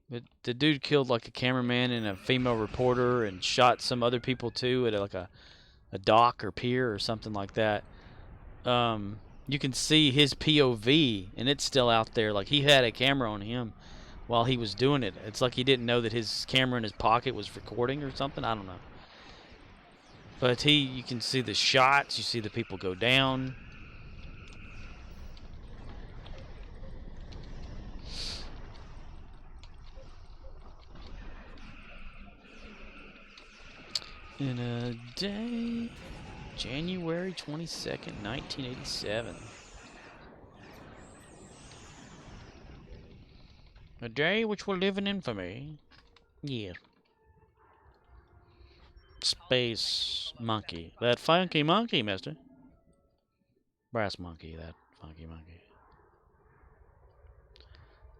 But the dude killed like a cameraman and a female reporter and shot some other people too at like a dock or pier or something like that. You can see his POV and it's still out there. Like he had a camera on him while he was doing it. It's like he didn't know that his camera in his pocket was recording or something. I don't know. But you can see the shots. You see the people go down. In a day, January 22nd, 1987. A day which will live in infamy. Yeah. Space monkey. That funky monkey, mister. Brass monkey, that funky monkey.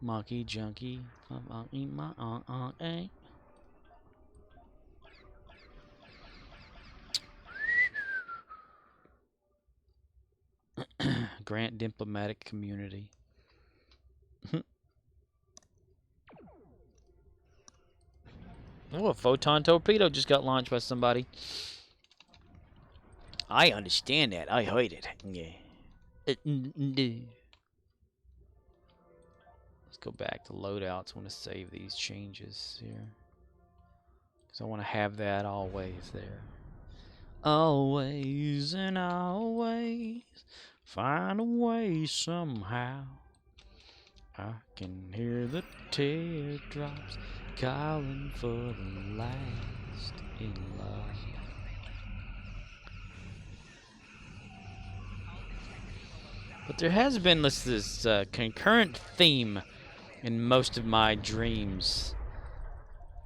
Monkey junkie. Grant Diplomatic Community. Oh, a photon torpedo just got launched by somebody. I understand that. I heard it. Yeah. Let's go back to loadouts. I want to save these changes here. Because I want to have that always there. Always and always. Find a way somehow. I can hear the teardrops calling for the last in love. But there has been this concurrent theme in most of my dreams.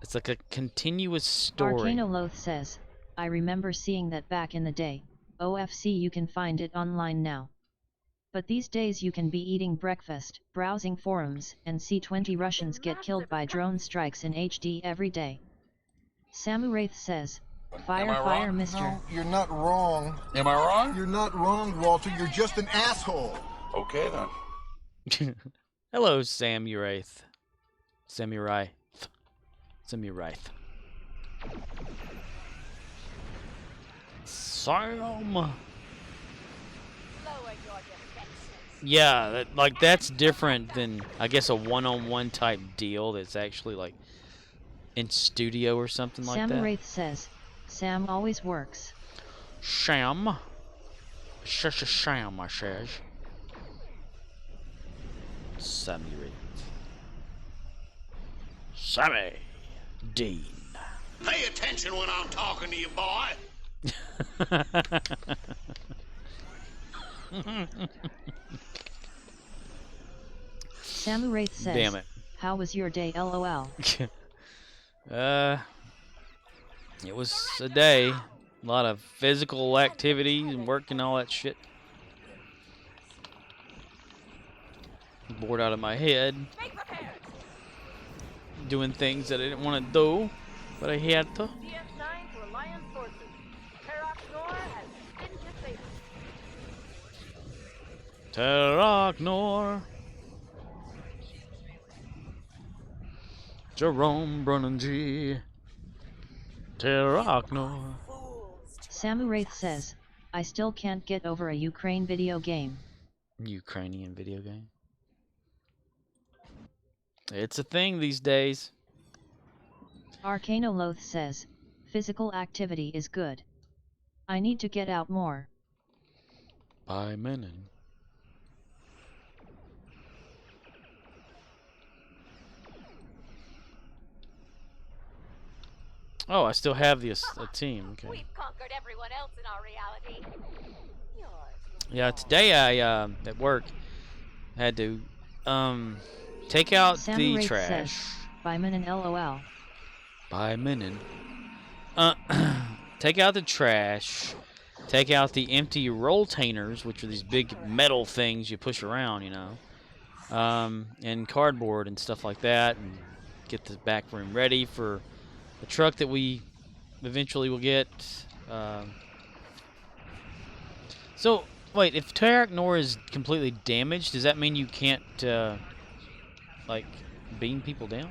It's like a continuous story. Arcanoloth says, I remember seeing that back in the day. OFC, you can find it online now. But these days you can be eating breakfast, browsing forums, and see 20 Russians get killed by drone strikes in HD every day. Samuraith says, fire mister. No, you're not wrong. Am I wrong? You're not wrong, Walter. You're just an asshole. Okay, then. Hello, Samuraith. Samuraith. Sam. Yeah, that's different than, I guess, a one-on-one type deal that's actually like in studio or something like that. Samuraith says, Sam always works. Sham. Sham, I says. Samuraith. Sammy Dean. Pay attention when I'm talking to you, boy. Samuraith says, damn it. How was your day, LOL? It was a day. A lot of physical activity and work and all that shit. Bored out of my head. Doing things that I didn't want to do, but I had to. Terraknor. Jerome Brunanji. Terraknor. Samuraith says, I still can't get over a Ukraine video game. Ukrainian video game? It's a thing these days. Arcanoloth says, physical activity is good. I need to get out more. By Menon. Oh, I still have a team. Okay. We've conquered everyone else in our reality. Yeah, today I at work had to take out the Samuraith trash. Says, by Menon LOL. By Menon. Take out the trash. Take out the empty rolltainers, which are these big metal things you push around, you know, and cardboard and stuff like that, and get the back room ready for the truck that we eventually will get. So, wait, if Terraknor is completely damaged, does that mean you can't, like, beam people down?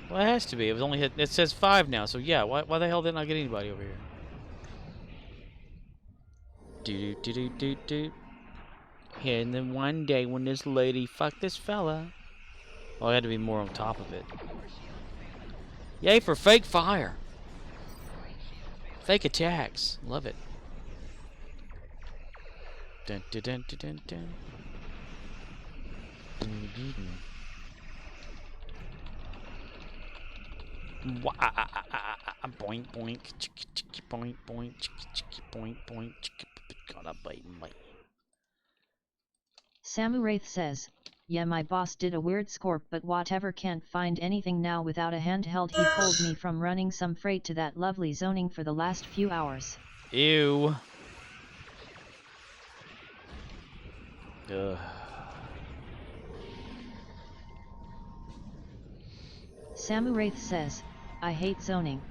Well, it has to be. It was only hit. It says 5 now, so yeah. Why the hell didn't I get anybody over here? Do. Yeah, and then one day when this lady fucked this fella, well, I had to be more on top of it. Yay for fake fire. Fake attacks. Love it. Dun dun dun dun dun dun. Boink boink, boink boink, boink boink. Gotta bite me. Samuraith says, yeah, my boss did a weird scorp, but whatever, can't find anything now without a handheld. He pulled me from running some freight to that lovely zoning for the last few hours. Ew. Ugh. Samuraith says, I hate zoning.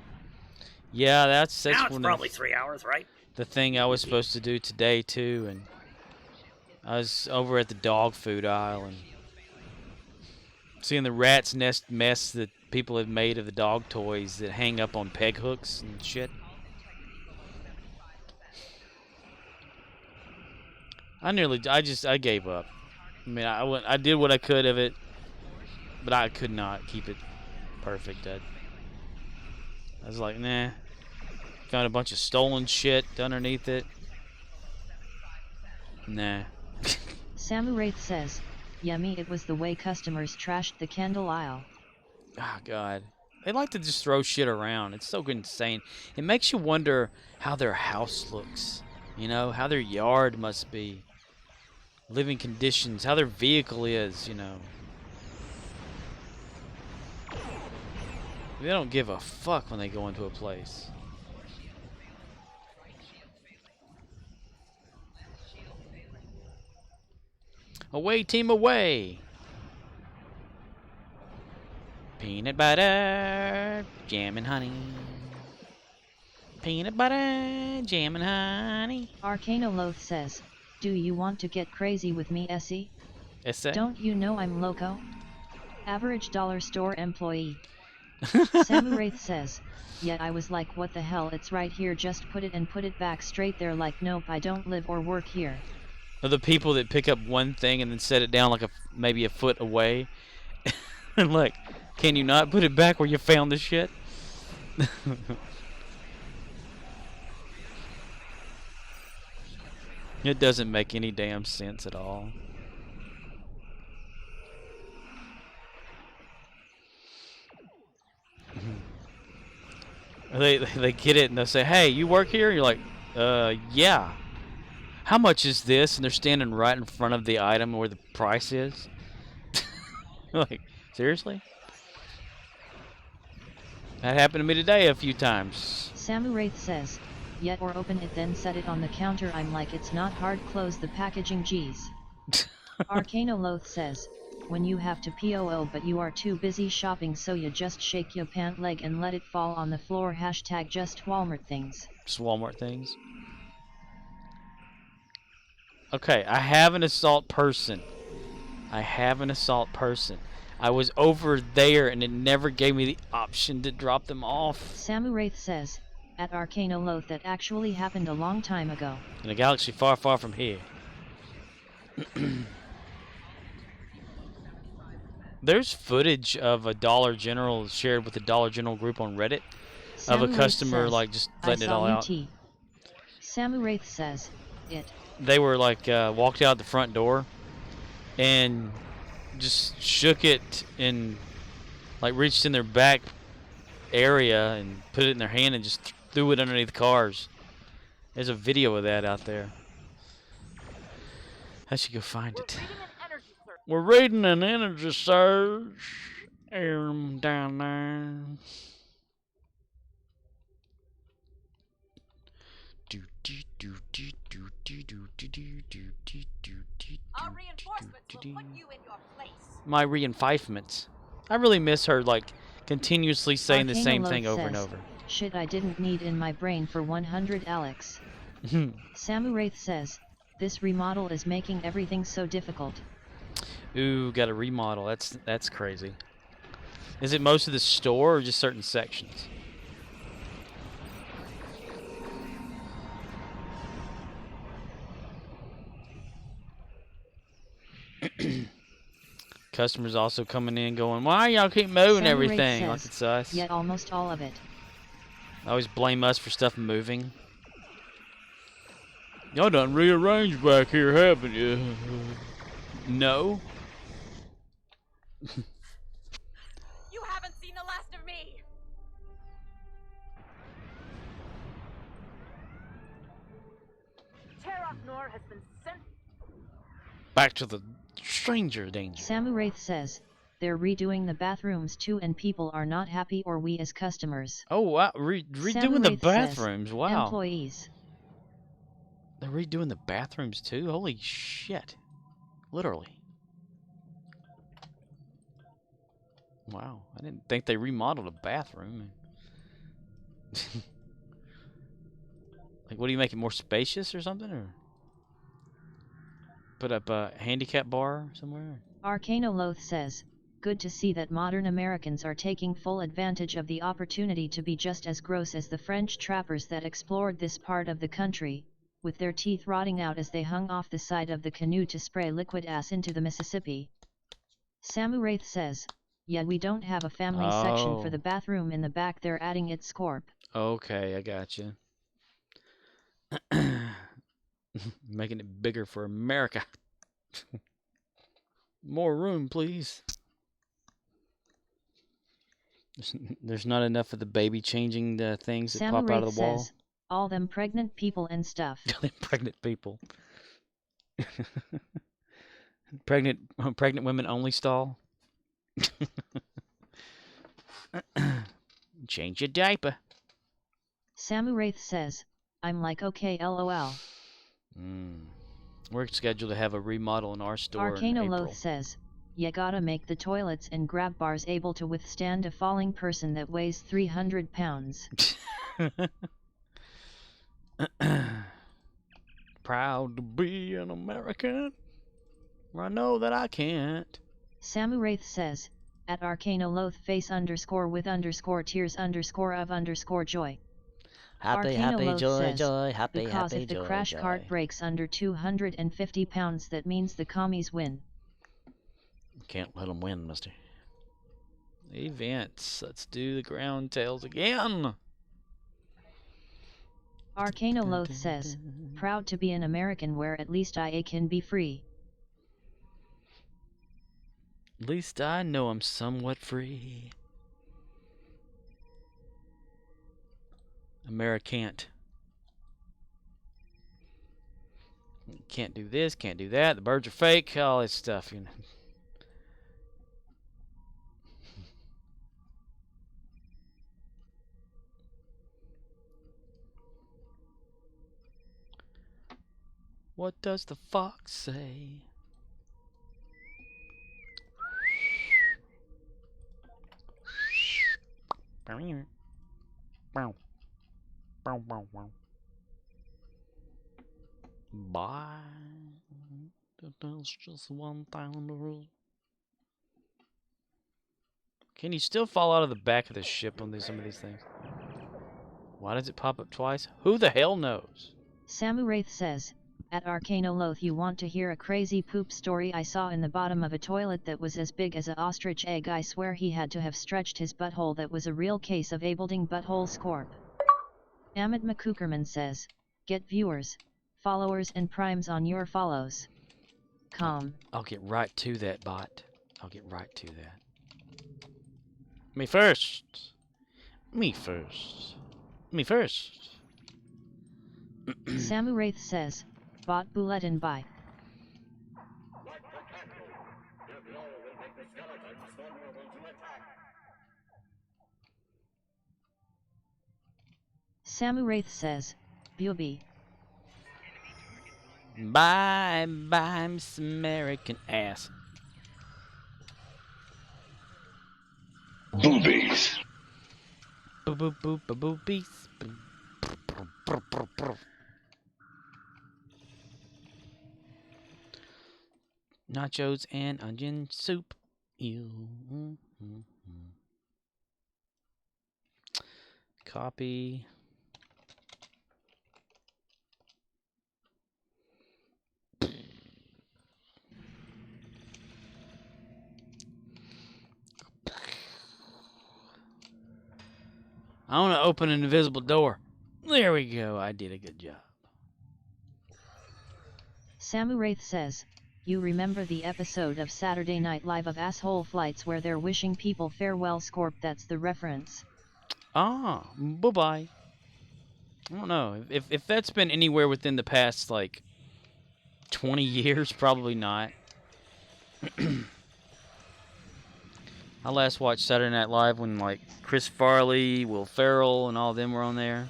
Yeah, that's now it's one probably of 3 hours, right? the thing I was supposed to do today too, and I was over at the dog food aisle and seeing the rat's nest mess that people have made of the dog toys that hang up on peg hooks and shit. I gave up. I mean, I did what I could of it, but I could not keep it perfect. I was like, nah. Found a bunch of stolen shit underneath it. Nah. Samu Wraith says, yummy, it was the way customers trashed the candle aisle. Oh, God. They like to just throw shit around. It's so insane. It makes you wonder how their house looks. You know, how their yard must be. Living conditions, how their vehicle is, you know. They don't give a fuck when they go into a place. Away, team, away! Peanut butter, jam and honey. Peanut butter, jam and honey. Arcanoloth says, do you want to get crazy with me, Essie? Esse? Don't you know I'm loco? Average dollar store employee. Samu Wraith says, yeah, I was like, what the hell, it's right here, just put it and put it back straight there, like, nope, I don't live or work here. Are the people that pick up one thing and then set it down like maybe a foot away? And like, can you not put it back where you found the shit? It doesn't make any damn sense at all. They get it and they'll say, hey, you work here? And you're like, yeah. How much is this? And they're standing right in front of the item where the price is. Like, seriously? That happened to me today a few times. Samu Wraith says, yet or open it then set it on the counter, I'm like, it's not hard, close the packaging, geez. Arcanoloth says, when you have to POO but you are too busy shopping, so you just shake your pant leg and let it fall on the floor, hashtag just Walmart things. Just Walmart things. Okay, I have an assault person. I was over there and it never gave me the option to drop them off. Samu Wraith says, at Arcanoloth, that actually happened a long time ago. In a galaxy far, far from here. There's footage of a Dollar General shared with the Dollar General group on Reddit of a customer like just letting it all out. Samu Wraith says, it. They were like walked out the front door and just shook it and like reached in their back area and put it in their hand and just threw it underneath cars. There's a video of that out there. I should go find it. We're reading an energy surge down there. Our reinforcements will put you in your place. My reinforcements. I really miss her like continuously saying the same thing over and over. Shit I didn't need in my brain for 100 Alex. Samu Wraith says, this remodel is making everything so difficult. Ooh, got a remodel. That's crazy. Is it most of the store or just certain sections? Customers also coming in going, why y'all keep moving everything? Says, like it's us. Yet almost all of it. I always blame us for stuff moving. Y'all done rearranged back here, haven't you? No. You haven't seen the last of me. Terracnor has been sent. Back to the stranger danger. Samu Wraith says, they're redoing the bathrooms too and people are not happy, or we as customers. Oh, wow. Redoing the bathrooms. Says, wow. Employees. They're redoing the bathrooms too? Holy shit. Literally. Wow. I didn't think they remodeled a bathroom. Like, what do you make it more spacious or something? Or put up a handicap bar somewhere? Arcanoloth says, good to see that modern Americans are taking full advantage of the opportunity to be just as gross as the French trappers that explored this part of the country, with their teeth rotting out as they hung off the side of the canoe to spray liquid ass into the Mississippi. Samu Wraith says, yeah, we don't have a family section for the bathroom in the back, they're adding it scorp. Okay, I gotcha. Making it bigger for America. More room, please. There's not enough of the baby changing the things that pop out of the wall. Says, all them pregnant people and stuff. Pregnant people. Pregnant women only stall. Change your diaper. Samu Wraith says, I'm like okay lol. We're scheduled to have a remodel in our store in April. Arcanoloth says, you gotta make the toilets and grab bars able to withstand a falling person that weighs 300 pounds. Proud to be an American. I know that I can't. Samu Wraith says, at Arcanoloth face _ with _ tears _ of _ joy. Happy, happy, joy, joy, happy, because happy, if the joy, crash joy. cart breaks under 250 pounds, that means the commies win. Can't let them win, mister. Events. Let's do the ground tails again. Arcanoloth says, proud to be an American where at least I can be free. At least I know I'm somewhat free. Americant. Can't do this, can't do that. The birds are fake, all this stuff, you know. What does the fox say? Bye. That's just one thousand rule. Can you still fall out of the back of the ship on some of these things? Why does it pop up twice? Who the hell knows? Samu Wraith says, at Arcanoloth, you want to hear a crazy poop story I saw in the bottom of a toilet that was as big as an ostrich egg. I swear he had to have stretched his butthole. That was a real case of Ableting butthole scorp. Amit McCookerman says, get viewers, followers and primes on your follows. I'll get right to that, bot. I'll get right to that. Me first. Me first. Me first. Samu Wraith says, bot bulletin bye. Samu Wraith says, Buby. Bye, bye, Miss American ass. Boobies. Boo boo boo boo boobies. Nachos and onion soup. Ew. Copy. I want to open an invisible door. There we go. I did a good job. Samu Wraith says, you remember the episode of Saturday Night Live of Asshole Flights where they're wishing people farewell scorp? That's the reference. Ah, bye-bye. I don't know. If that's been anywhere within the past, like, 20 years, probably not. I last watched Saturday Night Live when, like, Chris Farley, Will Ferrell, and all of them were on there.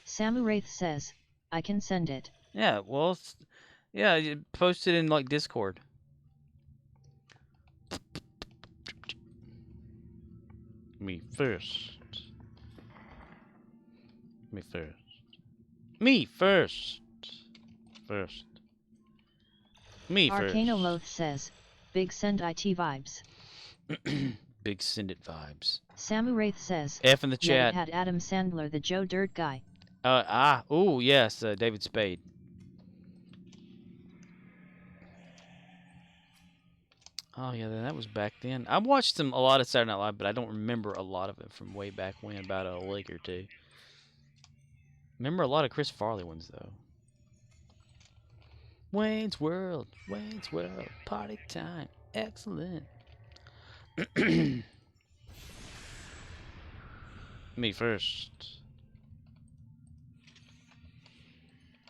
Samu Wraith says, I can send it. Yeah, well, yeah, you post it in, like, Discord. Me first. Me first. Me first. First. Me first. Arcanoloth says, big send IT vibes. Big Send It vibes. Samuraith says, F in the yeah, chat. it had Adam Sandler, the Joe Dirt guy. Oh, yes, David Spade. Oh, yeah, that was back then. I watched a lot of Saturday Night Live, but I don't remember a lot of it from way back when, about a week or two. Remember a lot of Chris Farley ones, though. Wayne's World, party time, excellent. Me first.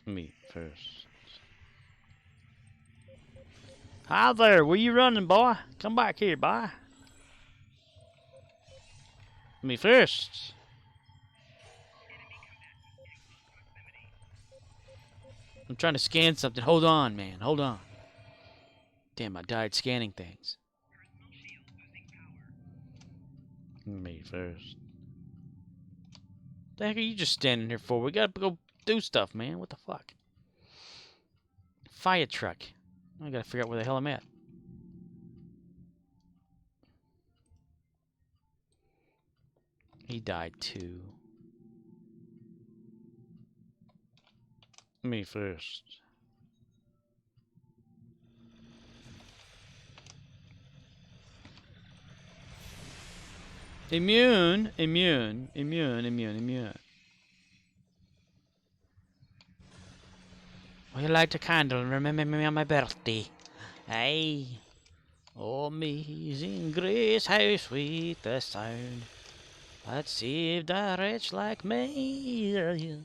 Me first. Hi there, where you running, boy? Come back here, boy. Me first. I'm trying to scan something. Hold on, man. Hold on. Damn, I died scanning things. Me first. The heck are you just standing here for? We gotta go do stuff, man. What the fuck? Fire truck. I gotta figure out where the hell I'm at. He died too. Me first. Immune. Will you light a candle and remember me on my birthday? Aye. Oh, amazing grace, how sweet the sound that saved a wretch like me.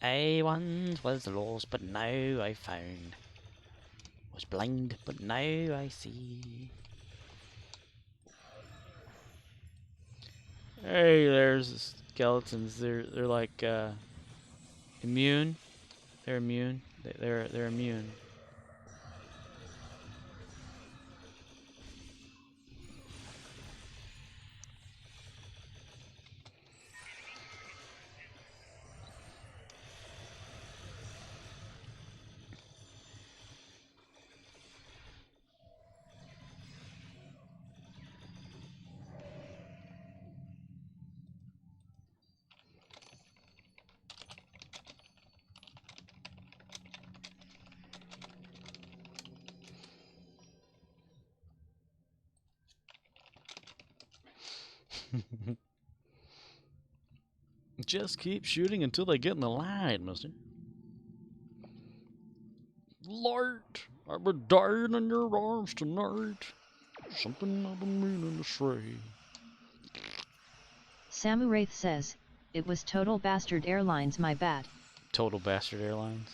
I once was lost, but now I found. Was blind, but now I see. Hey, there's the skeletons. They're like immune. They're immune. They're immune. Just keep shooting until they get in the line, mister. Lord, I've been dying in your arms tonight. Something I've been meaning to say. Samuraith says, it was Total Bastard Airlines, my bad. Total Bastard Airlines.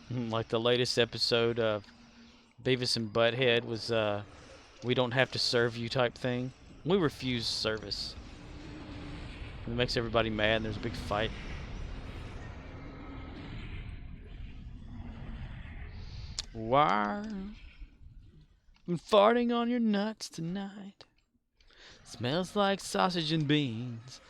Like the latest episode of Beavis and Butthead was we don't have to serve you type thing. We refuse service. It makes everybody mad and there's a big fight. Why? I'm farting on your nuts tonight. Smells like sausage and beans.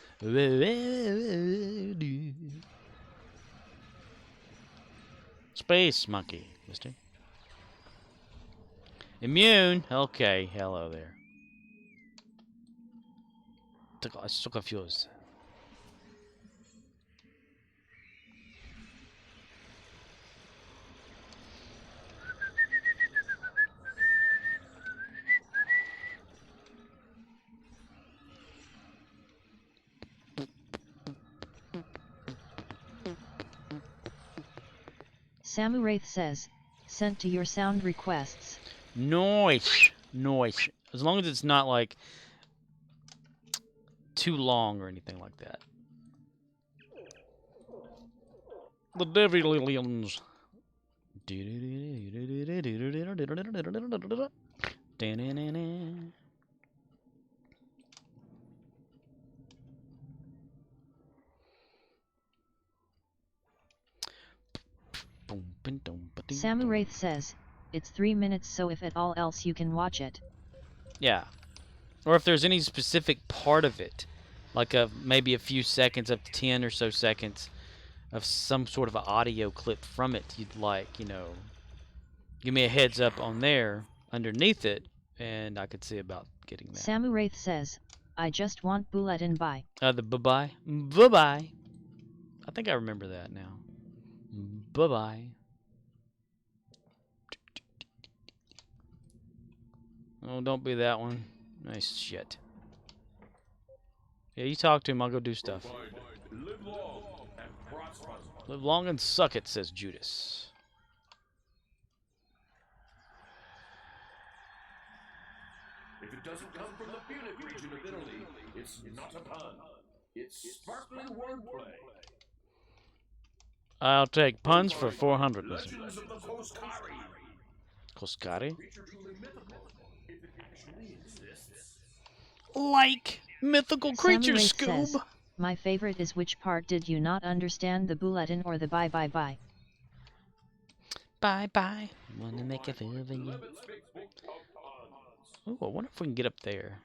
Space monkey, mister. Immune? Okay, hello there. I'm so confused. Samuraith says, sent to your sound requests. Noise. Noise. As long as it's not like too long or anything like that. The Devilians. Samuraith says, it's 3 minutes, so if at all else you can watch it. Yeah. Or if there's any specific part of it, like maybe a few seconds, up to 10 or so seconds, of some sort of an audio clip from it you'd like, you know, give me a heads up on there underneath it, and I could see about getting that. Samu Wraith says, I just want bulletin bye. The bye-bye. Bye-bye. I think I remember that now. Bye-bye. Oh, don't be that one. Nice shit. Yeah, you talk to him, I'll go do stuff. Live long and suck it, says Judas. If it doesn't come from the Punic region of Italy, it's not a pun. It's sparkling wordplay. I'll take puns for 400. Legends of the Koskari. Koskari? Creature truly mythical, if it actually exists. Like mythical creatures, Samu Wraith Scoob. says, my favorite is which part did you not understand, the bulletin or the bye bye bye? Bye bye. Wanna make a feel of you. Ooh, I wonder if we can get up there.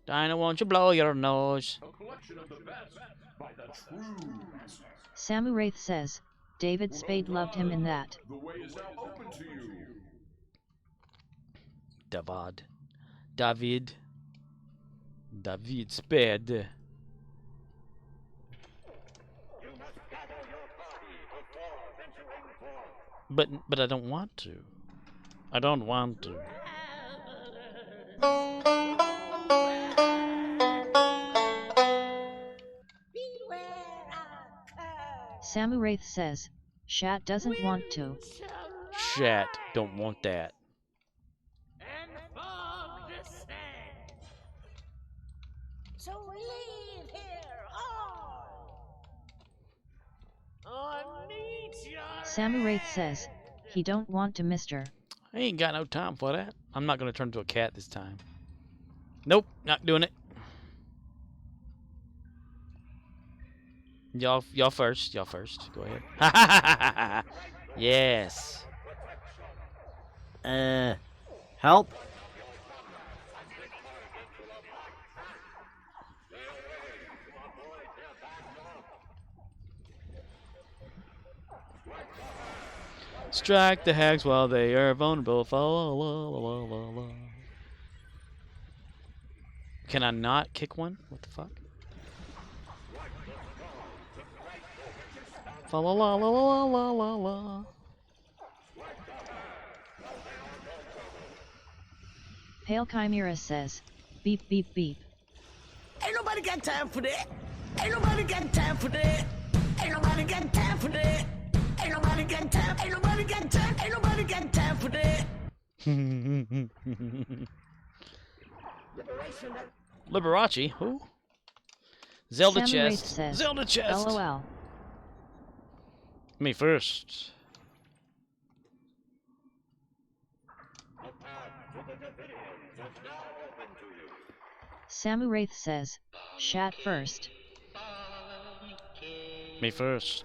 Dinah, won't you blow your nose? A collection of the best by the Trues. Samu Wraith says, David Spade loved him in that. The way is now open to you. David Spade. But I don't want to. I don't want to. Samu Wraith says, Shat doesn't want to. Shat don't want that. So we leave here on Samu Wraith says, he don't want to, mister. I ain't got no time for that. I'm not gonna turn into a cat this time. Nope, not doing it. Y'all first. Y'all first. Go ahead. Yes. Help? Strike the hags while they are vulnerable. Fa la la la la la. Can I not kick one? What the fuck? Fa la la la la la la la. Pale Chimera says, beep beep beep. Ain't nobody got time for that. Ain't nobody got time for that. Ain't nobody got time for that. Ain't nobody got time. Ain't nobody got time. Ain't nobody got time for that. Liberace, who? Zelda Samu Wraith chest. says, Zelda chest. LOL. Me first. Samu Wraith says, Shat first. Me first.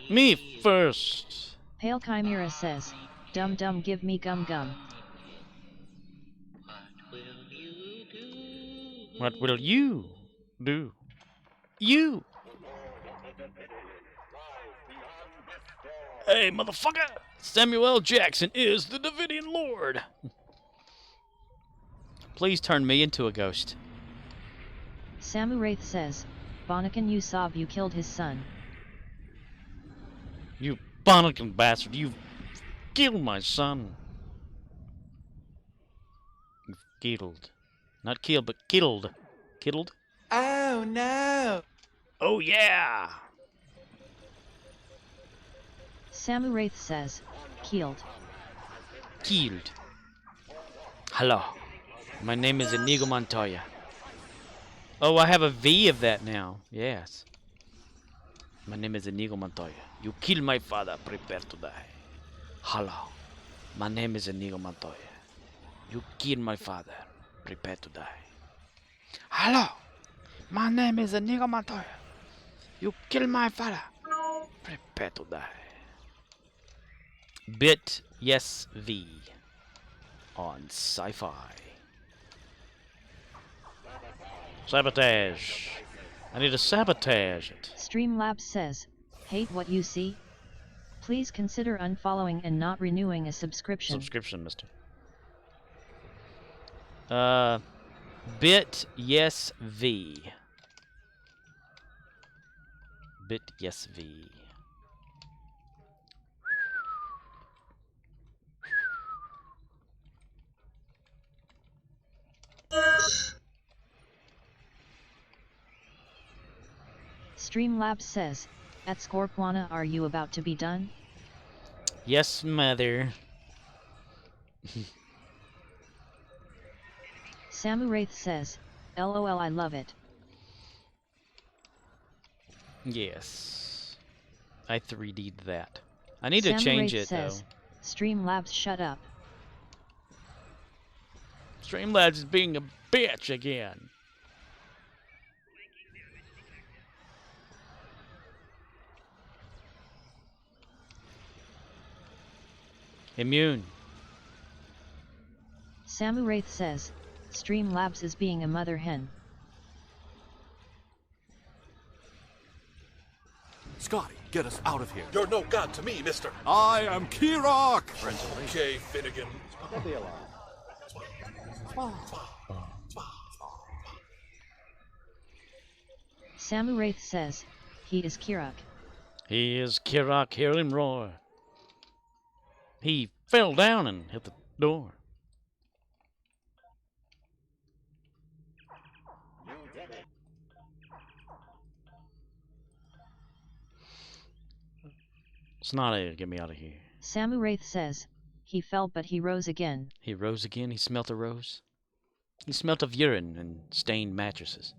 Me first. Pale Chimera says, dum dum give me gum gum. What will you do? You! Hey, motherfucker! Samuel Jackson is the Davidian Lord! Please turn me into a ghost. Samu Wraith says, Bonakan Yusov, you killed his son. You Bonakan bastard, you've killed my son. You've killed. Not killed, but killed. Killed? Oh no! Oh yeah! Samu Wraith says, killed. Killed. Hello. My name is Inigo Montoya. Oh, I have a V of that now. Yes. My name is Inigo Montoya. You kill my father, prepare to die. Hello. My name is Inigo Montoya. You kill my father, prepare to die. Hello. My name is Inigo Montoya. You kill my father, prepare to die. Bityesv on Sci-Fi. Sabotage. I need to sabotage it. Streamlabs says, hate what you see? Please consider unfollowing and not renewing a subscription. Subscription, mister. Bityesv. Bityesv. Streamlabs says, at Scorpwana, are you about to be done? Yes, mother. Samuraith says, LOL, I love it. Yes. I 3D'd that. I need to change it, says, though. Streamlabs, shut up. Streamlabs is being a bitch again. Immune. Samuraith says, Streamlabs is being a mother hen. Scotty, get us out of here. You're no god to me, mister. I am Kirok! Okay, Finnegan. Samuraith says, he is Kirok. He is Kirok, hear him roar. He fell down and hit the door. Snotty, get me out of here. Samuraith says, he fell but he rose again. He rose again, he smelt a rose. He smelt of urine and stained mattresses.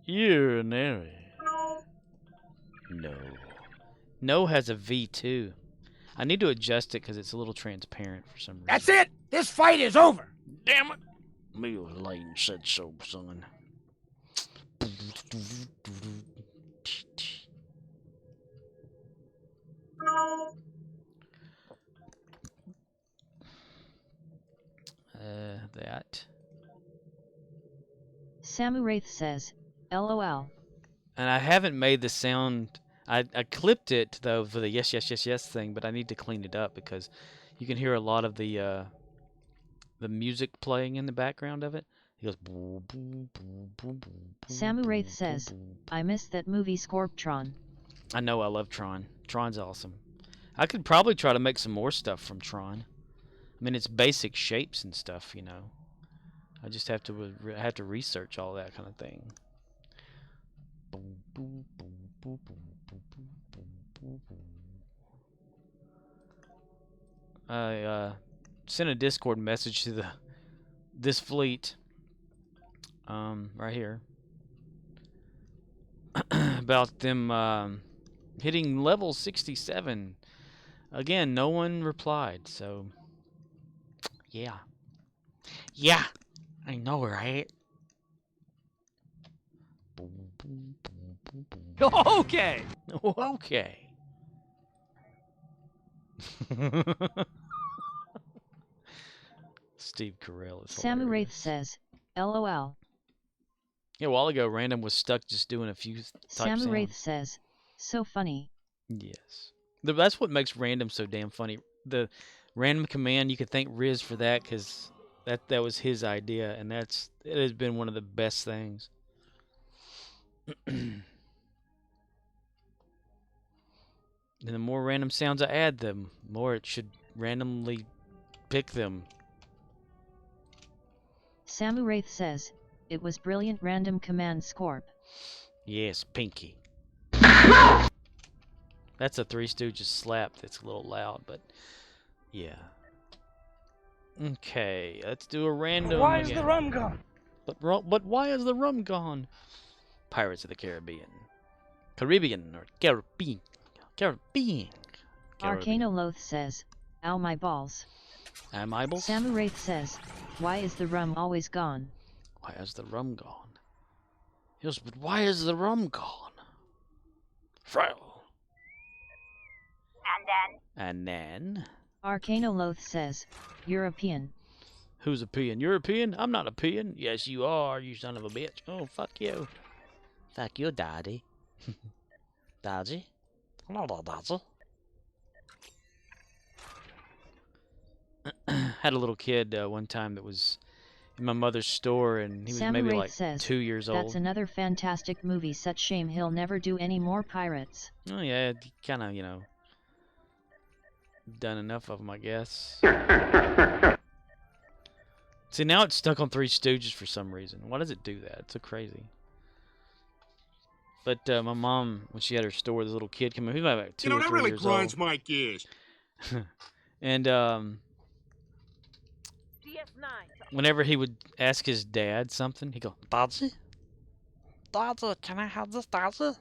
Urinary. No. No has a V too. I need to adjust it because it's a little transparent for some reason. That's it! This fight is over! Damn it! Mule Lane said so, son. That. Samuraith says, LOL. And I haven't made the sound. I clipped it though for the yes, yes, yes, yes thing, but I need to clean it up because you can hear a lot of the music playing in the background of it. He goes. Samuraith says, I missed that movie Tron. I know, I love Tron. Tron's awesome. I could probably try to make some more stuff from Tron. I mean, it's basic shapes and stuff, you know. I just have to research all that kind of thing. I sent a Discord message to this fleet, right here, about them hitting level 67. Again, no one replied, so yeah. Yeah, I know, right? Okay. Okay. Steve Carell is hilarious. Samuraith says, LOL. Yeah, a while ago, Random was stuck just doing a few type Samuraith sounds. says, so funny. Yes. That's what makes Random so damn funny. The Random command, you could thank Riz for that because that was his idea, and it has been one of the best things. And the more random sounds I add, the more it should randomly pick them. Samuraith says, it was brilliant random command Scorp. Yes, Pinky. That's a Three Stooges slap that's a little loud, but yeah. Okay, let's do a random Why again. is the rum gone? But why is the rum gone? Pirates of the Caribbean. Caribbean or Caribbean. Caribbean. Arcanoloth says, ow my balls. Am I balls? Samuraith says, why is the rum always gone? Why is the rum gone? Yes, but why is the rum gone? Frail. And then And then... Arcanoloth says, European. Who's a peon? European? I'm not a peon. Yes, you are, you son of a bitch. Oh, fuck you. Fuck you, Daddy. Daddy? Hello, Daddy. Had a little kid one time that was in my mother's store, and he was maybe Samuraith like says, 2 years old. That's another fantastic movie. Such shame he'll never do any more pirates. Oh yeah, kind of, you know, done enough of them, I guess. See, now it's stuck on Three Stooges for some reason. Why does it do that? It's so crazy. But my mom, when she had her store, this little kid came in. He was about 2 or 3 that really years grinds old. my gears. And whenever he would ask his dad something, he'd go, Daddy? Daddy, can I have this, Daddy?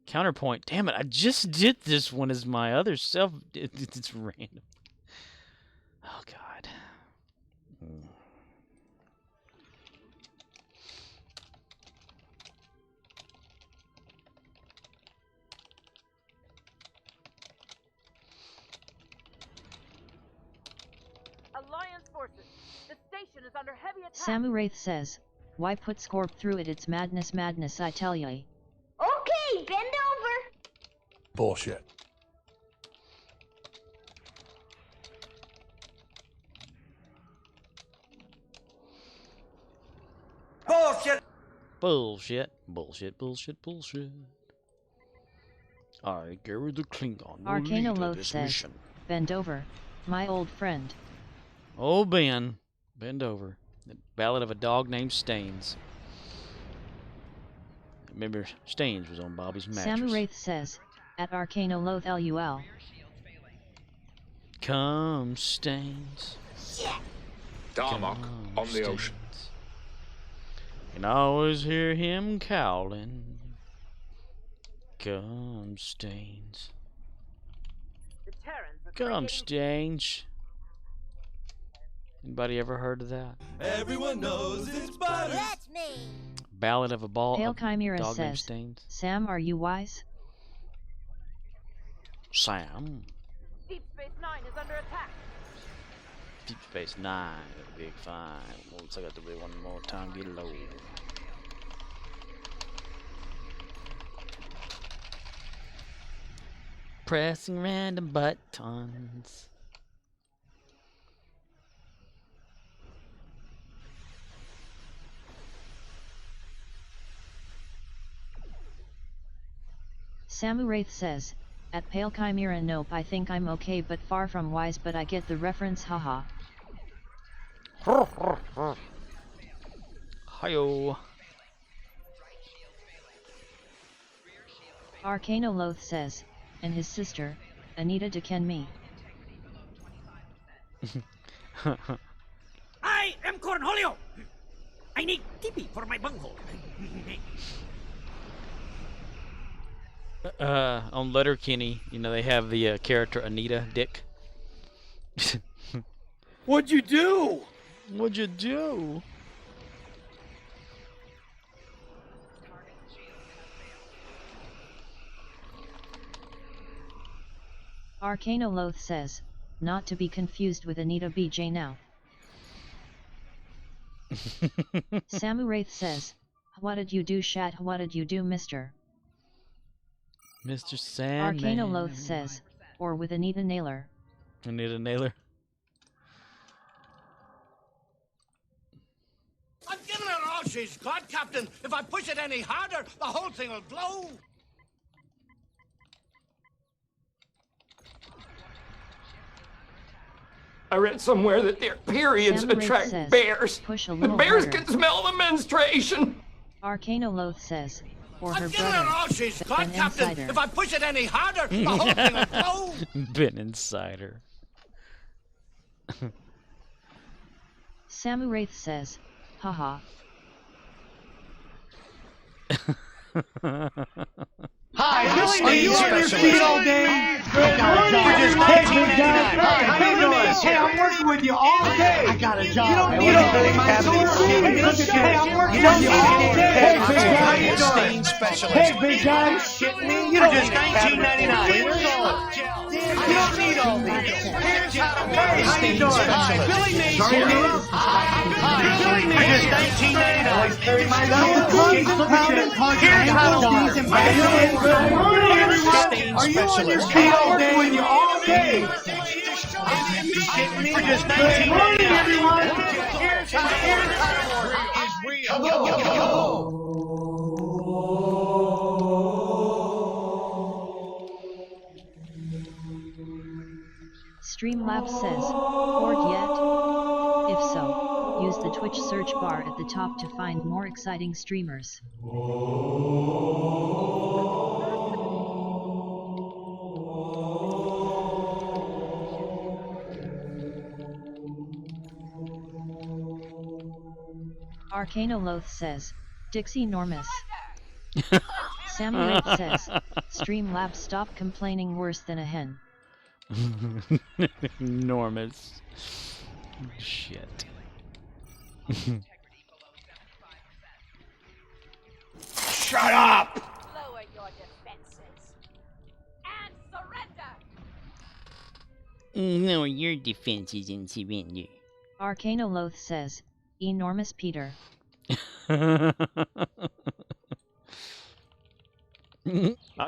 Counterpoint, damn it, I just did this one as my other self. It's random. Oh, God. Alliance forces. The station is under heavy attack. Samuraith says, why put Scorp through it? It's madness, madness, I tell ya. Okay, bend over. Bullshit. Bullshit! Bullshit, bullshit, bullshit, bullshit. I, Gary the Klingon, will lead Arcanoloth this says, mission. bend over, my old friend. Oh, Ben, bend over. The Ballad of a Dog Named Staines. Remember, Staines was on Bobby's mattress. Samuraith says, at Arcanoloth LUL. Come, Staines. Darmok on the ocean. Can always hear him calling. Come, Staines. The Terrans are Come, creating- Staines. Anybody ever heard of that? Everyone knows it's butter. That's me. Ballad of a Ball Pale of Chimera Dog Named says, Staines. Sam, are you wise? Sam. Deep Space Nine is under attack. Deep Space Nine. Big fine. Once I got to do it one more time, get low. Pressing random buttons. Samuraith says, at Pale Chimera, nope, I think I'm okay but far from wise, but I get the reference, haha. Hi-yo. Arcanoloth says, and his sister, Anita Dekenme. I am Cornholio. I need tippy for my bunghole. On Letterkenny, you know, they have the character Anita Dick. What'd you do? What'd you do? Arcanoloth says, not to be confused with Anita BJ now. Samuraith says, what did you do, Shat? What did you do, Mr. Mr. Sandman. Arcanoloth says, or with Anita Naylor. Anita Naylor. I'm giving her all she's got, Captain. If I push it any harder, the whole thing will blow. I read somewhere that their periods Samuraith attract says, bears. push a The little bears harder. can smell the menstruation. Arcanoloth says, or her I'm giving her all brother, she's an got, Captain. insider. If I push it any harder, the whole thing will blow. Ben Insider. Samuraith says, haha. Hi, Are you on your feet all day? You just can't move down. How you doing? Hey, I'm working with you all day. I got a job. You don't need all day. My source. Hey, I'm working with you all day. Hey, big guy. How you doing? Hey, big guy. Shitting me? You're just $19.99. You don't need all these. Here's how to pay. How you doing? Hi, Billy Mays here. Billy Mays is $19.99. Here's how to pay. Good morning, everyone. Are you on your feet all day? With you all day. We're just $19.99. Good morning, everyone. Here's how to work is real. Streamlabs says, Horde yet? If so, use the Twitch search bar at the top to find more exciting streamers. Arcanoloth says, Dixie Normus. Samuel says, Streamlabs stop complaining worse than a hen. Enormous. Shit. Shut up! Lower your defenses and surrender. No, your defenses and surrender. Arcanoloth says, Enormous Peter. I'll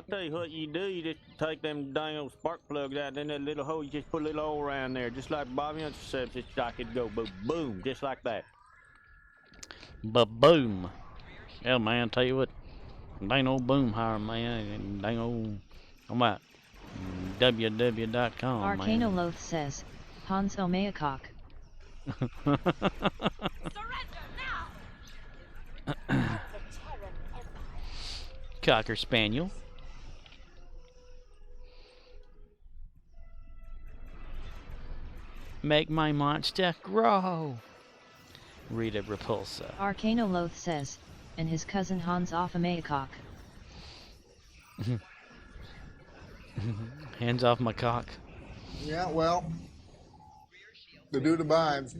tell you what you do, you just take them dang old spark plugs out in that little hole, you just put a little oil around there, just like Bobby said, just like it'd go boom, just like that. Ba-boom. Yeah, man, tell you what, dang old boom hire, man, dang old, I'm at www.com, man. Arcanoloth says, Hans Omeacock. Cocker Spaniel. Make my monster grow. Rita Repulsa. Arcanoloth says, and his cousin Hans off Omeacock. Hands off my cock. Yeah, well, the dude abides.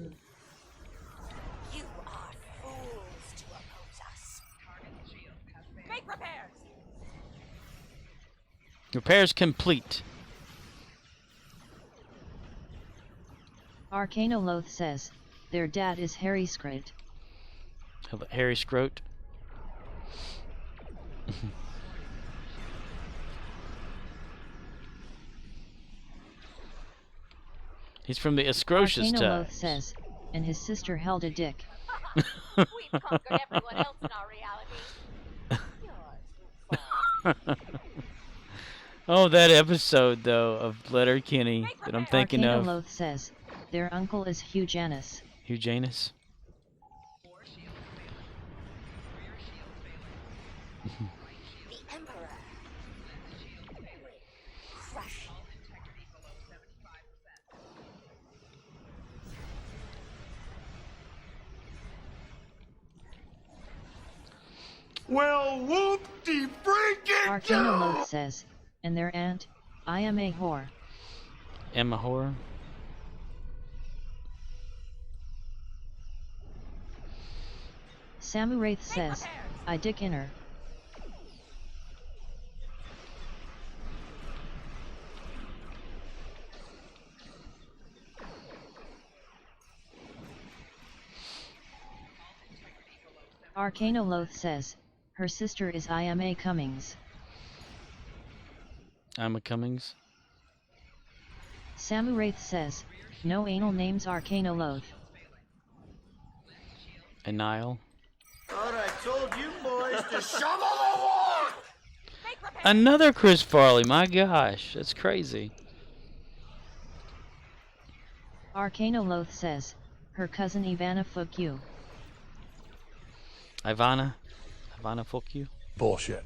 You are fools to oppose us. Make repairs. Repairs complete. Arcanoloth says, their dad is Harry Scroat. Harry Scroat. He's from the Escrocious Arcanoloth times. says, and his sister held a dick. We've conquered everyone else in our reality. Oh, that episode, though, of Letterkenny that I'm thinking of. Arcanoloth says, their uncle is Hugh Janus. Hugh Janus? The Emperor. Crush. Well, whoop-de-freaking Arcanoloth says, and their aunt, I am a whore. Emma Horror? Samuraith says, I dick in her. Arcanoloth says, her sister is Ima Cummings. Emma Cummings? Samuraith says, no anal names Arcanoloth. And Nile? Thought I told you boys to shovel the wall! Another Chris Farley, my gosh, that's crazy. Arcanoloth says, her cousin Ivana fuck you. Ivana fuck you? Bullshit.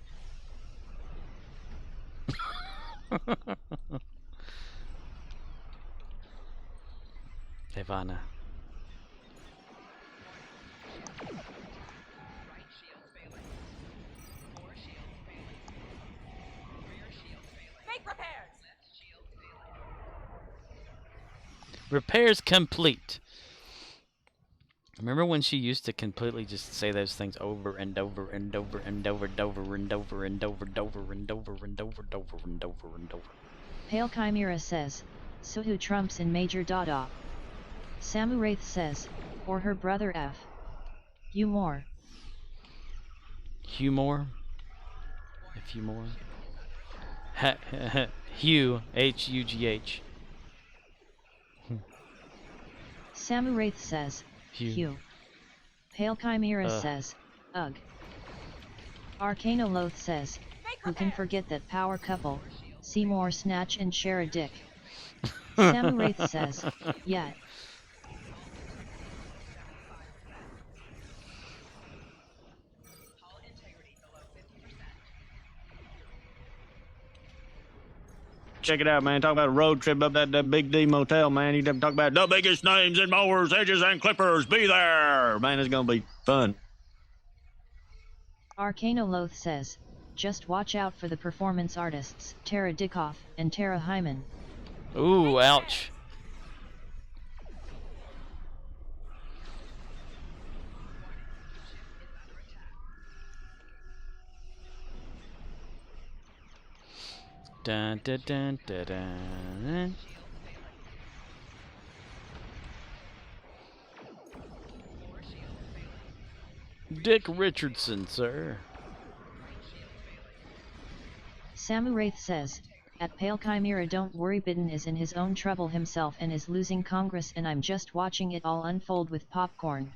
Ivana. Make repairs. Repairs complete. Remember when she used to completely just say those things over and over and over and over and over and over and over and over and over and over and over and over and over. Pale Chimera says, so who trumps in Major Dada? Samu Wraith says, or her brother F. Humor. Humor? If you more. Hugh, H-U-G-H. Samu Wraith says, Hugh. Pale Chimera says, ugh. Arcanoloth says, who can forget that power couple, Seymour snatch and share a dick. Samu Wraith says, yeah. Check it out, man. Talk about a road trip up that Big D motel, man. You talk about the biggest names in mowers, edges, and clippers. Be there, man. It's gonna be fun. Arcanoloth says, just watch out for the performance artists, Tara Dickoff and Tara Hyman. Ooh, ouch. Dun, dun, dun, dun, dun. Dick Richardson, sir. Samu Wraith says, at Pale Chimera don't worry, Bitten is in his own trouble himself and is losing Congress and I'm just watching it all unfold with popcorn.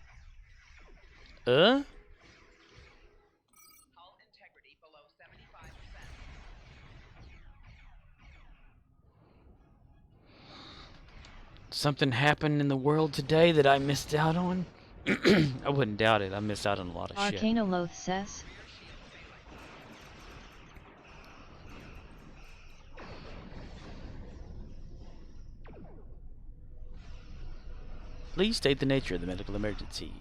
Something happened in the world today that I missed out on? I wouldn't doubt it. I missed out on a lot of shit. Arcanoloth says, please state the nature of the medical emergency.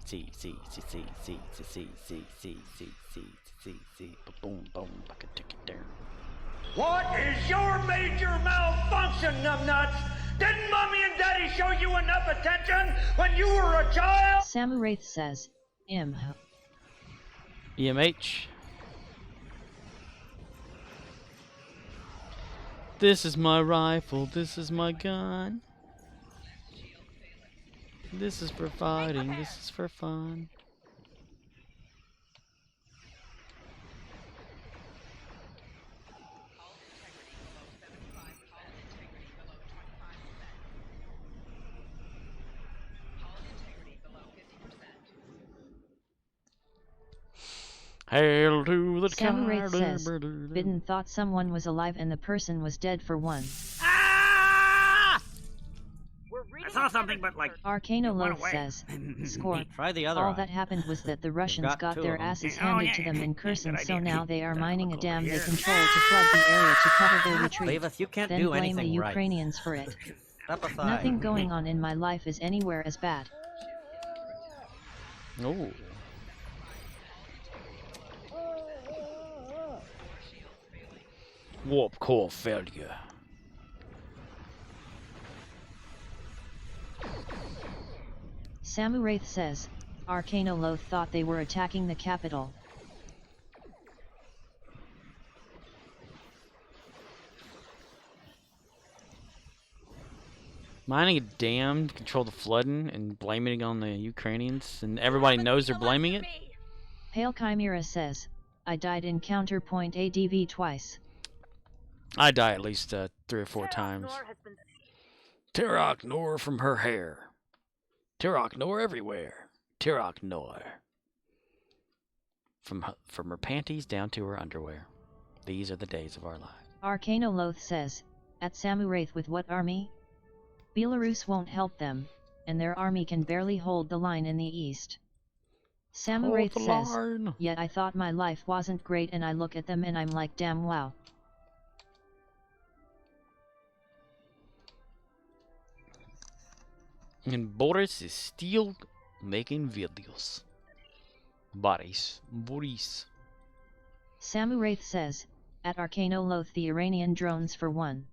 Boom, boom, I can take it down. What is your major malfunction, numbnuts? Didn't Mommy and Daddy show you enough attention when you were a child? Samu Wraith says, EMH. This is my rifle, this is my gun. This is for fighting, this is for fun. Hail to the Samu Wraith says, Bitten thought someone was alive and the person was dead for one. I saw something, but like... Arcanoloth says, score. Try the other all eye. that happened was that the Russians got their asses handed to them in Kherson, so now they are mining a dam they control to flood the area to cover their retreat. Bityesv, you can't then do blame anything the right. Ukrainians for it. Step aside. Nothing going on in my life is anywhere as bad. Oh. Warp core failure. Samu Wraith says, Arcanoloth thought they were attacking the capital. Mining a dam to control the flooding and blaming it on the Ukrainians, and everybody knows they're blaming it? Pale Chimera says, I died in counterpoint ADV twice. I die at least 3 or 4 times. Tirok Nor from her hair. Tirok Nor everywhere. Tirok Nor. From her panties down to her underwear. These are the days of our lives. Arcanoloth says, at Samu Wraith with what army? Belarus won't help them, and their army can barely hold the line in the east. Samu Wraith says, yet I thought my life wasn't great and I look at them and I'm like damn wow. And Boris is still making videos. Boris. Samu Wraith says, at Arcanoloth the Iranian drones for one.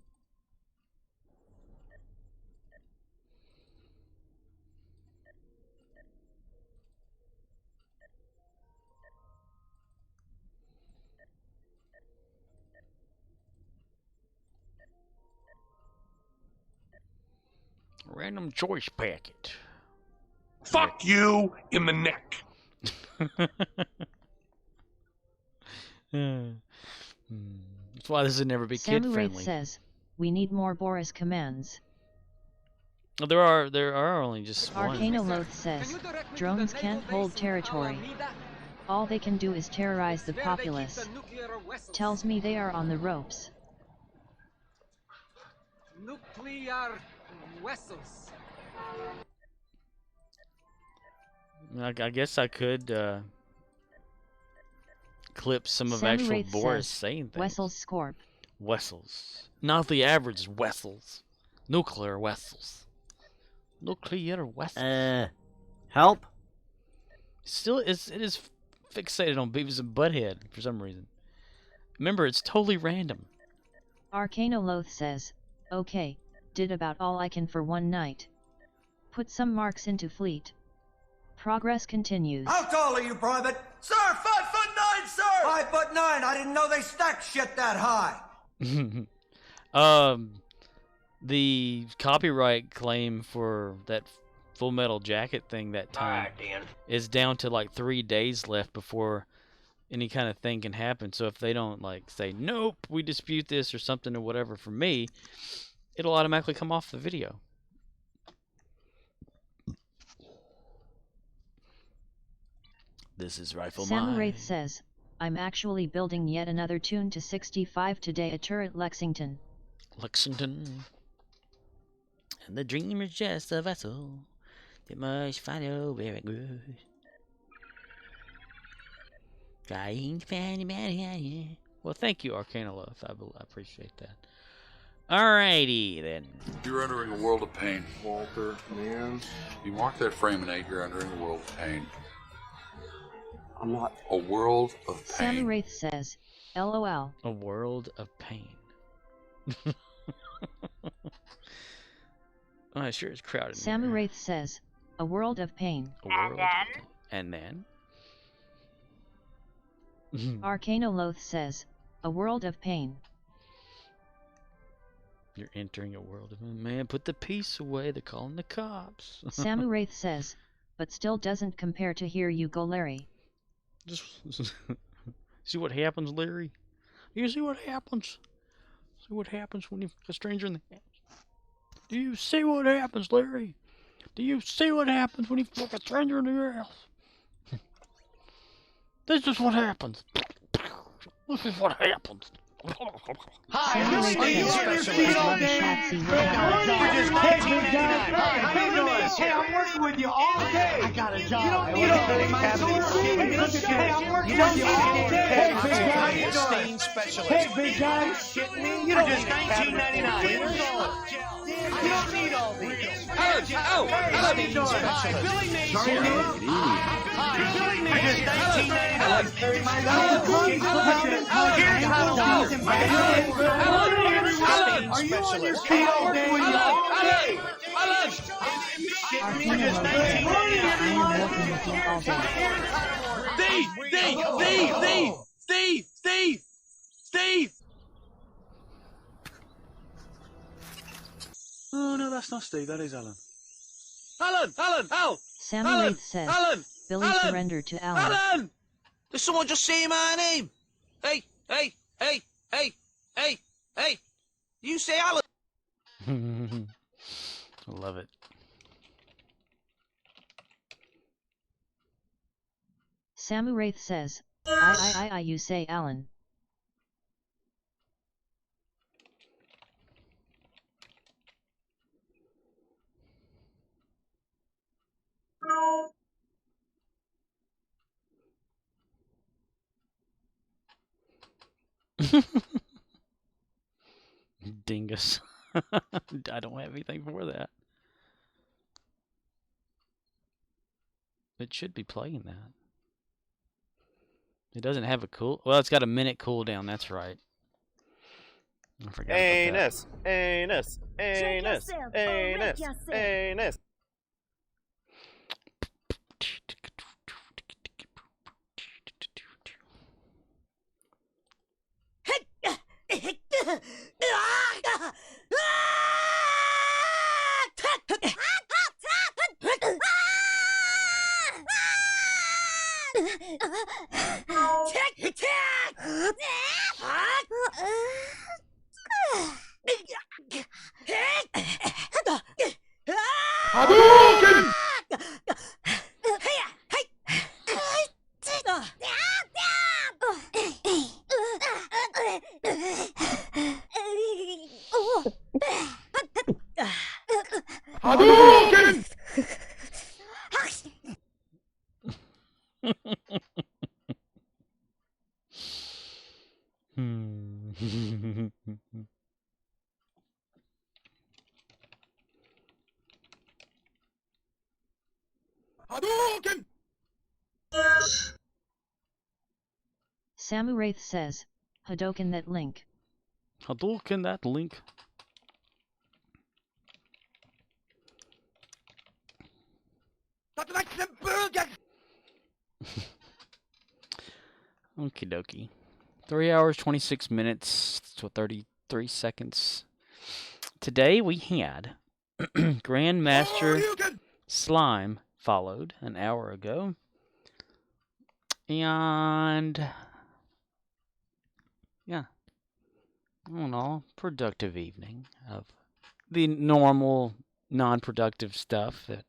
Random choice packet. Fuck you in the neck. That's why this would never be kid friendly. says, we need more Boris commands. Well, there are only just one. Arcanoloth says, drones can't hold territory. All they can do is terrorize the populace. Tells me they are on the ropes. Nuclear vessels. I guess I could clip some of actual Boris saying things. Wessels Scorp. Wessels. Not the average Wessels. Nuclear Wessels. Nuclear Wessels. Help? Still, it is fixated on Beavis and Butthead for some reason. Remember, it's totally random. Arcanoloth says, okay, did about all I can for one night. Put some marks into fleet. Progress continues. How tall are you, Private? Sir, 5'9", sir! 5'9". I didn't know they stacked shit that high. The copyright claim for that Full Metal Jacket thing that time is down to like 3 days left before any kind of thing can happen. So if they don't like say, nope, we dispute this or something or whatever for me, it'll automatically come off the video. This is Rifle Mine. Samarath says, I'm actually building yet another tune to 65 today at Turret Lexington. Lexington. And the dream is just a vessel that must follow where it goes. Trying to find a man. Well, thank you, Arcanoloth. I appreciate that. Alrighty, then. You're entering a world of pain. Walter, man. You mark that frame and 8, you're entering a world of pain. I'm not. A world of pain. Samarath says, LOL. A world of pain. Oh, it sure is crowded. Samarath says, a world of pain. And then? Arcanoloth says, a world of pain. You're entering a world of pain. Man, put the piece away. They're calling the cops. Samarath says, but still doesn't compare to Here You Go, Larry. Just see what happens, Larry. You see what happens? See what happens when you a stranger in the house. Do you see what happens, Larry? Do you see what happens when you fuck a stranger in your house? This is what happens. This is what happens. Hi, I'm Steve Specialist. Hey, I'm working with you all day. I got a job. You don't need all this. Hey, I'm working with you all day. Hey, big guy. Hey, big guy. You don't just $19.99. You don't need all these. Alan, Billy needs you. Billy needs $19.99. Are you on your feet all day? Alan! Steve! Oh, no, that's not Steve. That is Alan. Al! Samarath says, Billy surrendered to Alan. Alan! Did someone just say my name? Hey! You say Alan? Love it. Samarath says, you say Alan. Dingus. I don't have anything for that. It should be playing that. It doesn't have a cool... Well, it's got a minute cooldown, that's right. I forgot about that. Anus. Hadouken! Hadouken! Hadouken! Samuraith says, Hadouken that link. Hadouken that link. Okie dokie. 3 hours, 26 minutes, so 33 seconds. Today we had Grandmaster Slime followed an hour ago. And yeah, all in all, productive evening of the normal, non-productive stuff that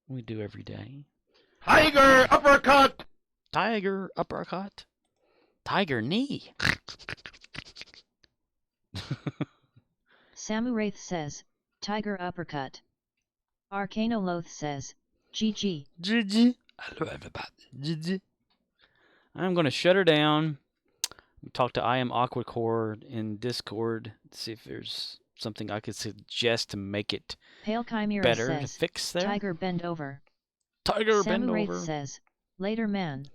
we do every day. Tiger uppercut! Tiger uppercut. Tiger knee. Samuraith says, Tiger uppercut. Arcanoloth says, GG. GG. Hello everybody. GG. I'm going to shut her down. Talk to I Am Aquacore in Discord. See if there's something I could suggest to make it Pale Chimera better says, to fix there. Tiger bend over. Tiger bend Samuraith over. says, later man.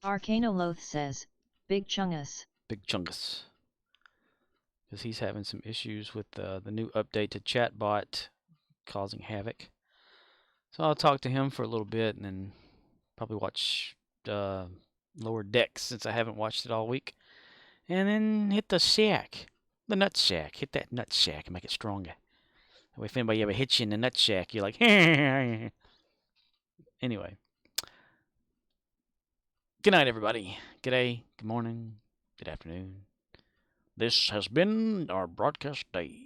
Arcanoloth says, Big Chungus. Big Chungus. Because he's having some issues with the new update to Chatbot causing havoc. So I'll talk to him for a little bit and then probably watch Lower Decks since I haven't watched it all week. And then hit the shack. The nut shack. Hit that nut shack and make it stronger. That way if anybody ever hits you in the nut shack, you're like, Anyway. Good night, everybody. Good day, good morning, good afternoon. This has been our broadcast day.